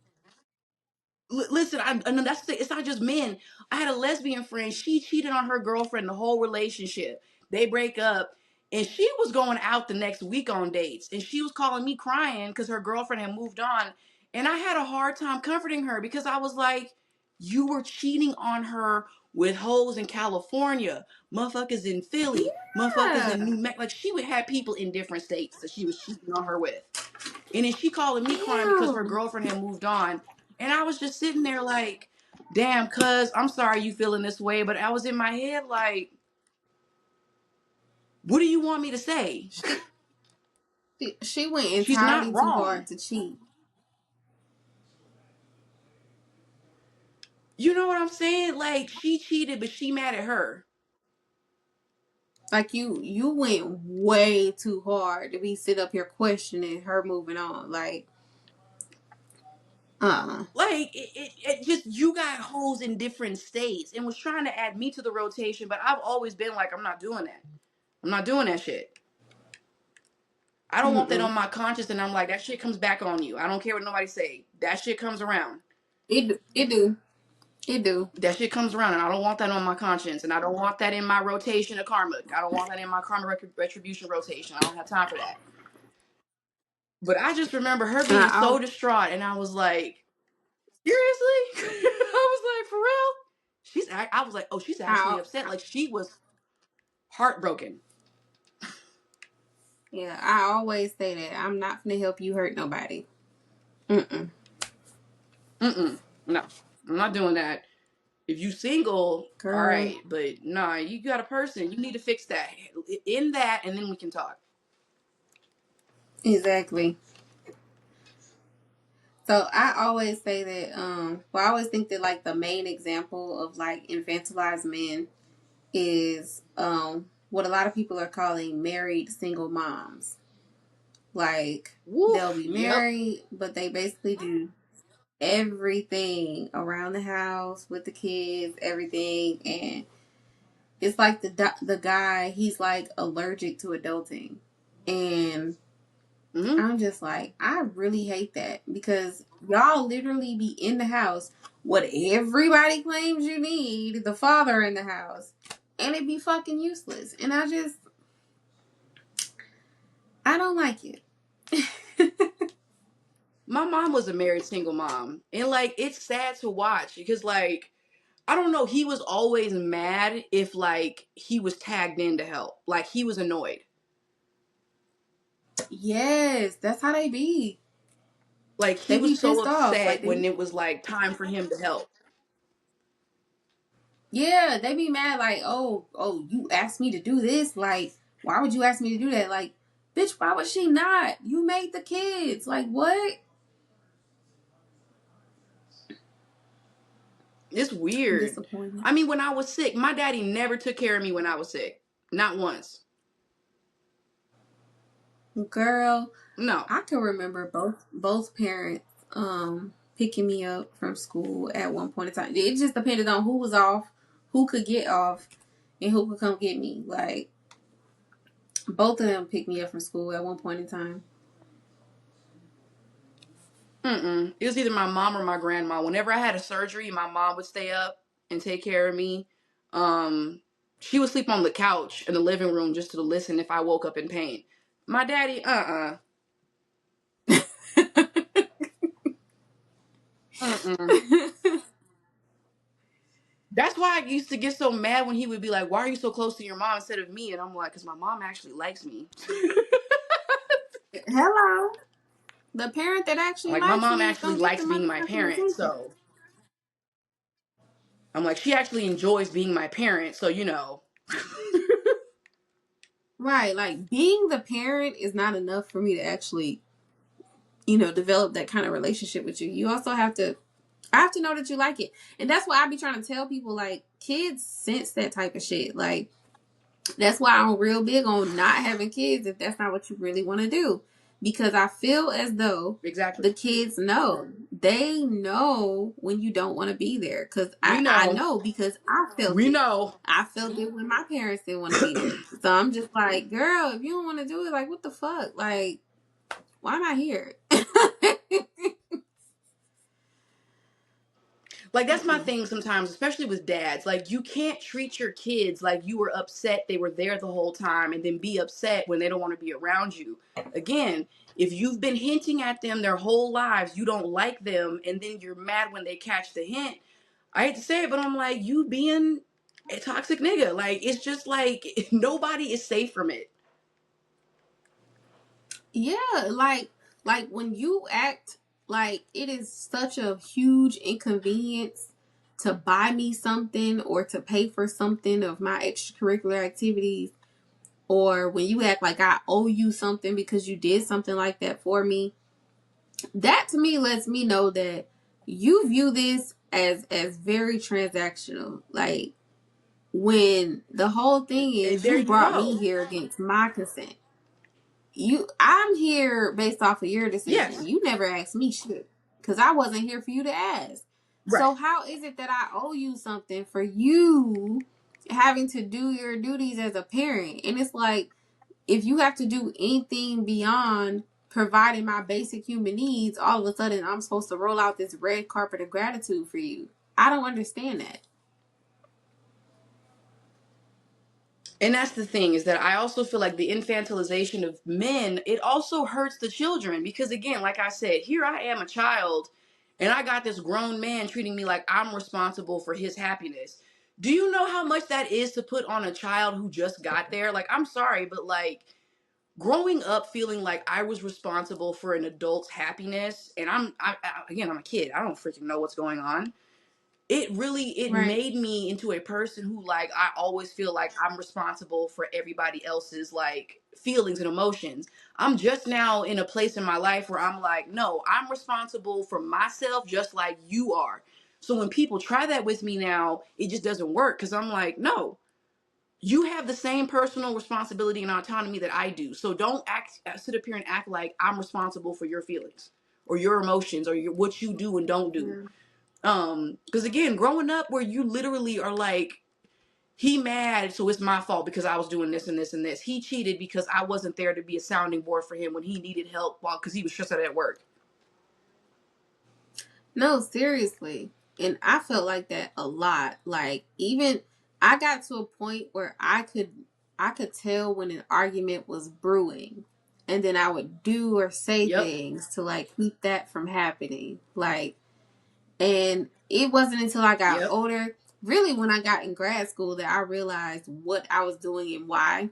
Listen, I know it's not just men. I had a lesbian friend. She cheated on her girlfriend the whole relationship. They break up, and she was going out the next week on dates, and she was calling me crying because her girlfriend had moved on, and I had a hard time comforting her because I was like, "You were cheating on her with hoes in California, motherfuckers in Philly, motherfuckers in Yeah. New Mexico. Like she would have people in different states that she was cheating on her with." And then she calling me crying because her Damn. girlfriend had moved on. And I was just sitting there like, damn, cuz, I'm sorry you feeling this way. But I was in my head like, what do you want me to say? She went She's not entirely too hard wrong. to cheat. You know what I'm saying? Like, she cheated, but she mad at her. Like you went way too hard to be sit up here questioning her moving on. Like, Like, it just, you got hoes in different states and was trying to add me to the rotation. But I've always been like, I'm not doing that. I'm not doing that shit. I don't want that mm-mm. on my conscience, and I'm like, that shit comes back on you. I don't care what nobody say. That shit comes around. It do. That shit comes around, and I don't want that on my conscience, and I don't want that in my rotation of karma. I don't want that in my karma retribution rotation. I don't have time for that. But I just remember her being I, so distraught, and I was like, seriously? I was like, for real? I was like, oh, she's actually I, upset. Like, she was heartbroken. yeah. I always say that I'm not gonna help you hurt nobody. Mm-mm. Mm-mm. No, I'm not doing that. If you single, all Girl. right, but nah, you got a person. You need to fix that. In that, and then we can talk. Exactly. So I always say that, I always think that like the main example of like infantilized men is what a lot of people are calling married single moms. Like they'll Woof. be Yep. married, but they basically do everything around the house with the kids, everything, and it's like the guy, he's like allergic to adulting, and Mm-hmm. I'm just like, I really hate that because y'all literally be in the house, what everybody claims you need, the father in the house, and it be fucking useless. And I don't like it. My mom was a married single mom, and like it's sad to watch because like I don't know, he was always mad if like he was tagged in to help, like he was annoyed. Yes, that's how they be. Like, he They was be so pissed off. Like upset they, when it was like time for him to help. yeah, they be mad. Like, oh, you asked me to do this. Like, why would you ask me to do that? Like, bitch, why would she not? You made the kids. Like, what? It's I'm weird. disappointed. I mean, when I was sick, my daddy never took care of me when I was sick. Not once. Girl, No. I can remember both parents picking me up from school at one point in time. It just depended on who was off, who could get off, and who could come get me. Like both of them picked me up from school at one point in time. It was either my mom or my grandma. Whenever I had a surgery, my mom would stay up and take care of me. Um, she would sleep on the couch in the living room just to listen if I woke up in pain. My daddy, mm-mm. That's why I used to get so mad when he would be like, "Why are you so close to your mom instead of me?" And I'm like, "Cause my mom actually likes me." Hello. The parent that actually Like, my likes mom me is actually gonna get the likes being my motherfucking parent, attention. so I'm like, she actually enjoys being my parent, so you know. Right, like being the parent is not enough for me to actually, develop that kind of relationship with you. You also have to I have to know that you like it. And that's why I be trying to tell people like kids sense that type of shit. Like that's why I'm real big on not having kids if that's not what you really want to do. Because I feel as though Exactly. the kids know. They know when you don't want to be there. Cause We I know. know because I felt We it. know. I felt it when my parents didn't want to be there. So I'm just like, girl, if you don't want to do it, like what the fuck? Like, why am I here? Like, that's my Mm-mm. thing sometimes, especially with dads. Like, you can't treat your kids like you were upset they were there the whole time and then be upset when they don't want to be around you. Again, if you've been hinting at them their whole lives, you don't like them, and then you're mad when they catch the hint. I hate to say it, but I'm like, you being a toxic nigga. Like, it's just like nobody is safe from it. Yeah, like when you act like it is such a huge inconvenience to buy me something or to pay for something of my extracurricular activities, or when you act like I owe you something because you did something like that for me, that to me lets me know that you view this as very transactional. Like when the whole thing is There you you brought me go. here against my consent. I'm here based off of your decision. Yes. You never asked me shit because I wasn't here for you to ask. Right. So how is it that I owe you something for you having to do your duties as a parent? And it's like if you have to do anything beyond providing my basic human needs, all of a sudden I'm supposed to roll out this red carpet of gratitude for you. I don't understand that. And that's the thing, is that I also feel like the infantilization of men, it also hurts the children because, again, like I said, here I am, a child, and I got this grown man treating me like I'm responsible for his happiness. Do you know how much that is to put on a child who just got there? Like, I'm sorry, but like growing up feeling like I was responsible for an adult's happiness, and again, I'm a kid. I don't freaking know what's going on. It Right. made me into a person who, like, I always feel like I'm responsible for everybody else's like feelings and emotions. I'm just now in a place in my life where I'm like, no, I'm responsible for myself just like you are. So when people try that with me now, it just doesn't work because I'm like, no, you have the same personal responsibility and autonomy that I do. So don't sit up here and act like I'm responsible for your feelings or your emotions or what you do and don't do. Yeah. Because again, growing up where you literally are like, he mad, so it's my fault because I was doing this and this and this. He cheated because I wasn't there to be a sounding board for him when he needed help while because he was stressed out at work. No, seriously. And I felt like that a lot. Like even I got to a point where I could tell when an argument was brewing. And then I would do or say Yep. things to like keep that from happening. Like and it wasn't until I got Yep. older, really when I got in grad school that I realized what I was doing and why.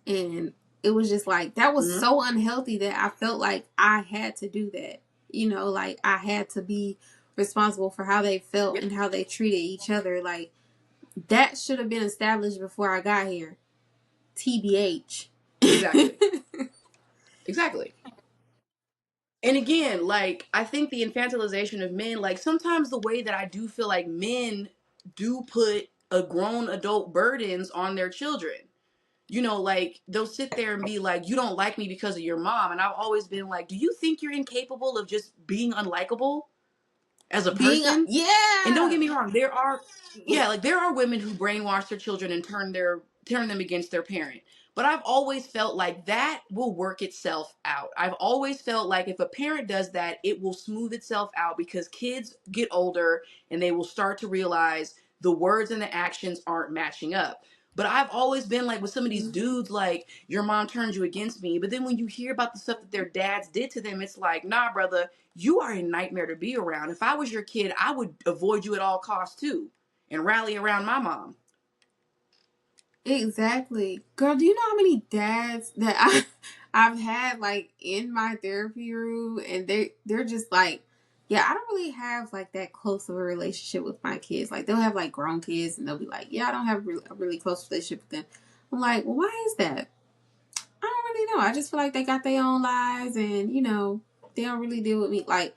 And it was just like that was Hmm. so unhealthy that I felt like I had to do that. You know, like I had to be responsible for how they felt Yep. and how they treated each other. Like that should have been established before I got here. TBH. Exactly. Exactly. And again, like, I think the infantilization of men, like, sometimes the way that I do feel like men do put a grown adult burdens on their children. You know, like, they'll sit there and be like, you don't like me because of your mom. And I've always been like, do you think you're incapable of just being unlikable as a Being a, person? And don't yeah. get me wrong, there are, yeah, like, there are women who brainwash their children and turn them against their parent. But I've always felt like that will work itself out. I've always felt like if a parent does that, it will smooth itself out because kids get older and they will start to realize the words and the actions aren't matching up. But I've always been like with some of these dudes, like, your mom turned you against me. But then when you hear about the stuff that their dads did to them, it's like, nah, brother, you are a nightmare to be around. If I was your kid, I would avoid you at all costs too and rally around my mom. Exactly. Girl, do you know how many dads that I've had like in my therapy room and they're just like, yeah, I don't really have like that close of a relationship with my kids. Like they'll have like grown kids and they'll be like, yeah, I don't have a really close relationship with them. I'm like, well, why is that? I don't really know. I just feel like they got their own lives and, you know, they don't really deal with me. Like,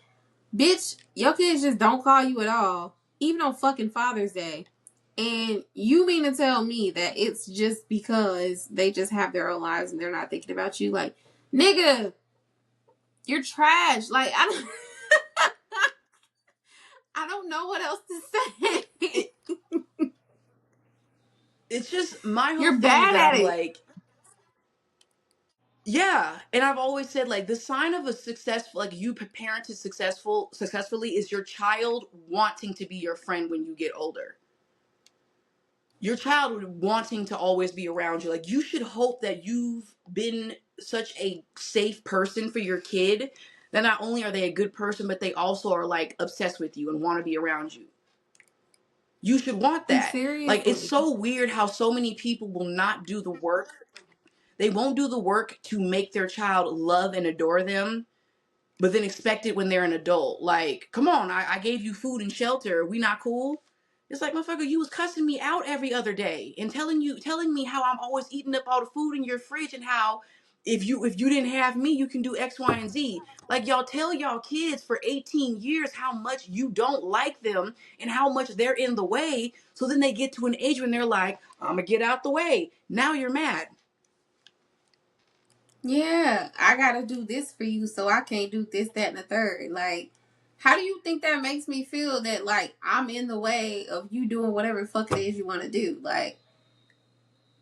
bitch, your kids just don't call you at all, even on fucking Father's Day. And you mean to tell me that it's just because they just have their own lives and they're not thinking about you? Like, nigga, you're trash. Like, I don't, I don't know what else to say. It, it's just my whole You're thing is bad that at I'm it. like, yeah, and I've always said like the sign of a successful, like you parent to successfully is your child wanting to be your friend when you get older. Your child wanting to always be around you. Like you should hope that you've been such a safe person for your kid that not only are they a good person, but they also are like obsessed with you and want to be around you. You should want that. Like it's Seriously. so weird how so many people will not do the work. They won't do the work to make their child love and adore them, but then expect it when they're an adult. Like, come on, I gave you food and shelter. We not cool? It's like, motherfucker, you was cussing me out every other day and telling me how I'm always eating up all the food in your fridge and how if you didn't have me, you can do X, Y, and Z. Like y'all tell y'all kids for 18 years how much you don't like them and how much they're in the way. So then they get to an age when they're like, I'm gonna get out the way. Now you're mad. Yeah, I gotta do this for you, so I can't do this, that, and the third. Like, how do you think that makes me feel that like I'm in the way of you doing whatever the fuck it is you want to do? Like,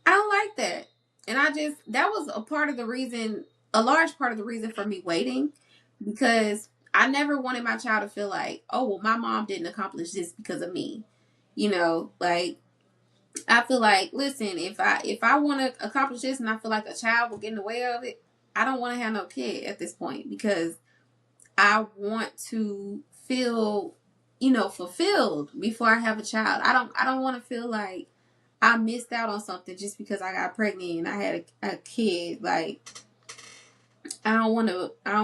I don't like that. And I just that was a part of the reason, a large part of the reason for me waiting, because I never wanted my child to feel like, oh well, my mom didn't accomplish this because of me. You know, like I feel like, listen, if I want to accomplish this and I feel like a child will get in the way of it, I don't want to have no kid at this point because I want to feel, you know, fulfilled before I have a child. I don't want to feel like I missed out on something just because I got pregnant and I had a kid. Like I don't want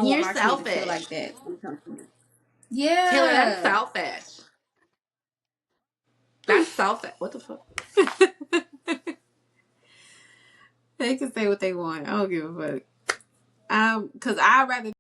You're my kid to feel like selfish. that. Taylor, that's Yeah. selfish. That's selfish. What the fuck? They can say what they want. I don't give a fuck. Cause I'd rather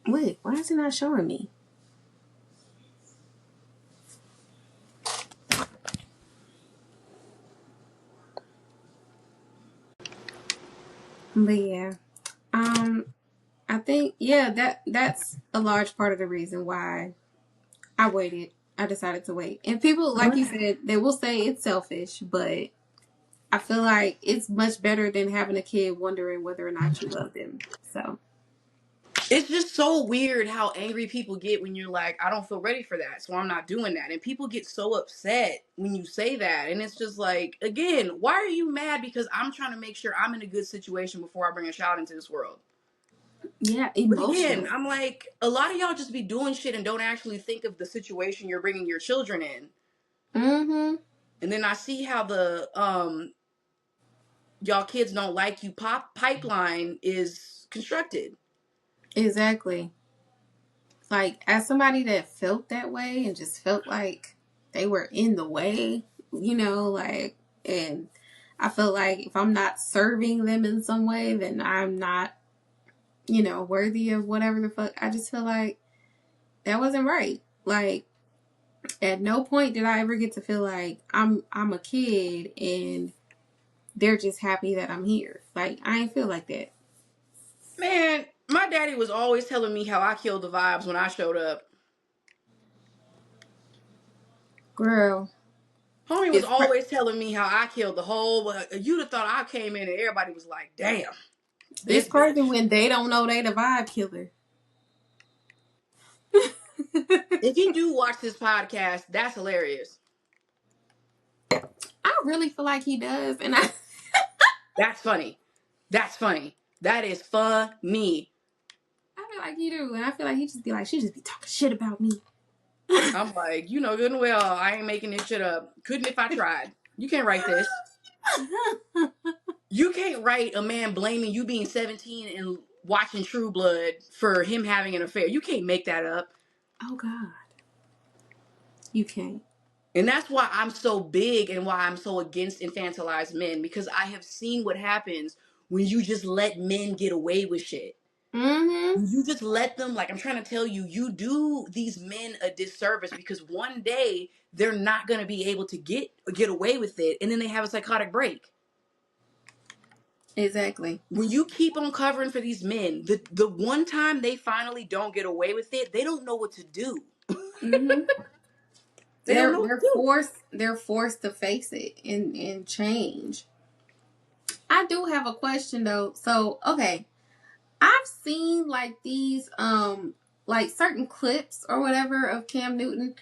Wait, why is it not showing me? But yeah, um, I think that's a large part of the reason why I waited. I decided to wait. And people, like you said, they will say it's selfish, but I feel like it's much better than having a kid wondering whether or not you love them. So It's just so weird how angry people get when you're like, I don't feel ready for that, so I'm not doing that. And people get so upset when you say that. And it's just like, again, why are you mad? Because I'm trying to make sure I'm in a good situation before I bring a child into this world. yeah, But again, emotional. I'm like, a lot of y'all just be doing shit and don't actually think of the situation you're bringing your children in. Mm-hmm. And then I see how the y'all kids don't like you pipeline is constructed. Exactly. Like, as somebody that felt that way and just felt like they were in the way, like, and I feel like if I'm not serving them in some way, then I'm not, worthy of whatever the fuck. I just feel like that wasn't right. Like, at no point did I ever get to feel like I'm a kid and they're just happy that I'm here. Like, I ain't feel like that. Man, my daddy was always telling me how I killed the vibes when I showed up. Girl, Homie was it's always telling me how I killed the whole. You'd have thought I came in and everybody was like, "Damn, it's this crazy bitch." when they don't know they the vibe killer. If you do watch this podcast, that's hilarious. I really feel like he does, and I That's funny. That's funny. That is funny. feel like he do, and I feel like he just be like, she just be talking shit about me. I'm like, you know good and well, I ain't making this shit up. Couldn't if I tried. You can't write this. You can't write a man blaming you being 17 and watching True Blood for him having an affair. You can't make that up. Oh God, you can't. And that's why I'm so big and why I'm so against infantilized men, because I have seen what happens when you just let men get away with shit. Mm-hmm. When you just let them, like I'm trying to tell you, you do these men a disservice because one day they're not going to be able to get away with it, and then they have a psychotic break. Exactly. When you keep on covering for these men, the one time they finally don't get away with it, they don't know what to do. Mm-hmm. They don't know what to do. They're forced to face it and change. I do have a question though. So okay, I've seen like these like certain clips or whatever of Cam Newton.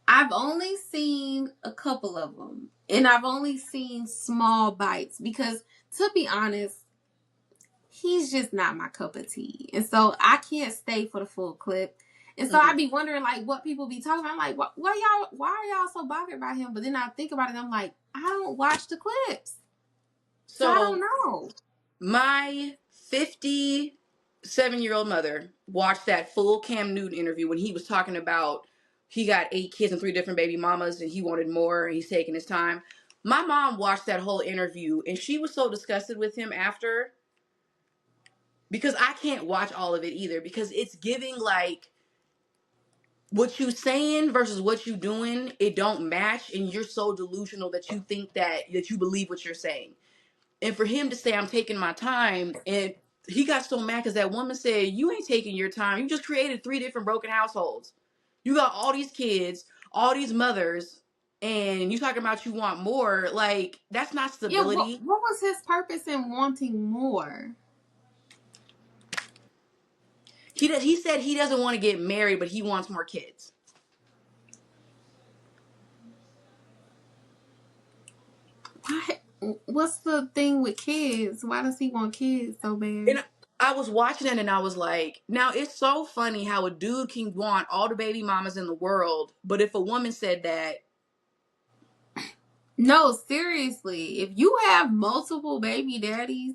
I've only seen a couple of them, and I've only seen small bites because, to be honest, he's just not my cup of tea, and so I can't stay for the full clip. And so Mhm. I'd be wondering like what people be talking about. I'm like, why are y'all so bothered by him? But then I think about it, and I'm like, I don't watch the clips, so I don't So know. my 57-year-old mother watched that full Cam Newton interview when he was talking about he got 8 kids and 3 different baby mamas and he wanted more and he's taking his time. My mom watched that whole interview and she was so disgusted with him after, because I can't watch all of it either, because it's giving like what you saying versus what you doing, it don't match, and you're so delusional that you think that you believe what you're saying. And for him to say I'm taking my time, and he got so mad because that woman said, you ain't taking your time, you just created 3 different broken households, you got all these kids, all these mothers, and you talking about you want more. Like, that's not Yeah, stability. what was his purpose in wanting more? He said he doesn't want to get married, but he wants more kids. Why? What's the thing with kids? Why does he want kids so bad? And I was watching it and I was like, now it's so funny how a dude can want all the baby mamas in the world, but if a woman said that, No, seriously. If you have multiple baby daddies,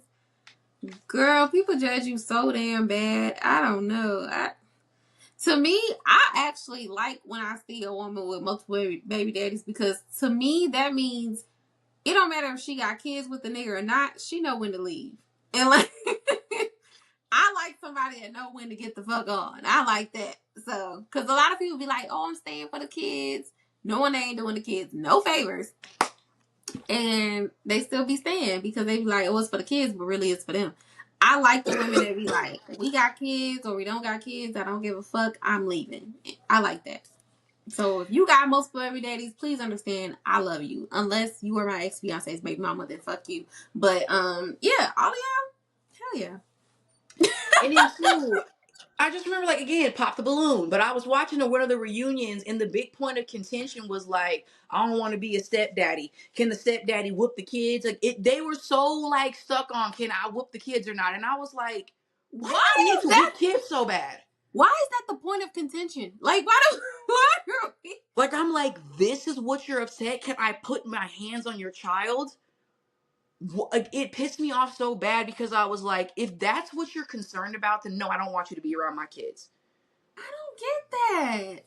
girl, people judge you so damn bad. I don't know. To me, I actually like when I see a woman with multiple baby daddies, because to me that means it don't matter if she got kids with the nigga or not. She know when to leave, and like I like somebody that know when to get the fuck on. I like that. So, because a lot of people be like, "Oh, I'm staying for the kids," knowing they ain't doing the kids no favors, and they still be staying because they be like, "Oh, it's for the kids," but really it's for them. I like the women that be like, "We got kids or we don't got kids. I don't give a fuck. I'm leaving." I like that. So if you got multiple baby daddies, please understand I love you. Unless you were my ex fiance's baby mama, then fuck you. But yeah, all of y'all, hell yeah. And then too, I just remember, like, again, pop the balloon. But I was watching one of the reunions, and the big point of contention was like, I don't want to be a stepdaddy. Can the stepdaddy whoop the kids? Like, they were so like stuck on, can I whoop the kids or not? And I was like, why Why do y'all need is to that? whoop kids so bad? Why is that the point of contention? Like, why do? Why are we? Like, I'm like, this is what you're upset? Can I put my hands on your child? Like, it pissed me off so bad because I was like, if that's what you're concerned about, then no, I don't want you to be around my kids. I don't get that.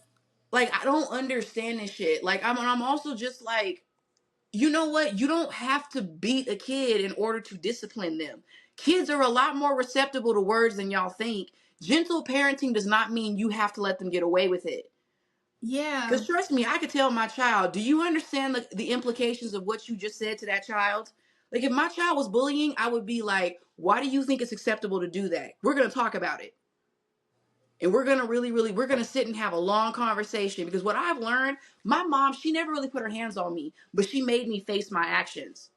Like, I don't understand this shit. Like, I'm also just like, you know what? You don't have to beat a kid in order to discipline them. Kids are a lot more receptible to words than y'all think. Gentle parenting does not mean you have to let them get away with it. Yeah, Because trust me, I could tell my child, do you understand the implications of what you just said to that child? Like, if my child was bullying, I would be like, why do you think it's acceptable to do that? We're going to talk about it. And we're going to we're going to sit and have a long conversation. Because what I've learned, my mom, she never really put her hands on me, but she made me face my actions.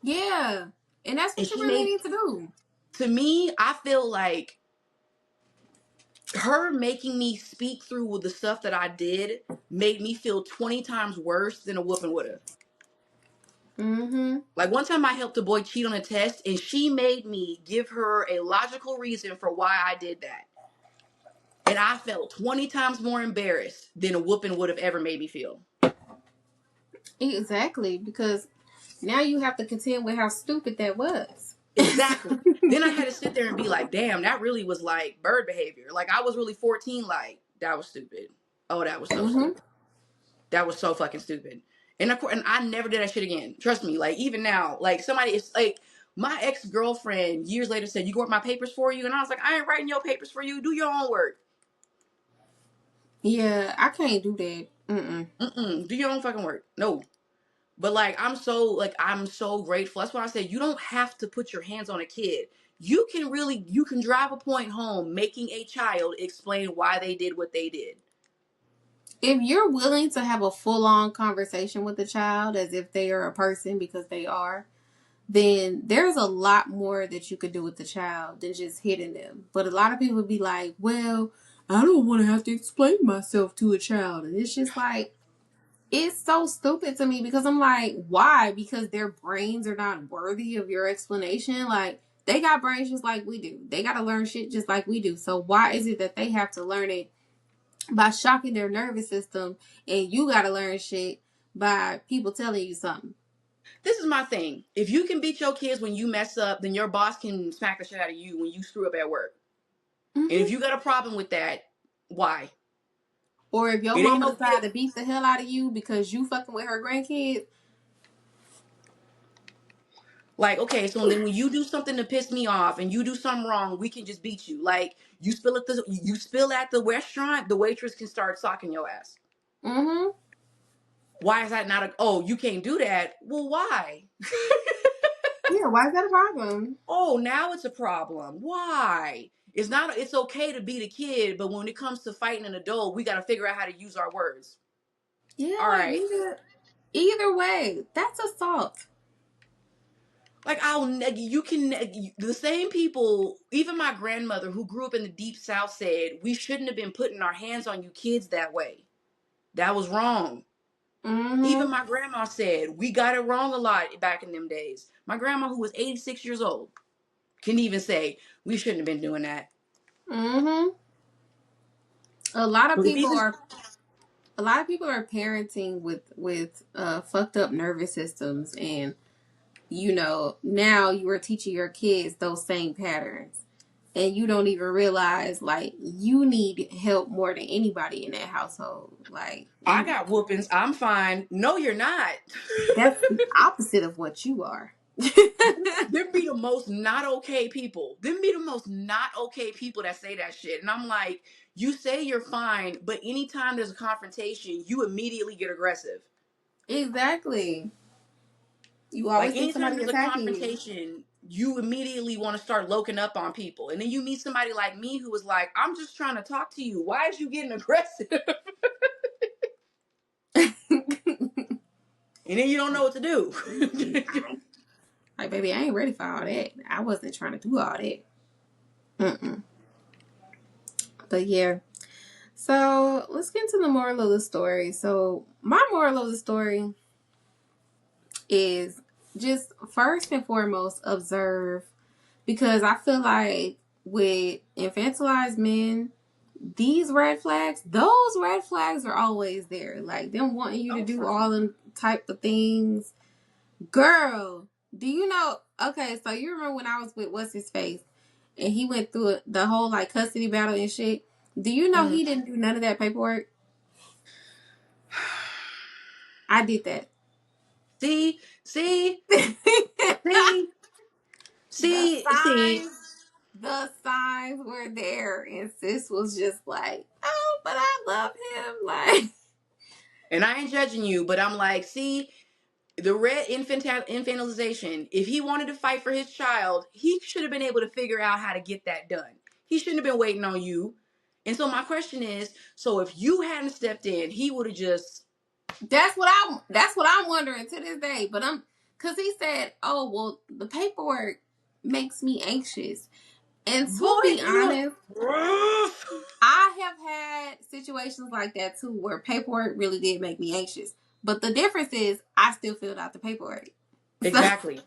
yeah, and that's And what you she really made, need to do. to me, I feel like her making me speak through with the stuff that I did made me feel 20 times worse than a whooping would have. Mm-hmm. Like, one time I helped a boy cheat on a test, and she made me give her a logical reason for why I did that. And I felt 20 times more embarrassed than a whooping would have ever made me feel. Exactly, because now you have to contend with how stupid that was. Exactly. Then I had to sit there and be like, damn, that really was like bird behavior. Like, I was really 14, like, that was stupid. Oh, that was so Mm-hmm. stupid. That was so fucking stupid. And of course, and I never did that shit again. Trust me. Like, even now, like, somebody is like, my ex-girlfriend years later said, you can work my papers for you? And I was like, I ain't writing your papers for you. Do your own work. Yeah, I can't do that. Mm-mm. Do your own fucking work. No. But like, I'm so grateful. That's why I said, you don't have to put your hands on a kid. You can drive a point home making a child explain why they did what they did. If you're willing to have a full-on conversation with the child as if they are a person, because they are, then there's a lot more that you could do with the child than just hitting them. But a lot of people be like, well, I don't want to have to explain myself to a child. And it's just like, it's so stupid to me because I'm like, why? Because their brains are not worthy of your explanation. Like, they got brains just like we do. They got to learn shit just like we do. So why is it that they have to learn it by shocking their nervous system and you got to learn shit by people telling you something? This is my thing. If you can beat your kids when you mess up, then your boss can smack the shit out of you when you screw up at work. And if Mm-hmm. you got a problem with that, why? Or if your It ain't mama no decide kid. to beat the hell out of you because you fucking with her grandkids. Like, okay, so then when you do something to piss me off and you do something wrong, we can just beat you. Like, you spill at the restaurant, the waitress can start socking your ass. Mm-hmm. Why is that not a, oh, you can't do that? Well, why? Yeah, why is that a problem? Oh, now it's a problem. Why? It's not, it's okay to beat a kid, but when it comes to fighting an adult, we got to figure out how to use our words. Yeah, All like right. either way, that's assault. Like, you can, the same people, even my grandmother who grew up in the deep South said, we shouldn't have been putting our hands on you kids that way. That was wrong. Mm-hmm. Even my grandma said, we got it wrong a lot back in them days. My grandma, who was 86 years old, can even say, we shouldn't have been doing that. Mm-hmm. A lot of But if people even, are parenting with fucked up nervous systems, and now you are teaching your kids those same patterns, and you don't even realize like you need help more than anybody in that household. Like I got whoopings, I'm fine. No, you're not. that's the opposite of what you are. Them be the most not okay people. Them be the most not okay people that say that shit. And I'm like, you say you're fine, but anytime there's a confrontation, you immediately get aggressive. Exactly. You Like always think anytime somebody there's a attacking you. confrontation, you immediately want to start loking up on people. And then you meet somebody like me who was like, I'm just trying to talk to you. Why is you getting aggressive? And then you don't know what to do. Like, baby, I ain't ready for all that. I wasn't trying to do all that. Mm-mm. But yeah. So let's get into the moral of the story. So my moral of the story is just first and foremost observe, because I feel like with infantilized men, these red flags, those red flags are always there. Like them wanting you to Oh, do for all sure. them type of things. Girl, do you know? Okay, so you remember when I was with what's his face, and he went through the whole like custody battle and shit. Do you know Mm. he didn't do none of that paperwork? I did that. See, see, the see, see. signs, the signs were there, and sis was just like, "Oh, but I love him." Like, And I ain't judging you, but I'm like, see, the red infantilization, if he wanted to fight for his child, he should have been able to figure out how to get that done. He shouldn't have been waiting on you. And so my question is, so if you hadn't stepped in, he would have just, that's what I'm wondering to this day. But because he said, "Oh, well, the paperwork makes me anxious." And to boy, be honest, I have had situations like that too, where paperwork really did make me anxious. But the difference is, I still filled out the paperwork. So, exactly.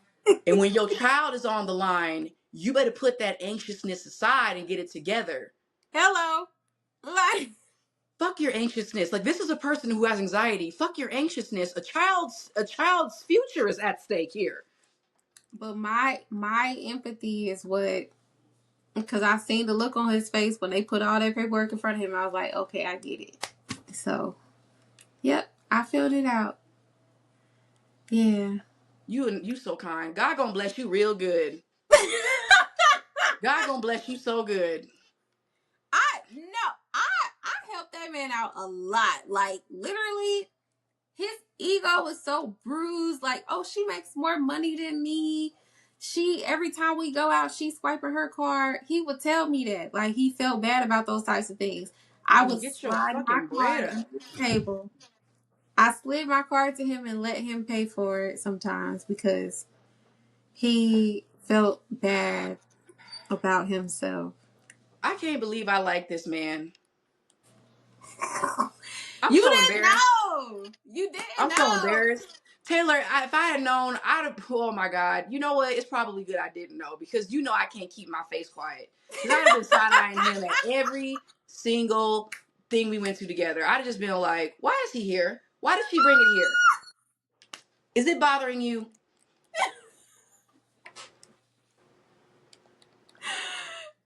And when your child is on the line, you better put that anxiousness aside and get it together. hello, like, Fuck your anxiousness. Like this is a person who has anxiety. Fuck your anxiousness. A child's future is at stake here. but my empathy is what, because I seen the look on his face when they put all that paperwork in front of him. I was like, okay, I get it. So, yep, I filled it out. Yeah. You so kind. God gonna bless you real good. God gonna bless you so good. I no, I helped that man out a lot. Like literally, his ego was so bruised. Like, oh, she makes more money than me. She every time we go out, she's swiping her card. He would tell me that. Like he felt bad about those types of things. I Honey, would get your slide my fucking bread card up. under the table. I slid my card to him and let him pay for it sometimes because he felt bad about himself. I can't believe I like this man. I'm You so didn't embarrassed. know. You didn't I'm so know. embarrassed. Taylor, if I had known, I'd have. Oh my God. You know what? It's probably good I didn't know because you know I can't keep my face quiet. Because I'd have been side eyeing him at every single thing we went to together. I'd have just been like, why is he here? Why did she bring it here? Is it bothering you?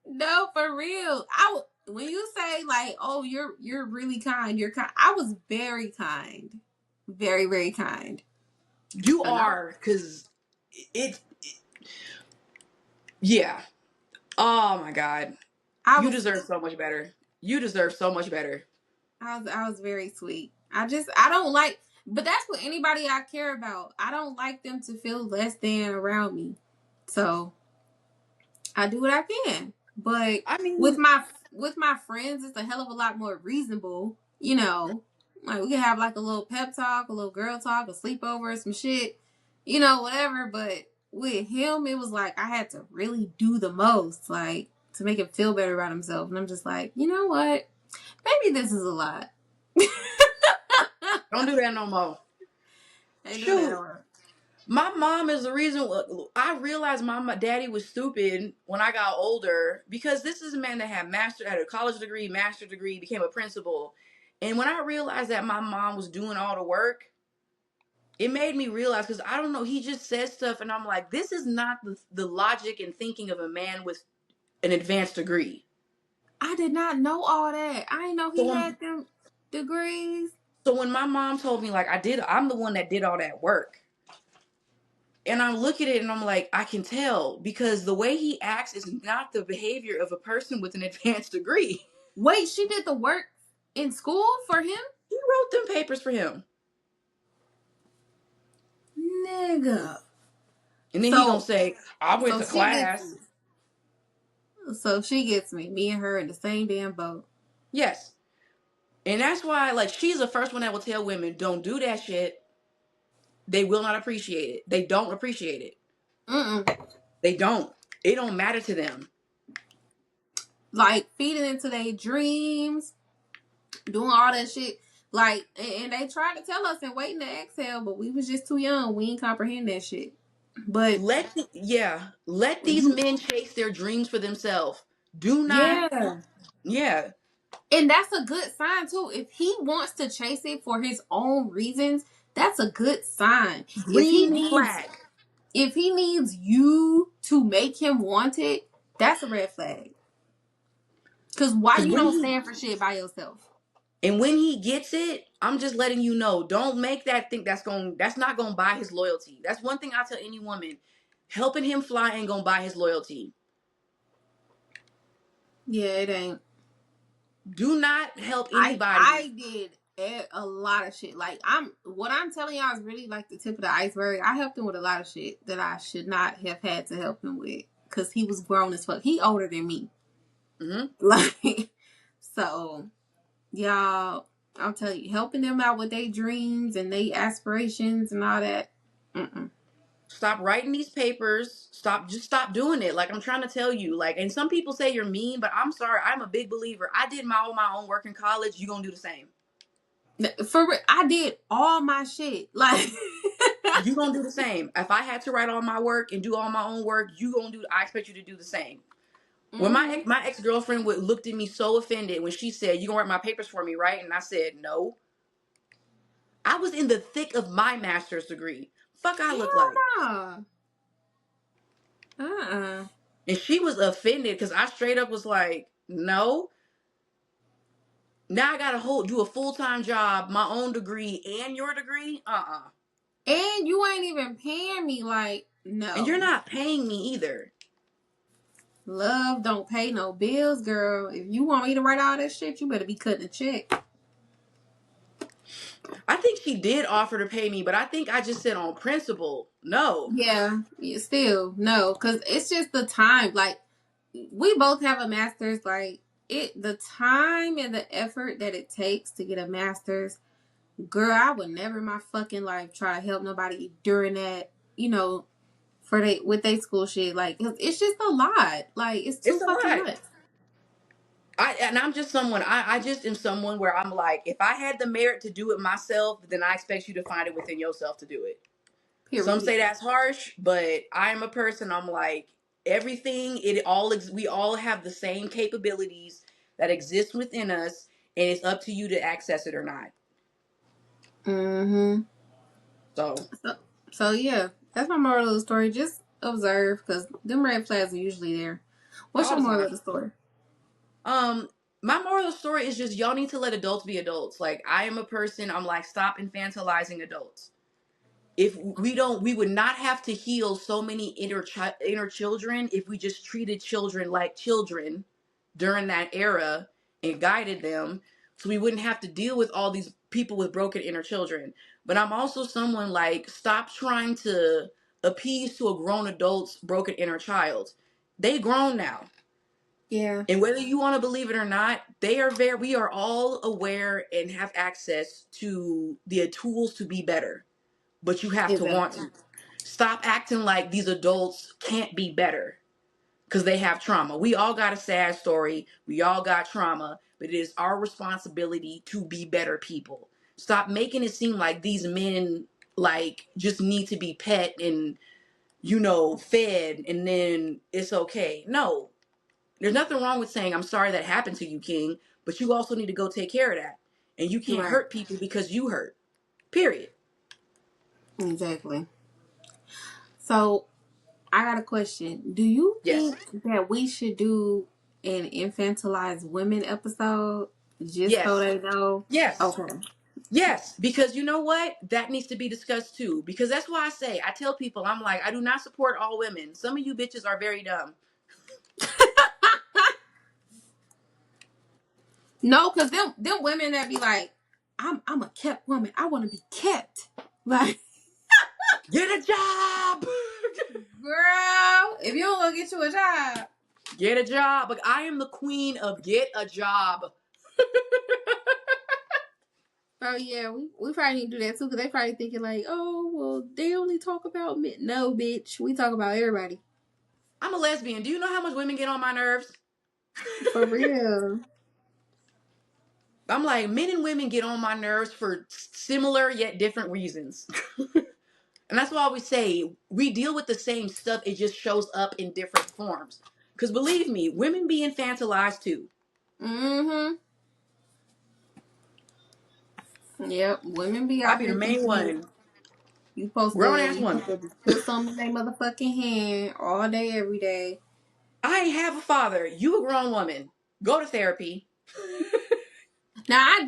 No, for real. When you say like, "Oh, you're really kind," you're kind. I was very kind, very very kind, You and I are, because it, yeah. Oh my God. I You was deserve so much better. You deserve so much better. I was very sweet. I don't like, but that's what anybody I care about. I don't like them to feel less than around me. So I do what I can. But I with mean, my friends, it's a hell of a lot more reasonable. You know, like we can have like a little pep talk, a little girl talk, a sleepover, some shit. You know, whatever. But with him, it was like I had to really do the most, like to make him feel better about himself. And I'm just like, you know what? Maybe this is a lot. don't do that no more. Ain't doing that Shoot. or My mom is the reason I realized my daddy was stupid when I got older because this is a man that had a college degree, master degree, became a principal. And when I realized that my mom was doing all the work, it made me realize because I don't know, he just says stuff and I'm like, this is not the logic and thinking of a man with an advanced degree. I did not know all that. I didn't know So he when had them degrees. so when my mom told me like I'm the one that did all that work. And I look at it and I'm like, I can tell because the way he acts is not the behavior of a person with an advanced degree. Wait, she did the work in school for him? He wrote them papers for him. Nigga. And then he gonna So say, I went so to she gets class. me. So she gets me. Me and her in the same damn boat. Yes. And that's why, like, she's the first one that will tell women, don't do that shit. They will not appreciate it. They don't appreciate it. Mm-mm. They don't. It don't matter to them. Like feeding into their dreams, doing all that shit. Like, and they tried to tell us and waiting to exhale, but we was just too young. We didn't comprehend that shit. But Let these you, men chase their dreams for themselves. Do not, yeah. yeah. And that's a good sign too. If he wants to chase it for his own reasons, that's a good sign. Green flag. If he needs you to make him want it, that's a red flag. Cause why Because you don't stand for shit by yourself? when he gets it, I'm just letting you know. Don't make that think that's not gonna buy his loyalty. That's one thing I tell any woman. Helping him fly ain't gonna buy his loyalty. Yeah, it ain't. Do not help I anybody. did a lot of shit. Like what I'm telling y'all is really like the tip of the iceberg. I helped him with a lot of shit that I should not have had to help him with because he was grown as fuck. He older than me. Mm-hmm. Like, so y'all, I'm telling you, helping them out with their dreams and their aspirations and all that. Mm-mm. Stop writing these papers. Stop doing it. Like I'm trying to tell you. Like, and some people say you're mean, but I'm sorry. I'm a big believer. I did all my own work in college. You gonna do the same. For real, I did all my shit. Like, You gonna do the same. If I had to write all my work and do all my own work, I expect you to do the same. When mm-hmm. my ex girlfriend would looked at me so offended when she said, "You gonna write my papers for me, right?" And I said, "No." I was in the thick of my master's degree. Fuck, I look like. Hell no. And she was offended because I straight up was like, "No." Now I gotta do a full time job, my own degree and your degree. And you ain't even paying me. Like, And you're no. not paying me either. Love don't pay no bills, girl. If you want me to write all that shit, you better be cutting a check. I think she did offer to pay me, but I think I just said on principle, no. Yeah, still no, because it's just the time. Like, we both have a master's. Like, the time and the effort that it takes to get a master's, girl, I would never in my fucking life try to help nobody during that. For with their school shit. Like, 'cause it's just a lot. Like, it's too It's a fucking lot. much. I'm just someone, I just am someone where I'm like, if I had the merit to do it myself, then I expect you to find it within yourself to do it. Some Period. say that's harsh, but I'm a person, I'm like, everything, we all have the same capabilities that exist within us, and it's up to you to access it or not. Mm-hmm. So, So yeah, that's my moral of the story. Just observe, because them red flags are usually there. What's all your the moral time. of the story? My moral of the story is just y'all need to let adults be adults. Like, I am a person, I'm like, stop infantilizing adults. If we would not have to heal so many inner children if we just treated children like children during that era and guided them, so we wouldn't have to deal with all these people with broken inner children. But I'm also someone like, stop trying to appease to a grown adult's broken inner child. They grown now. Yeah, And whether you want to believe it or not, we are all aware and have access to the tools to be better, but you have to want exactly. to. Stop acting like these adults can't be better because they have trauma. We all got a sad story. We all got trauma, but it is our responsibility to be better people. Stop making it seem like these men like just need to be pet and fed and then it's okay. No. There's nothing wrong with saying I'm sorry that happened to you, King, but you also need to go take care of that. And you can't Right. hurt people because you hurt. Period. Exactly. So I got a question. Do you Yes. think that we should do an infantilized women episode just so Yes. they know? Yes. Okay. Yes, because you know what? That needs to be discussed too. Because that's why I tell people, I'm like, I do not support all women. Some of you bitches are very dumb. No, cause them women that be like, I'm a kept woman. I want to be kept. Like, Get a job. girl, if you don't go get you a job. Get a job. Like, I am the queen of get a job. Oh yeah, we probably need to do that too, cause they probably thinking like, oh well, they only talk about men. No, bitch, we talk about everybody. I'm a lesbian. Do you know how much women get on my nerves? For real. I'm like, men and women get on my nerves for similar yet different reasons. And that's why I always say we deal with the same stuff. It just shows up in different forms. Because believe me, women be infantilized too. Mm-hmm. Yep. Women be I out be the here main thinking one. Grown ass you woman. supposed to put something in their motherfucking hand all day, every day. I ain't have a father. You a grown woman. Go to therapy. Now I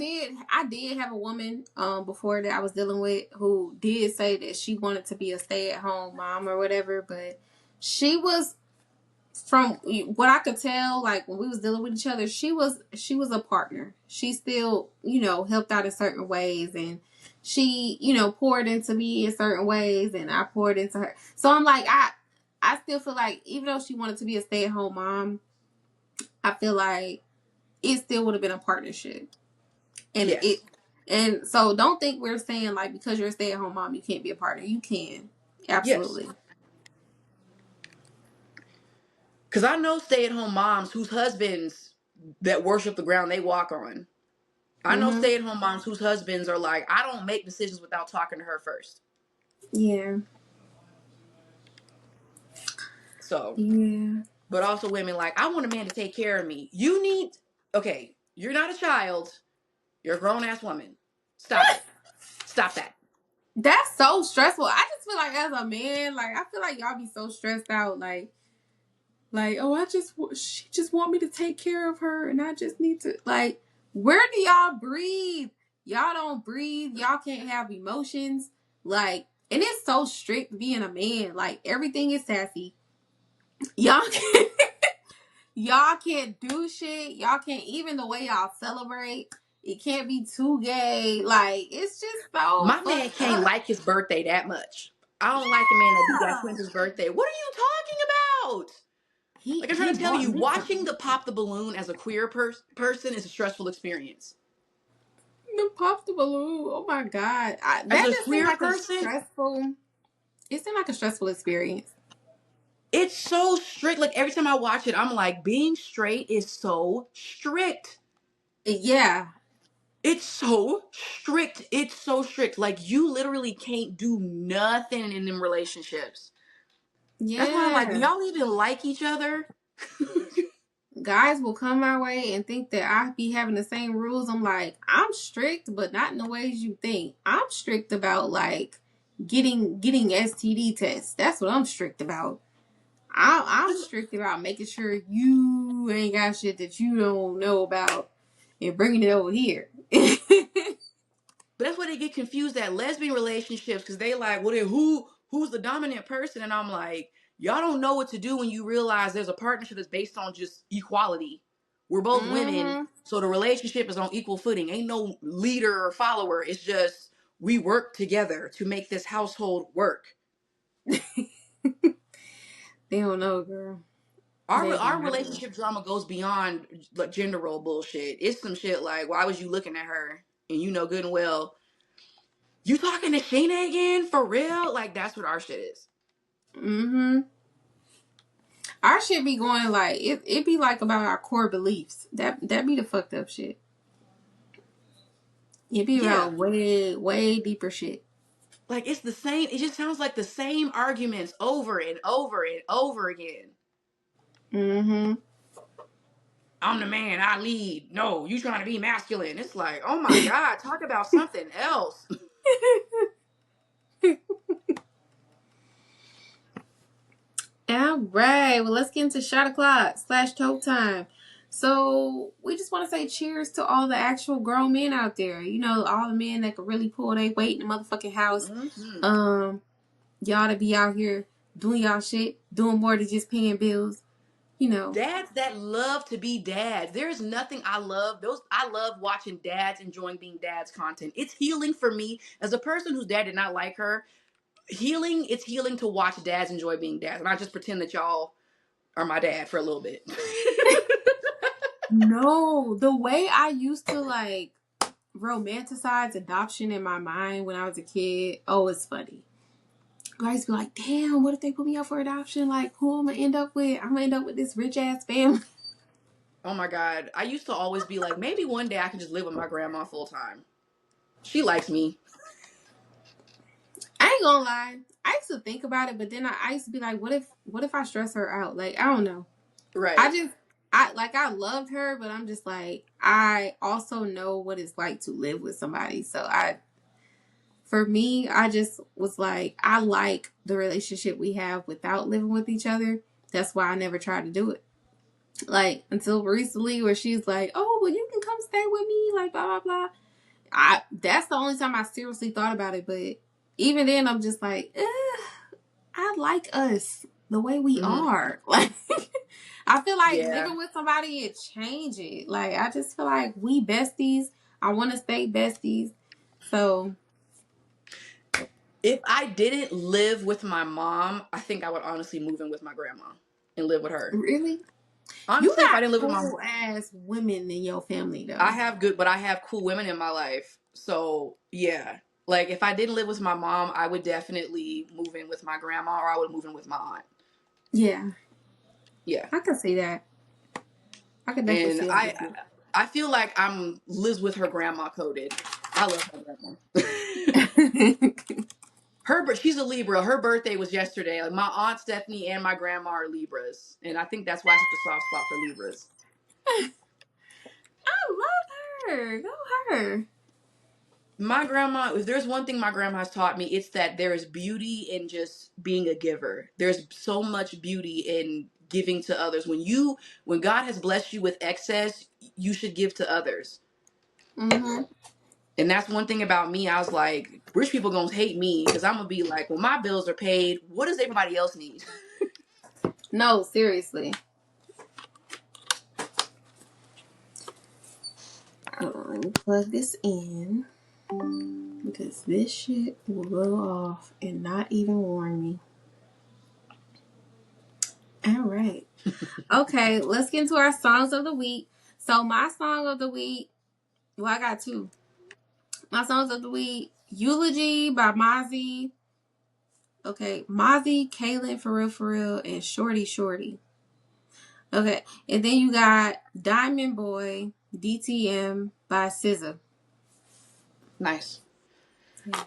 did have a woman before that I was dealing with who did say that she wanted to be a stay at home mom or whatever, but she was, from what I could tell, like when we was dealing with each other, she was a partner. She still, helped out in certain ways, and she, poured into me in certain ways, and I poured into her. So I'm like, I still feel like even though she wanted to be a stay at home mom, I feel like it still would have been a partnership. And it Yes. and so don't think we're saying like because you're a stay at home mom you can't be a partner. You can. Yes. Absolutely. Because I know stay at home moms whose husbands that worship the ground they walk on. I know Mhm. stay at home moms whose husbands are like, I don't make decisions without talking to her first. Yeah. So, Yeah. but also women like, I want a man to take care of me. You need, okay, you're not a child. You're a grown ass woman. Stop it. Stop that. That's so stressful. I just feel like as a man, like I feel like y'all be so stressed out, like oh she just want me to take care of her, and I just need to like where do y'all breathe? Y'all don't breathe. Y'all can't have emotions. Like and it's so strict being a man. Like everything is sassy. Y'all can't, y'all can't do shit. Y'all can't even the way y'all celebrate. It can't be too gay. Like it's just so My man fucked can't up. like his birthday that much. I don't like a man that do that Quince's birthday. What are you talking about? Like I'm He trying to tell bought you, me watching something. the pop the balloon as a queer person is a stressful experience. The pop the balloon. Oh my god. As That a just seemed queer like a person, stressful. It seemed like a stressful experience. it's so strict. Like every time I watch it, I'm like, being straight is so strict. Yeah. It's so strict. It's so strict. Like you literally can't do nothing in them relationships. That's why I'm like, do Yeah. y'all even like each other? Guys will come my way and think that I be having the same rules. I'm like, I'm strict, but not in the ways you think. I'm strict about like getting STD tests. That's what I'm strict about. I'm strict about making sure you ain't got shit that you don't know about and bringing it over here. But that's why they get confused at lesbian relationships because they like, well, then who's the dominant person? And I'm like, y'all don't know what to do when you realize there's a partnership that's based on just equality. We're both women, Mm-hmm. so the relationship is on equal footing. Ain't no leader or follower. It's just we work together to make this household work. They don't know, girl. Our They do our not know. relationship drama goes beyond like gender role bullshit. It's some shit like, why was you looking at her and you know good and well you talking to Sheena again for real? Like that's what our shit is. Mm-hmm. Our shit be going like it be like about our core beliefs. That be the fucked up shit. It be Yeah, about way, way deeper shit. like it's the same. It just sounds like the same arguments over and over and over again. Mm-hmm. I'm the man. I lead. No, you trying to be masculine. It's like, oh my god, talk about something else. All right. Well, let's get into shot o'clock / Toke Time. So we just want to say cheers to all the actual grown men out there. You know, all the men that could really pull their weight in the motherfucking house. Mm-hmm. Y'all to be out here doing y'all shit, doing more than just paying bills. You know. Dads that love to be dads. There's nothing I love. I love watching dads enjoying being dads content. It's healing for me as a person whose dad did not like her. It's healing to watch dads enjoy being dads. And I just pretend that y'all are my dad for a little bit. No, the way I used to like romanticize adoption in my mind when I was a kid, oh, it's funny. Guys be like, damn, what if they put me up for adoption? Like, who am I end up with? I'm gonna end up with this rich ass family. Oh my God. I used to always be like, maybe one day I can just live with my grandma full time. She likes me. I ain't gonna lie. I used to think about it, but then I used to be like, what if I stress her out? Like, I don't know. Right. I loved her, but I'm just like, I also know what it's like to live with somebody. So for me, I just was like, I like the relationship we have without living with each other. That's why I never tried to do it. Like until recently, where she's like, "Oh, well, you can come stay with me," like blah blah blah. That's the only time I seriously thought about it. But even then, I'm just like, I like us the way we Mm-hmm. are. Like, I feel like Yeah. living with somebody, it change it. Like, I just feel like we besties. I want to stay besties. So If I didn't live with my mom, I think I would honestly move in with my grandma and live with her. really, you Honestly, if I got didn't live with my cool ass women in your family I though. have good, but I have cool women in my life. So yeah, like if I didn't live with my mom, I would definitely move in with my grandma, or I would move in with my aunt. Yeah, Yeah, I can see that. I can definitely and see that with you. I feel like I'm Liz with her grandma coded. I love my grandma. She's a Libra. Her birthday was yesterday. Like my aunt Stephanie and my grandma are Libras, and I think that's why I have such a soft spot for Libras. I love her. Go her. My grandma, if there's one thing my grandma has taught me, it's that there is beauty in just being a giver. There's so much beauty in giving to others. When God has blessed you with excess, you should give to others. Mm-hmm. And that's one thing about me. I was like, rich people gonna hate me because I'm gonna be like, when my bills are paid, what does everybody else need? No, seriously. Hold on, let me plug this in because this shit will go off and not even warn me. All right. Okay, let's get into our songs of the week. So my song of the week, well, I got two. My songs of the week, Eulogy by Mozzie. Okay, Mozzie, Kaylin, For Real, and Shorty Shorty. Okay, and then you got Diamond Boy, DTM by SZA. Nice.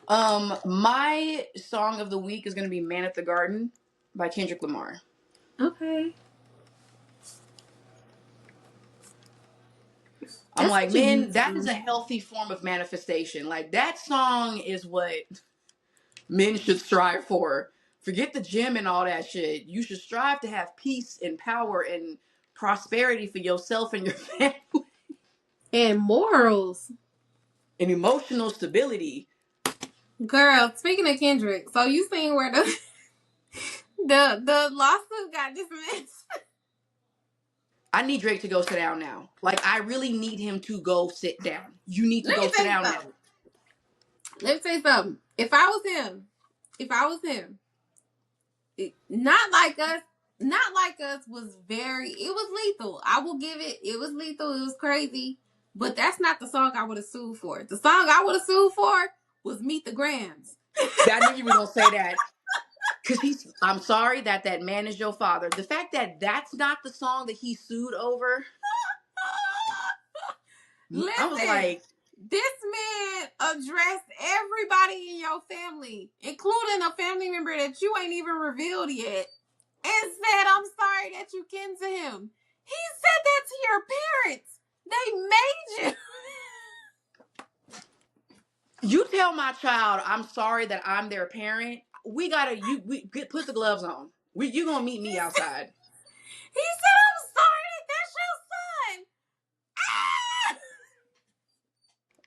My song of the week is gonna be "Man at the Garden" by Kendrick Lamar. Okay, I'm that's like, what you need man, to that is do. a healthy form of manifestation. Like that song is what men should strive for. Forget the gym and all that shit. You should strive to have peace and power and prosperity for yourself and your family And morals. and emotional stability. Girl, speaking of Kendrick, so you seen where the the lawsuit got dismissed? I need Drake to go sit down now. Like, I really need him to go sit down. You need to Let go me sit tell you down now. something. Let me tell you something. If I was him, not like us was it was lethal. I will give it was lethal, it was crazy. But that's not the song I would have sued for. The song I would have sued for was Meet the Grams. I knew you were going to say that. Because I'm sorry that man is your father. The fact that that's not the song that he sued over, I was Listen, like, this man addressed everybody in your family, including a family member that you ain't even revealed yet, and said, I'm sorry that you kin to him. He said that to your parents. They made you. you tell my child I'm sorry that I'm their parent. Put the gloves on. You gonna meet me outside. He said, I'm sorry that that's your son.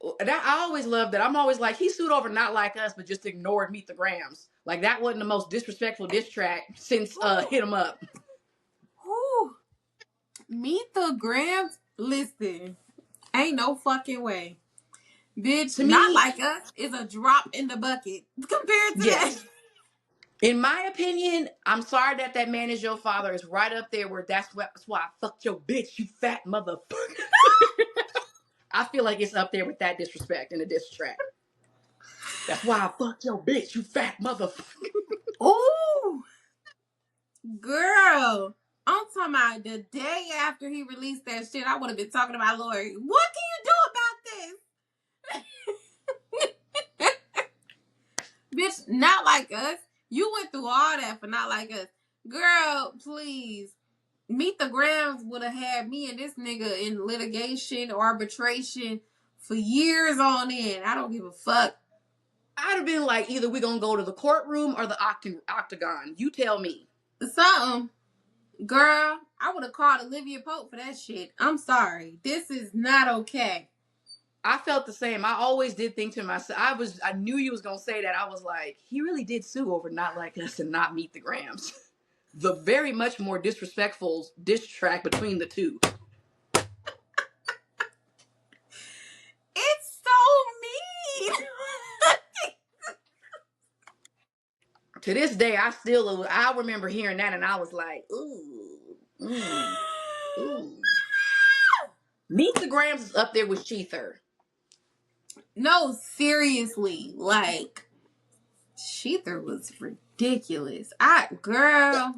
I always love that. I'm always like, he sued over Not Like Us, but just ignored Meet the Grams. Like, that wasn't the most disrespectful diss track since Hit 'Em Up. Whew. Meet the Grams. Listen, ain't no fucking way. Bitch, To Not me, Like Us is a drop in the bucket compared to that. yes. In my opinion, I'm sorry that man is your father is right up there where that's why I fucked your bitch, you fat motherfucker. I feel like it's up there with that disrespect in a diss track. That's why I fucked your bitch, you fat motherfucker. Ooh, girl. I'm talking about the day after he released that shit, I would have been talking about Lori. What can you do about this? Bitch, Not Like Us. You went through all that for Not Like Us. Girl, please. Meet the Grams would have had me and this nigga in litigation or arbitration for years on end. I don't give a fuck. I'd have been like, either we gonna go to the courtroom or the octagon. You tell me. Something. Girl, I would have called Olivia Pope for that shit. I'm sorry. This is not okay. I felt the same. I always did think to myself, I knew you was gonna say that. I was like, he really did sue over Not Like Us and not Meet the Grams. The very much more disrespectful diss track between the two. It's so mean. To this day, I remember hearing that and I was like, ooh. Meet the Grams is up there with Sheether. No, seriously. Like, Sheether was ridiculous. Girl,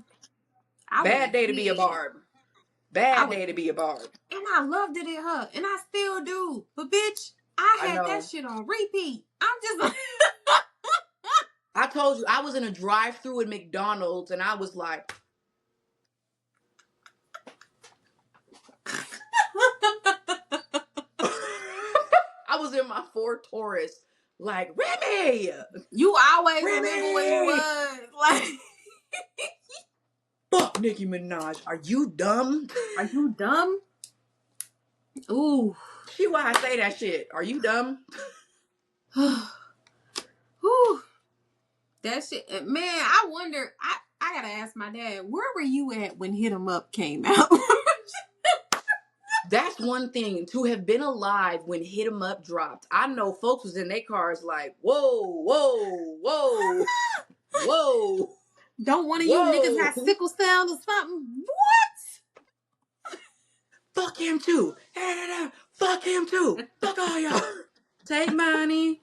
I would Bad have day to be a hid. barb. Bad day to be a barb. And I loved it in her. And I still do. But bitch, I I had that know. shit on repeat. I'm just like I told you, I was in a drive-thru at McDonald's and I was like, I was in my Ford Taurus, like, Remy! you always Remy! remember what he was. Like, Fuck Nicki Minaj. Are you dumb? are you dumb? Ooh. See why I say that shit. Are you dumb? Whew. That shit, man, I wonder, I gotta ask my dad, where were you at when Hit 'Em Up came out? That's one thing. To have been alive when Hit 'Em Up dropped. I know folks was in their cars like, whoa. Don't one of you niggas have sickle cell or something? What? Fuck him too. Fuck him too. Fuck all y'all. Take money.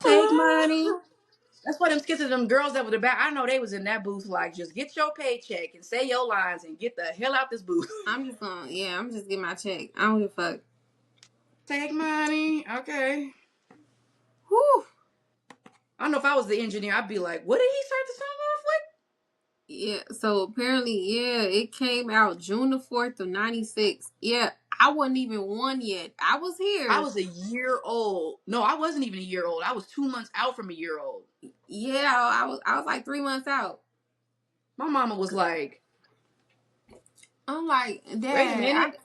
Take money. That's why them skits of them girls that were the back. I know they was in that booth like, just get your paycheck and say your lines and get the hell out this booth. I'm just getting my check. I don't give a fuck. Take money. Okay. Whew. I don't know if I was the engineer, I'd be like, what did he start the song off with? Yeah, so apparently, yeah, it came out June the 4th of 96. Yeah, I wasn't even one yet. I was here. I was a year old. No, I wasn't even a year old. I was 2 months out from a year old. Yeah, I was like 3 months out. My mama was like, I'm like, Dad, wait a minute.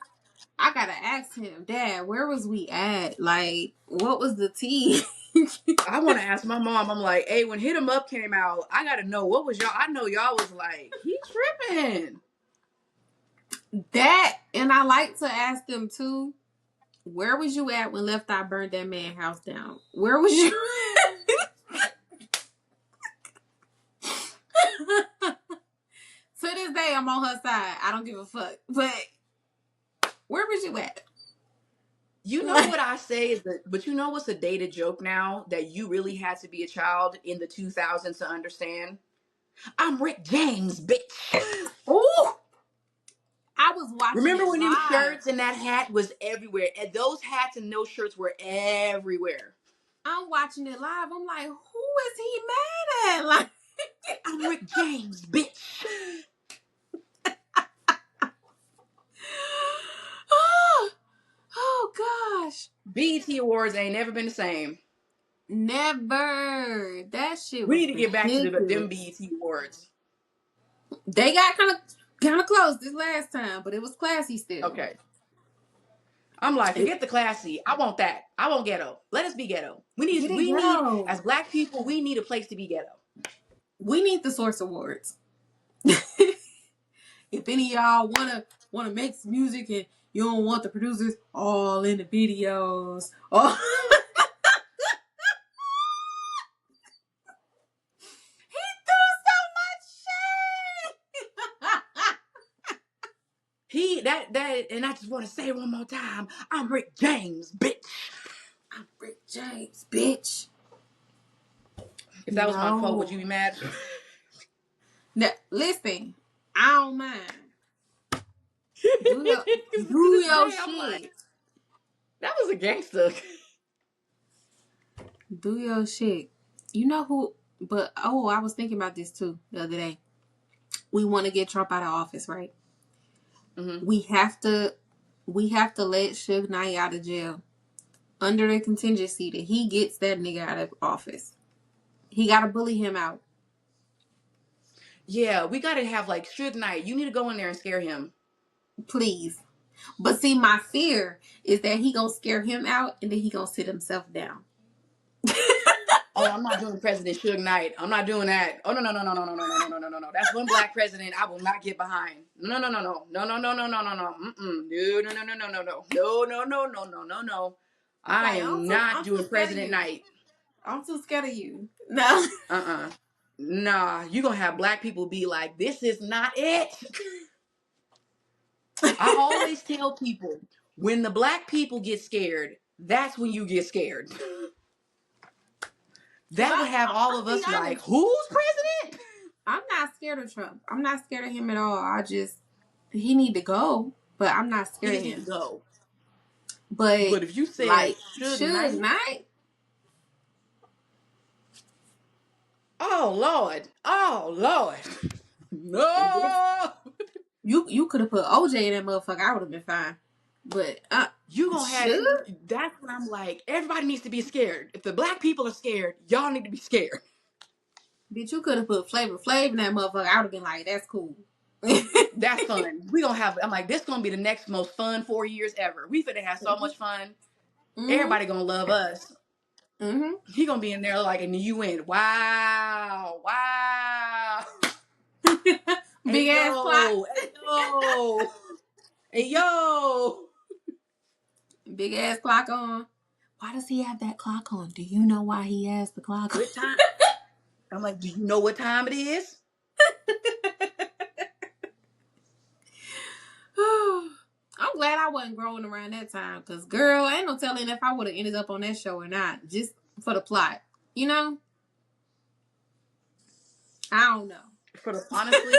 I gotta ask him, Dad, where was we at? Like, what was the tea? I want to ask my mom. I'm like, hey, when Hit 'Em Up came out, I gotta know what was y'all. I know y'all was like, he tripping. That, and I like to ask them too, where was you at when Left Eye burned that man house down? Where was you? To this day, I'm on her side. I don't give a fuck. But where was you at? You know what I say is that, but you know what's a dated joke now that you really had to be a child in the 2000s to understand? I'm Rick James, bitch. Ooh! I was watching Remember it when them live. shirts and that hat was everywhere? And those hats and those shirts were everywhere. I'm watching it live. I'm like, who is he mad at? Like, I'm Rick James, bitch. oh gosh. BET Awards ain't never been the same. Never. That shit was We need to get back to them ridiculous. BET Awards. They got kind of close this last time, but it was classy still. Okay. I'm like, forget the classy. I want that. I want ghetto. Let us be ghetto. Get it, We need ghetto. as black people, we need a place to be ghetto. We need the Source Awards. If any of y'all wanna make some music and you don't want the producers all in the videos, oh, he threw so much shade. And I just want to say it one more time. I'm Rick James, bitch. I'm Rick James, bitch. If that was my quote, would No. you be mad? Now, listen, I don't mind. Do your To this day, I'm like, shit. that was a gangster. Do your shit. You know who? But oh, I was thinking about this too the other day. We want to get Trump out of office, right? Mm-hmm. We have to let Suge Knight out of jail under the contingency that he gets that nigga out of office. He got to bully him out. Yeah, we got to have like Suge Knight. You need to go in there and scare him. Please. But see, my fear is that he gonna scare him out and then he gonna sit himself down. Oh, I'm not doing President Suge Knight. I'm not doing that. Oh no. No. That's one black president I will not get behind. No. Mm-mm. No. I Like am not I'm too doing scared of President you. Knight. I'm too scared of you. No. Nah, you gonna have black people be like, this is not it. I always tell people, when the black people get scared, that's when you get scared. That would have all I'll of be us like, honest. who's president? I'm not scared of Trump. I'm not scared of him at all. He need to go, but I'm not He scared of just needs to him. go. But But if you said like Suge Suge Knight, Knight, oh Lord, no, you could have put OJ in that motherfucker. I would have been fine. But you gonna have. Suge, That's what I'm like. Everybody needs to be scared. If the black people are scared, y'all need to be scared. bitch, you could have put Flavor Flav in that motherfucker. I would have been like, that's cool. That's fun. We gonna have. I'm like, this gonna be the next most fun 4 years ever. We finna have so much fun. Mhm. Everybody gonna love us. Mhm. He gonna be in there like in the UN. Wow. Big Hey ass clock. yo, hey yo, hey yo. Big ass clock on. Why does he have that clock on? Do you know why he has the clock on? What time? I'm like, do you know what time it is? I'm glad I wasn't growing around that time, because girl, ain't no telling if I would have ended up on that show or not, just for the plot. You know? I don't know. Honestly,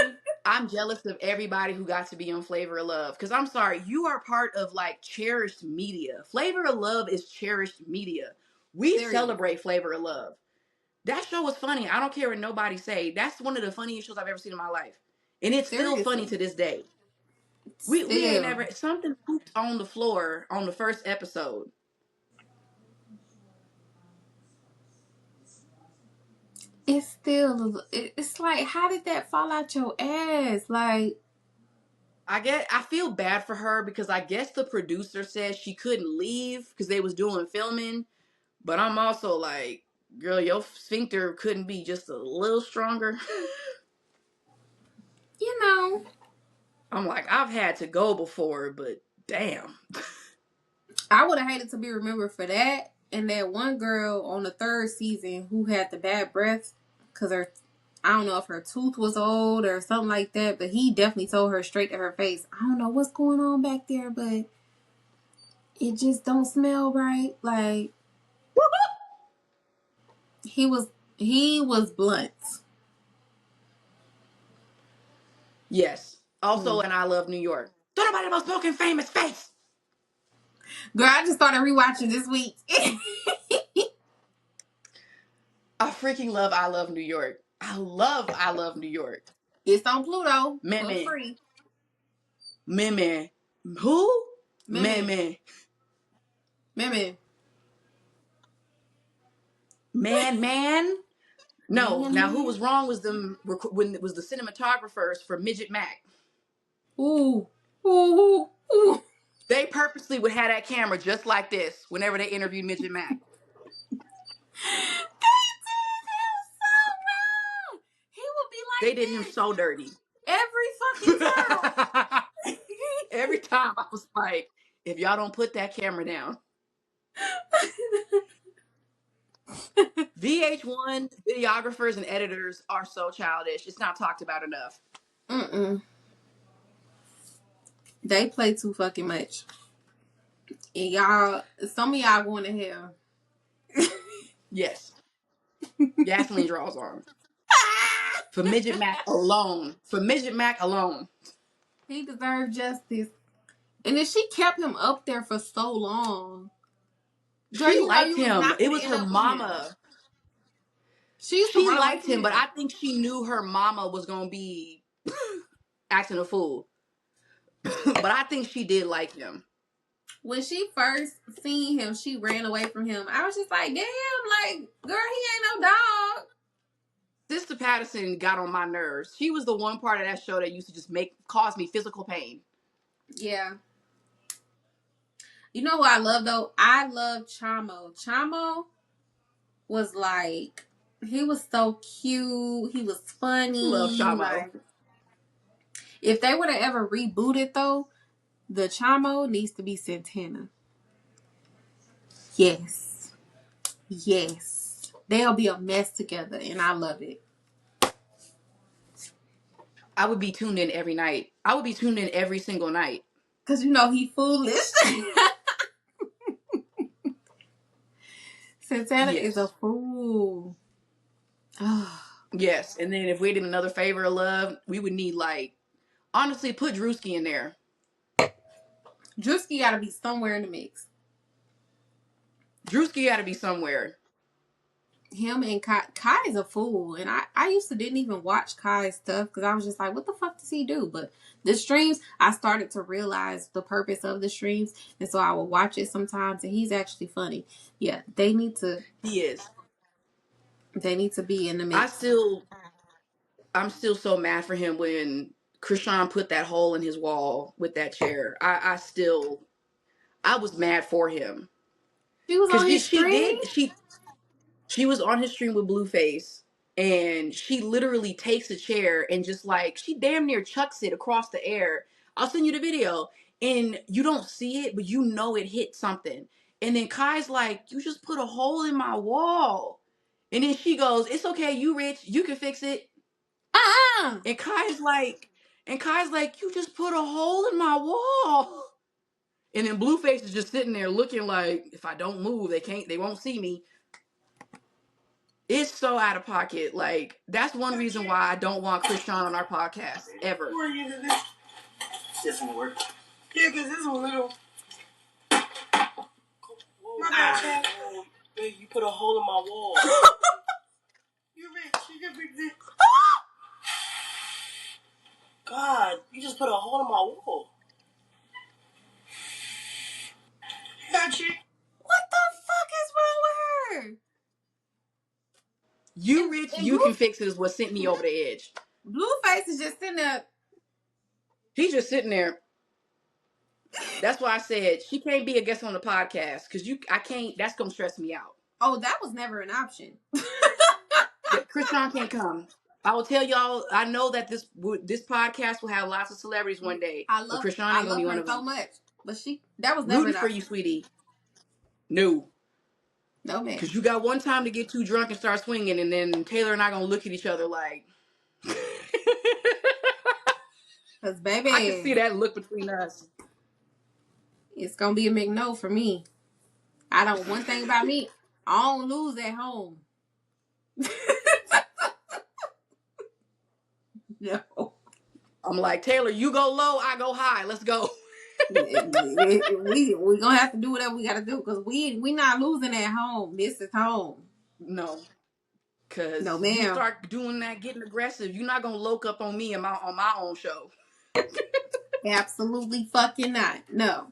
I'm jealous of everybody who got to be on Flavor of Love. Because I'm sorry, you are part of like cherished media. Flavor of Love is cherished media. We Serious. celebrate Flavor of Love. That show was funny. I don't care what nobody say. That's one of the funniest shows I've ever seen in my life. And it's still funny Seriously. to this day. We ain't Still. never something pooped on the floor on the first episode. It's still, it's like, how did that fall out your ass? Like, I feel bad for her because I guess the producer said she couldn't leave because they was doing filming. But I'm also like, girl, your sphincter couldn't be just a little stronger. you know, I'm like, I've had to go before, but damn. I would have hated to be remembered for that. And that one girl on the third season who had the bad breath because I don't know if her tooth was old or something like that, but he definitely told her straight to her face, I don't know what's going on back there, but it just don't smell right. Like, he was blunt. Yes. Also, Mm. and I love New York. Don't nobody about smoking famous face. Girl, I just started rewatching this week. I freaking love I love New York. I love New York. It's on Pluto for Meme. free. Meme. Who? Meme. Meme. Meme. Man. No, Man, now who man. was wrong was them when it was the cinematographers for Midget Mac. Ooh. Ooh. Ooh. They purposely would have that camera just like this whenever they interviewed Midget Mac. He would be like They did him this so dirty. every fucking time. Every time I was like, if y'all don't put that camera down. VH1 videographers and editors are so childish. It's not talked about enough. They play too fucking much. And y'all, some of y'all going to hell. Yes. Gasoline draws on. For Midget Mac alone. He deserved justice. And then she kept him up there for so long. Girl, She you know liked you was him. not It gonna was end her up with him. mama. She used to She run away liked from him, but I think she knew her mama was going to be acting a fool. But I think she did like him. When she first seen him, she ran away from him. I was just like, damn, like, girl, he ain't no dog. Sister Patterson got on my nerves. She was the one part of that show that used to just cause me physical pain. Yeah. You know who I love though? I love Chamo. Chamo was like, he was so cute. He was funny. Love Shamo. Like, if they would have ever rebooted though, the Chamo needs to be Santana. Yes. Yes. They'll be a mess together and I love it. I would be tuned in every night. I would be tuned in every single night. Cause you know he foolish. Santana is a fool. Yes, and then if we did another favor of love, we would need honestly, put Drewski in there. Drewski gotta be somewhere in the mix. Drewski gotta be somewhere. Him and Kai is a fool, and I used to didn't even watch Kai's stuff because I was just like, what the fuck does he do? But the streams, I started to realize the purpose of the streams, and so I will watch it sometimes, and he's actually funny. Yeah, they need to. He is. They need to be in the mix. I'm still so mad for him when Krishan put that hole in his wall with that chair. I was mad for him. She was on his stream. She was on his stream with Blueface, and she literally takes a chair and just she damn near chucks it across the air. I'll send you the video, and you don't see it, but you know it hit something. And then Kai's like, "You just put a hole in my wall," and then she goes, "It's okay, you rich, you can fix it." And Kai's like, "You just put a hole in my wall." And then Blueface is just sitting there looking like, if I don't move, they won't see me. It's so out of pocket. That's one reason why I don't want Krishan on our podcast ever. This won't work. Yeah, because this one little. My bad, babe, you put a hole in my wall. You're rich. You can fix it. God, you just put a hole in my wall. Got you. What the fuck is wrong with her? You rich, you can fix it is what sent me over the edge. Blueface is just sitting there. He's just sitting there. That's why I said she can't be a guest on the podcast because I can't. That's gonna stress me out. Oh, that was never an option. Krishan can't come. I will tell y'all. I know that this podcast will have lots of celebrities one day. I love her so much, but that was never rooting for you, sweetie. No, man. Because you got one time to get too drunk and start swinging, and then Taylor and I gonna look at each other like. Because baby, I can see that look between us. It's gonna be a big no for me. One thing about me, I don't lose at home. No. I'm like, Taylor, you go low, I go high. Let's go. we gonna have to do whatever we gotta do because we not losing at home. This is home. No. Cause no, ma'am. You start doing that, getting aggressive, you're not gonna loke up on me on my own show. Absolutely fucking not. No.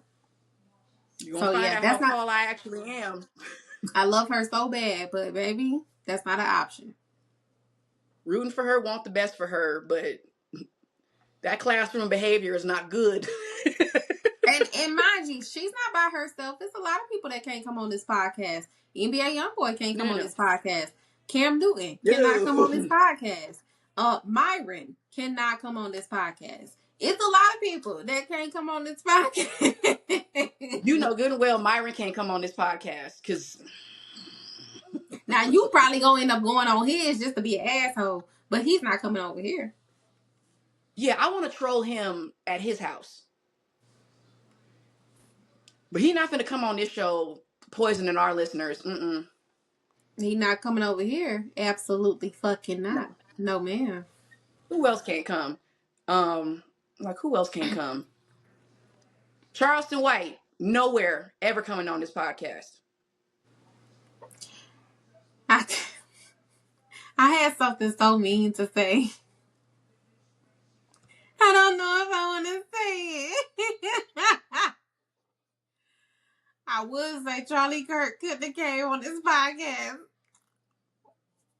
You're gonna find out how tall I actually am. I love her so bad, but baby, that's not an option. Rooting for her, want the best for her, but that classroom behavior is not good. And mind you, she's not by herself. There's a lot of people that can't come on this podcast. NBA YoungBoy can't come on No. this podcast. Cam Newton cannot come on this No. podcast. Myron cannot come on this podcast. It's a lot of people that can't come on this podcast. You know good and well Myron can't come on this podcast because Now you probably gonna end up going on his just to be an asshole, but he's not coming over here. yeah, I want to troll him at his house. But he's not going to come on this show poisoning our listeners. Mm-mm. He not coming over here. Absolutely fucking No. not. No, ma'am. Who else can't come? Who else can't come? Charleston White, nowhere ever coming on this podcast. I had something so mean to say. I don't know if I want to say it. I would say Charlie Kirk couldn't have came on this podcast,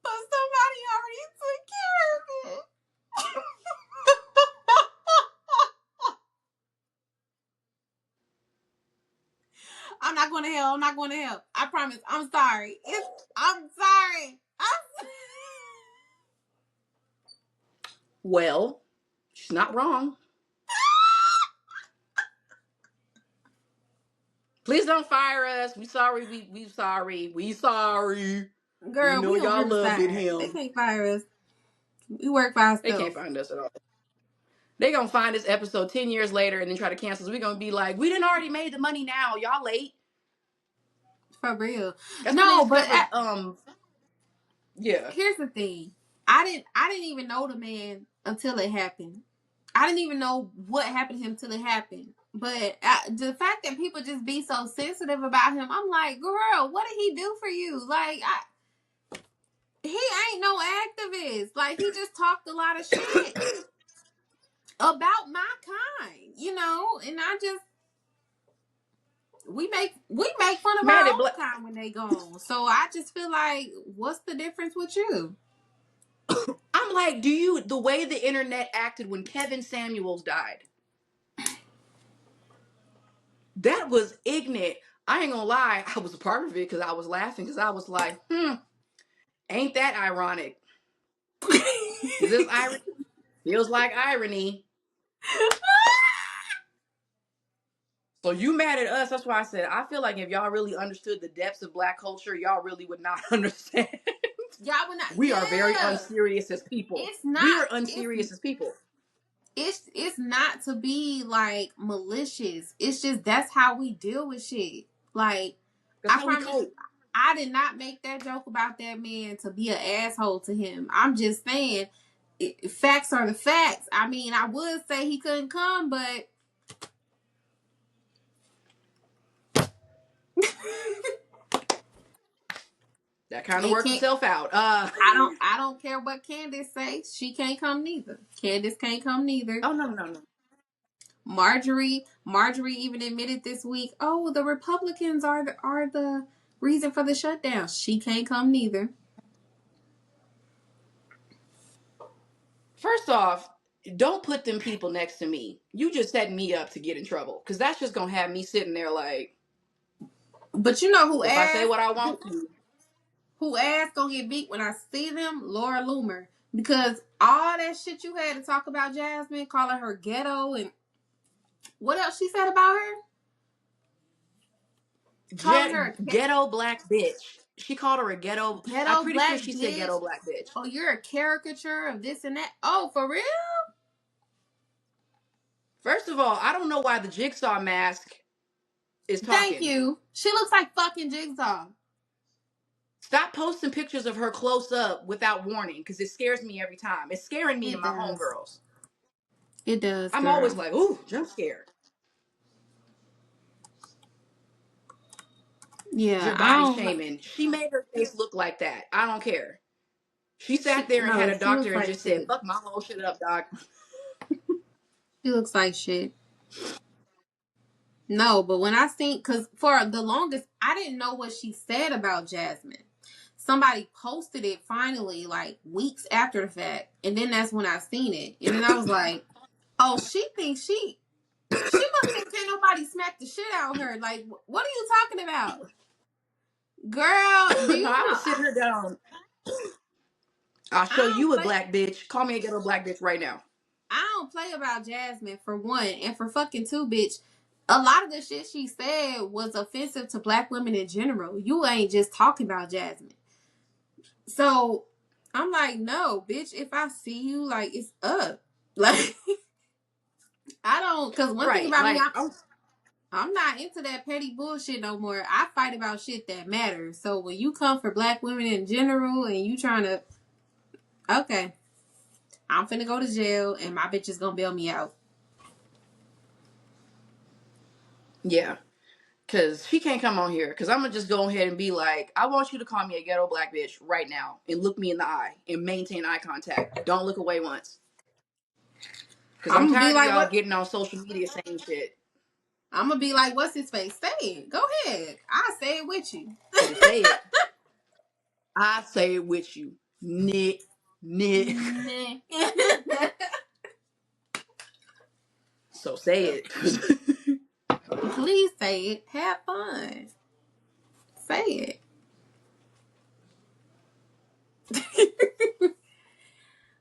but somebody already took care of it. I'm not going to hell. I'm not going to hell. I promise. I'm sorry. I'm sorry. Well, she's not wrong. Please don't fire us. We sorry. We sorry. We sorry. Girl, We know we on y'all loving Riverside. They him. can't fire us. We work for ourselves. They can't find us at all. They gonna find this episode 10 years later and then try to cancel us. We gonna be like, we didn't already made the money now. Y'all late. For real. That's No, when they but discovered, yeah. here's the thing. I didn't even know the man until it happened. I didn't even know what happened to him till it happened. But the fact that people just be so sensitive about him, I'm like, girl, what did he do for you? Like, he ain't no activist. Like, he just talked a lot of shit about my kind, you know. And we make fun of our own kind when they gone. So I just feel like, what's the difference with you? I'm like, the way the internet acted when Kevin Samuels died, that was ignorant. I ain't gonna lie, I was a part of it because I was laughing because I was like, ain't that ironic? Is this irony? Feels like irony. So you mad at us? That's why I said I feel like if y'all really understood the depths of Black culture, y'all really would not understand. Y'all would not. We are very unserious as people. It's not. We are unserious as people. It's not to be like malicious. It's just that's how we deal with shit. Like, I promise, I did not make that joke about that man to be an asshole to him. I'm just saying, facts are the facts. I mean, I would say he couldn't come, but that kind of works itself out. I don't care what Candace says. She can't come neither. Candace can't come neither. Oh no. Marjorie even admitted this week, oh, the Republicans are the reason for the shutdown. She can't come neither. First off, don't put them people next to me. You just setting me up to get in trouble because that's just gonna have me sitting there like. But you know who if asked? I say what I want to. Who ass gonna get beat when I see them? Laura Loomer. Because all that shit you had to talk about Jasmine, calling her ghetto, and what else she said about her? Calling her a ghetto black bitch. She called her a ghetto. I'm pretty sure she said ghetto black bitch. Oh, you're a caricature of this and that. Oh, for real? First of all, I don't know why the Jigsaw mask is talking. Thank you. She looks like fucking Jigsaw. Stop posting pictures of her close up without warning because it scares me every time. It's scaring me and my homegirls. It does. I'm always like, ooh, jump scare. Yeah. You're body shaming. She made her face look like that. I don't care. She sat there and had a doctor and just said, fuck my whole shit up, doc. She looks like shit. No, but when I seen, because for the longest, I didn't know what she said about Jasmine. Somebody posted it finally, like weeks after the fact, and then that's when I seen it, and then I was like, "Oh, she thinks she." She must think can't nobody smack the shit out of her. Like, what are you talking about? Girl, do No, you I know would sit her down. I'll I show don't you a play black bitch. Call me a ghetto black bitch right now. I don't play about Jasmine for one, and for fucking two, bitch. A lot of the shit she said was offensive to black women in general. You ain't just talking about Jasmine. So I'm like, no, bitch, if I see you, like, it's up. Like, I don't, because one thing Right. about me, Like, I'm not into that petty bullshit no more. I fight about shit that matters. So when you come for black women in general and you trying to, okay, I'm finna go to jail and my bitch is gonna bail me out. yeah. Because she can't come on here. Because I'm going to just go ahead and be like, I want you to call me a ghetto black bitch right now. And look me in the eye. And maintain eye contact. Don't look away once. Because I'm I'm gonna be tired of like, y'all what? getting on social media saying shit. I'm gonna be like, what's his face? Say it. Go ahead. I say it with you. So say it. I say it with you. Knit. Knit. So say it. Please say it. Have fun. Say it.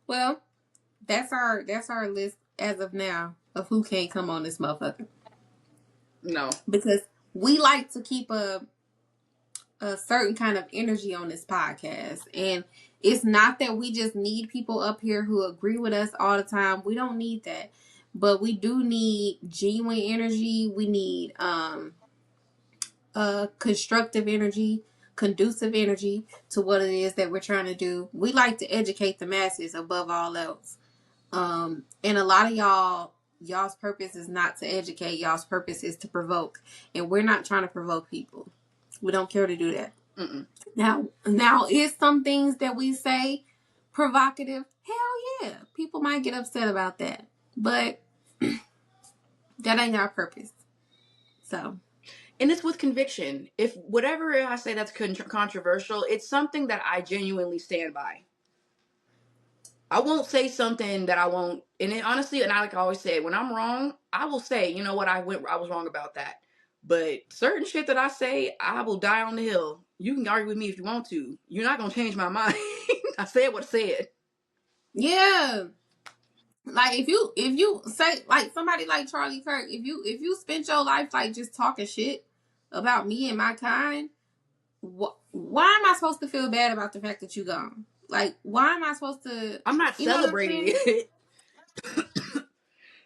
Well, that's our list as of now of who can't come on this motherfucker. No. Because we like to keep a certain kind of energy on this podcast. And it's not that we just need people up here who agree with us all the time. We don't need that. But we do need genuine energy. We need constructive energy, conducive energy to what it is that we're trying to do. We like to educate the masses above all else. And a lot of y'all's purpose is not to educate. Y'all's purpose is to provoke. And we're not trying to provoke people. We don't care to do that. Mm-mm. Now is some things that we say provocative? Hell yeah. People might get upset about that. But that ain't our purpose. So, And it's with conviction. If whatever I say that's controversial, it's something that I genuinely stand by. I won't say something that I won't. And it, honestly, and I like I always say, when I'm wrong, I will say, you know what, I was wrong about that. But certain shit that I say, I will die on the hill. You can argue with me if you want to. You're not gonna change my mind. I said what I said. yeah. Like if you say like somebody like Charlie Kirk, if you spent your life like just talking shit about me and my kind, why am I supposed to feel bad about the fact that you gone? Like why am I supposed to? I'm not You know what I'm celebrating saying? it.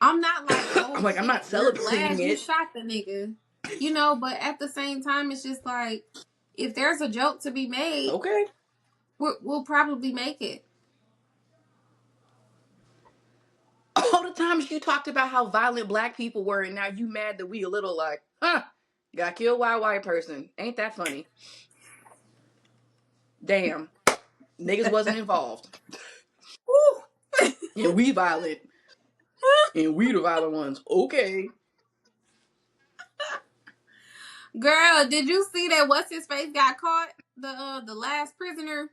I'm not like, I'm oh like, I'm not shit, we're celebrating glad you it. shot the nigga. You know, but at the same time, it's just like if there's a joke to be made, Okay. we'll probably make it. All the times you talked about how violent black people were, and now you mad that we a little like, got killed by a white person. Ain't that funny? Damn. Niggas wasn't involved. Woo. And we violent. And we the violent ones. Okay. Girl, did you see that? What's his face got caught? The last prisoner.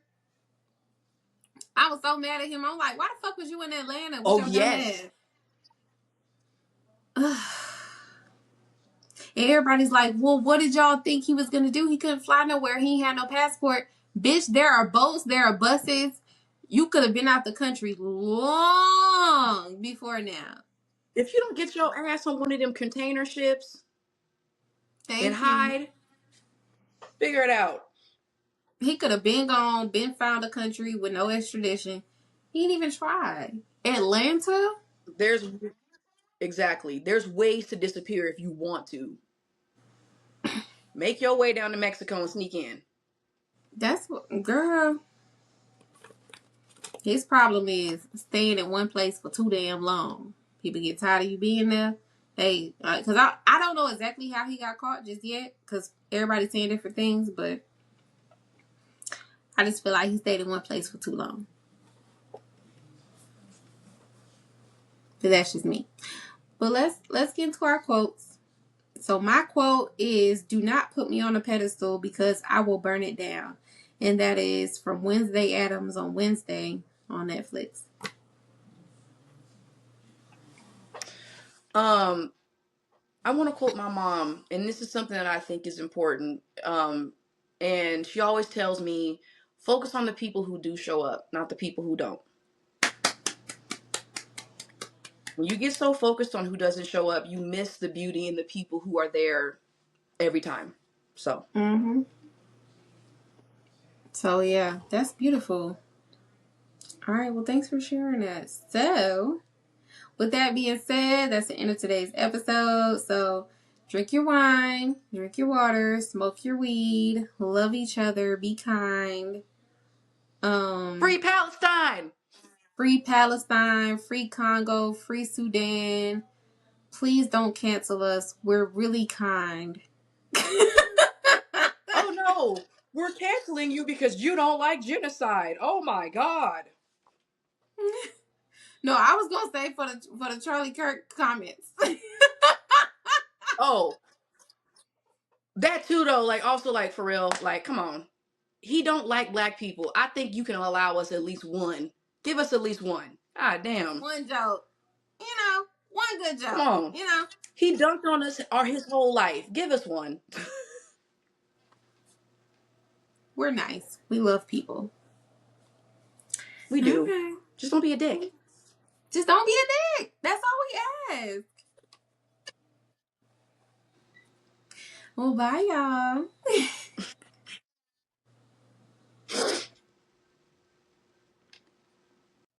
I was so mad at him. I'm like, why the fuck was you in Atlanta with Oh, your dumb yes. ass? And everybody's like, well, what did y'all think he was gonna do? He couldn't fly nowhere. He ain't had no passport. Bitch, there are boats, there are buses. You could have been out the country long before now. If you don't get your ass on one of them container ships and Thank you. hide, figure it out. He could have been gone, been found a country with no extradition. He didn't even try. Atlanta? There's exactly. There's ways to disappear if you want to. Make your way down to Mexico and sneak in. That's what, girl. His problem is staying in one place for too damn long. People get tired of you being there. Hey, because I don't know exactly how he got caught just yet, because everybody's saying different things, but I just feel like he stayed in one place for too long. But that's just me. But let's get into our quotes. So my quote is, "Do not put me on a pedestal because I will burn it down," and that is from Wednesday Addams on Wednesday on Netflix. Um, I want to quote my mom, and this is something that I think is important. And she always tells me, focus on the people who do show up, not the people who don't. When you get so focused on who doesn't show up, you miss the beauty in the people who are there every time. So. Mm-hmm. So yeah, that's beautiful. All right, well, thanks for sharing that. So, with that being said, that's the end of today's episode. So, drink your wine, drink your water, smoke your weed, love each other, be kind. Free Palestine! Free Palestine, free Congo, free Sudan. Please don't cancel us. We're really kind. Oh no! We're canceling you because you don't like genocide. Oh my god. No, I was gonna say for the Charlie Kirk comments. Oh, that too though, like also like for real, like come on. He don't like black people. I think you can allow us at least one. Give us at least one. God damn. One joke, one good Come joke, on. He dunked on us his whole life. Give us one. We're nice. We love people. We do. Okay. Just don't be a dick. Just don't be a dick. That's all we ask. Well, bye, y'all.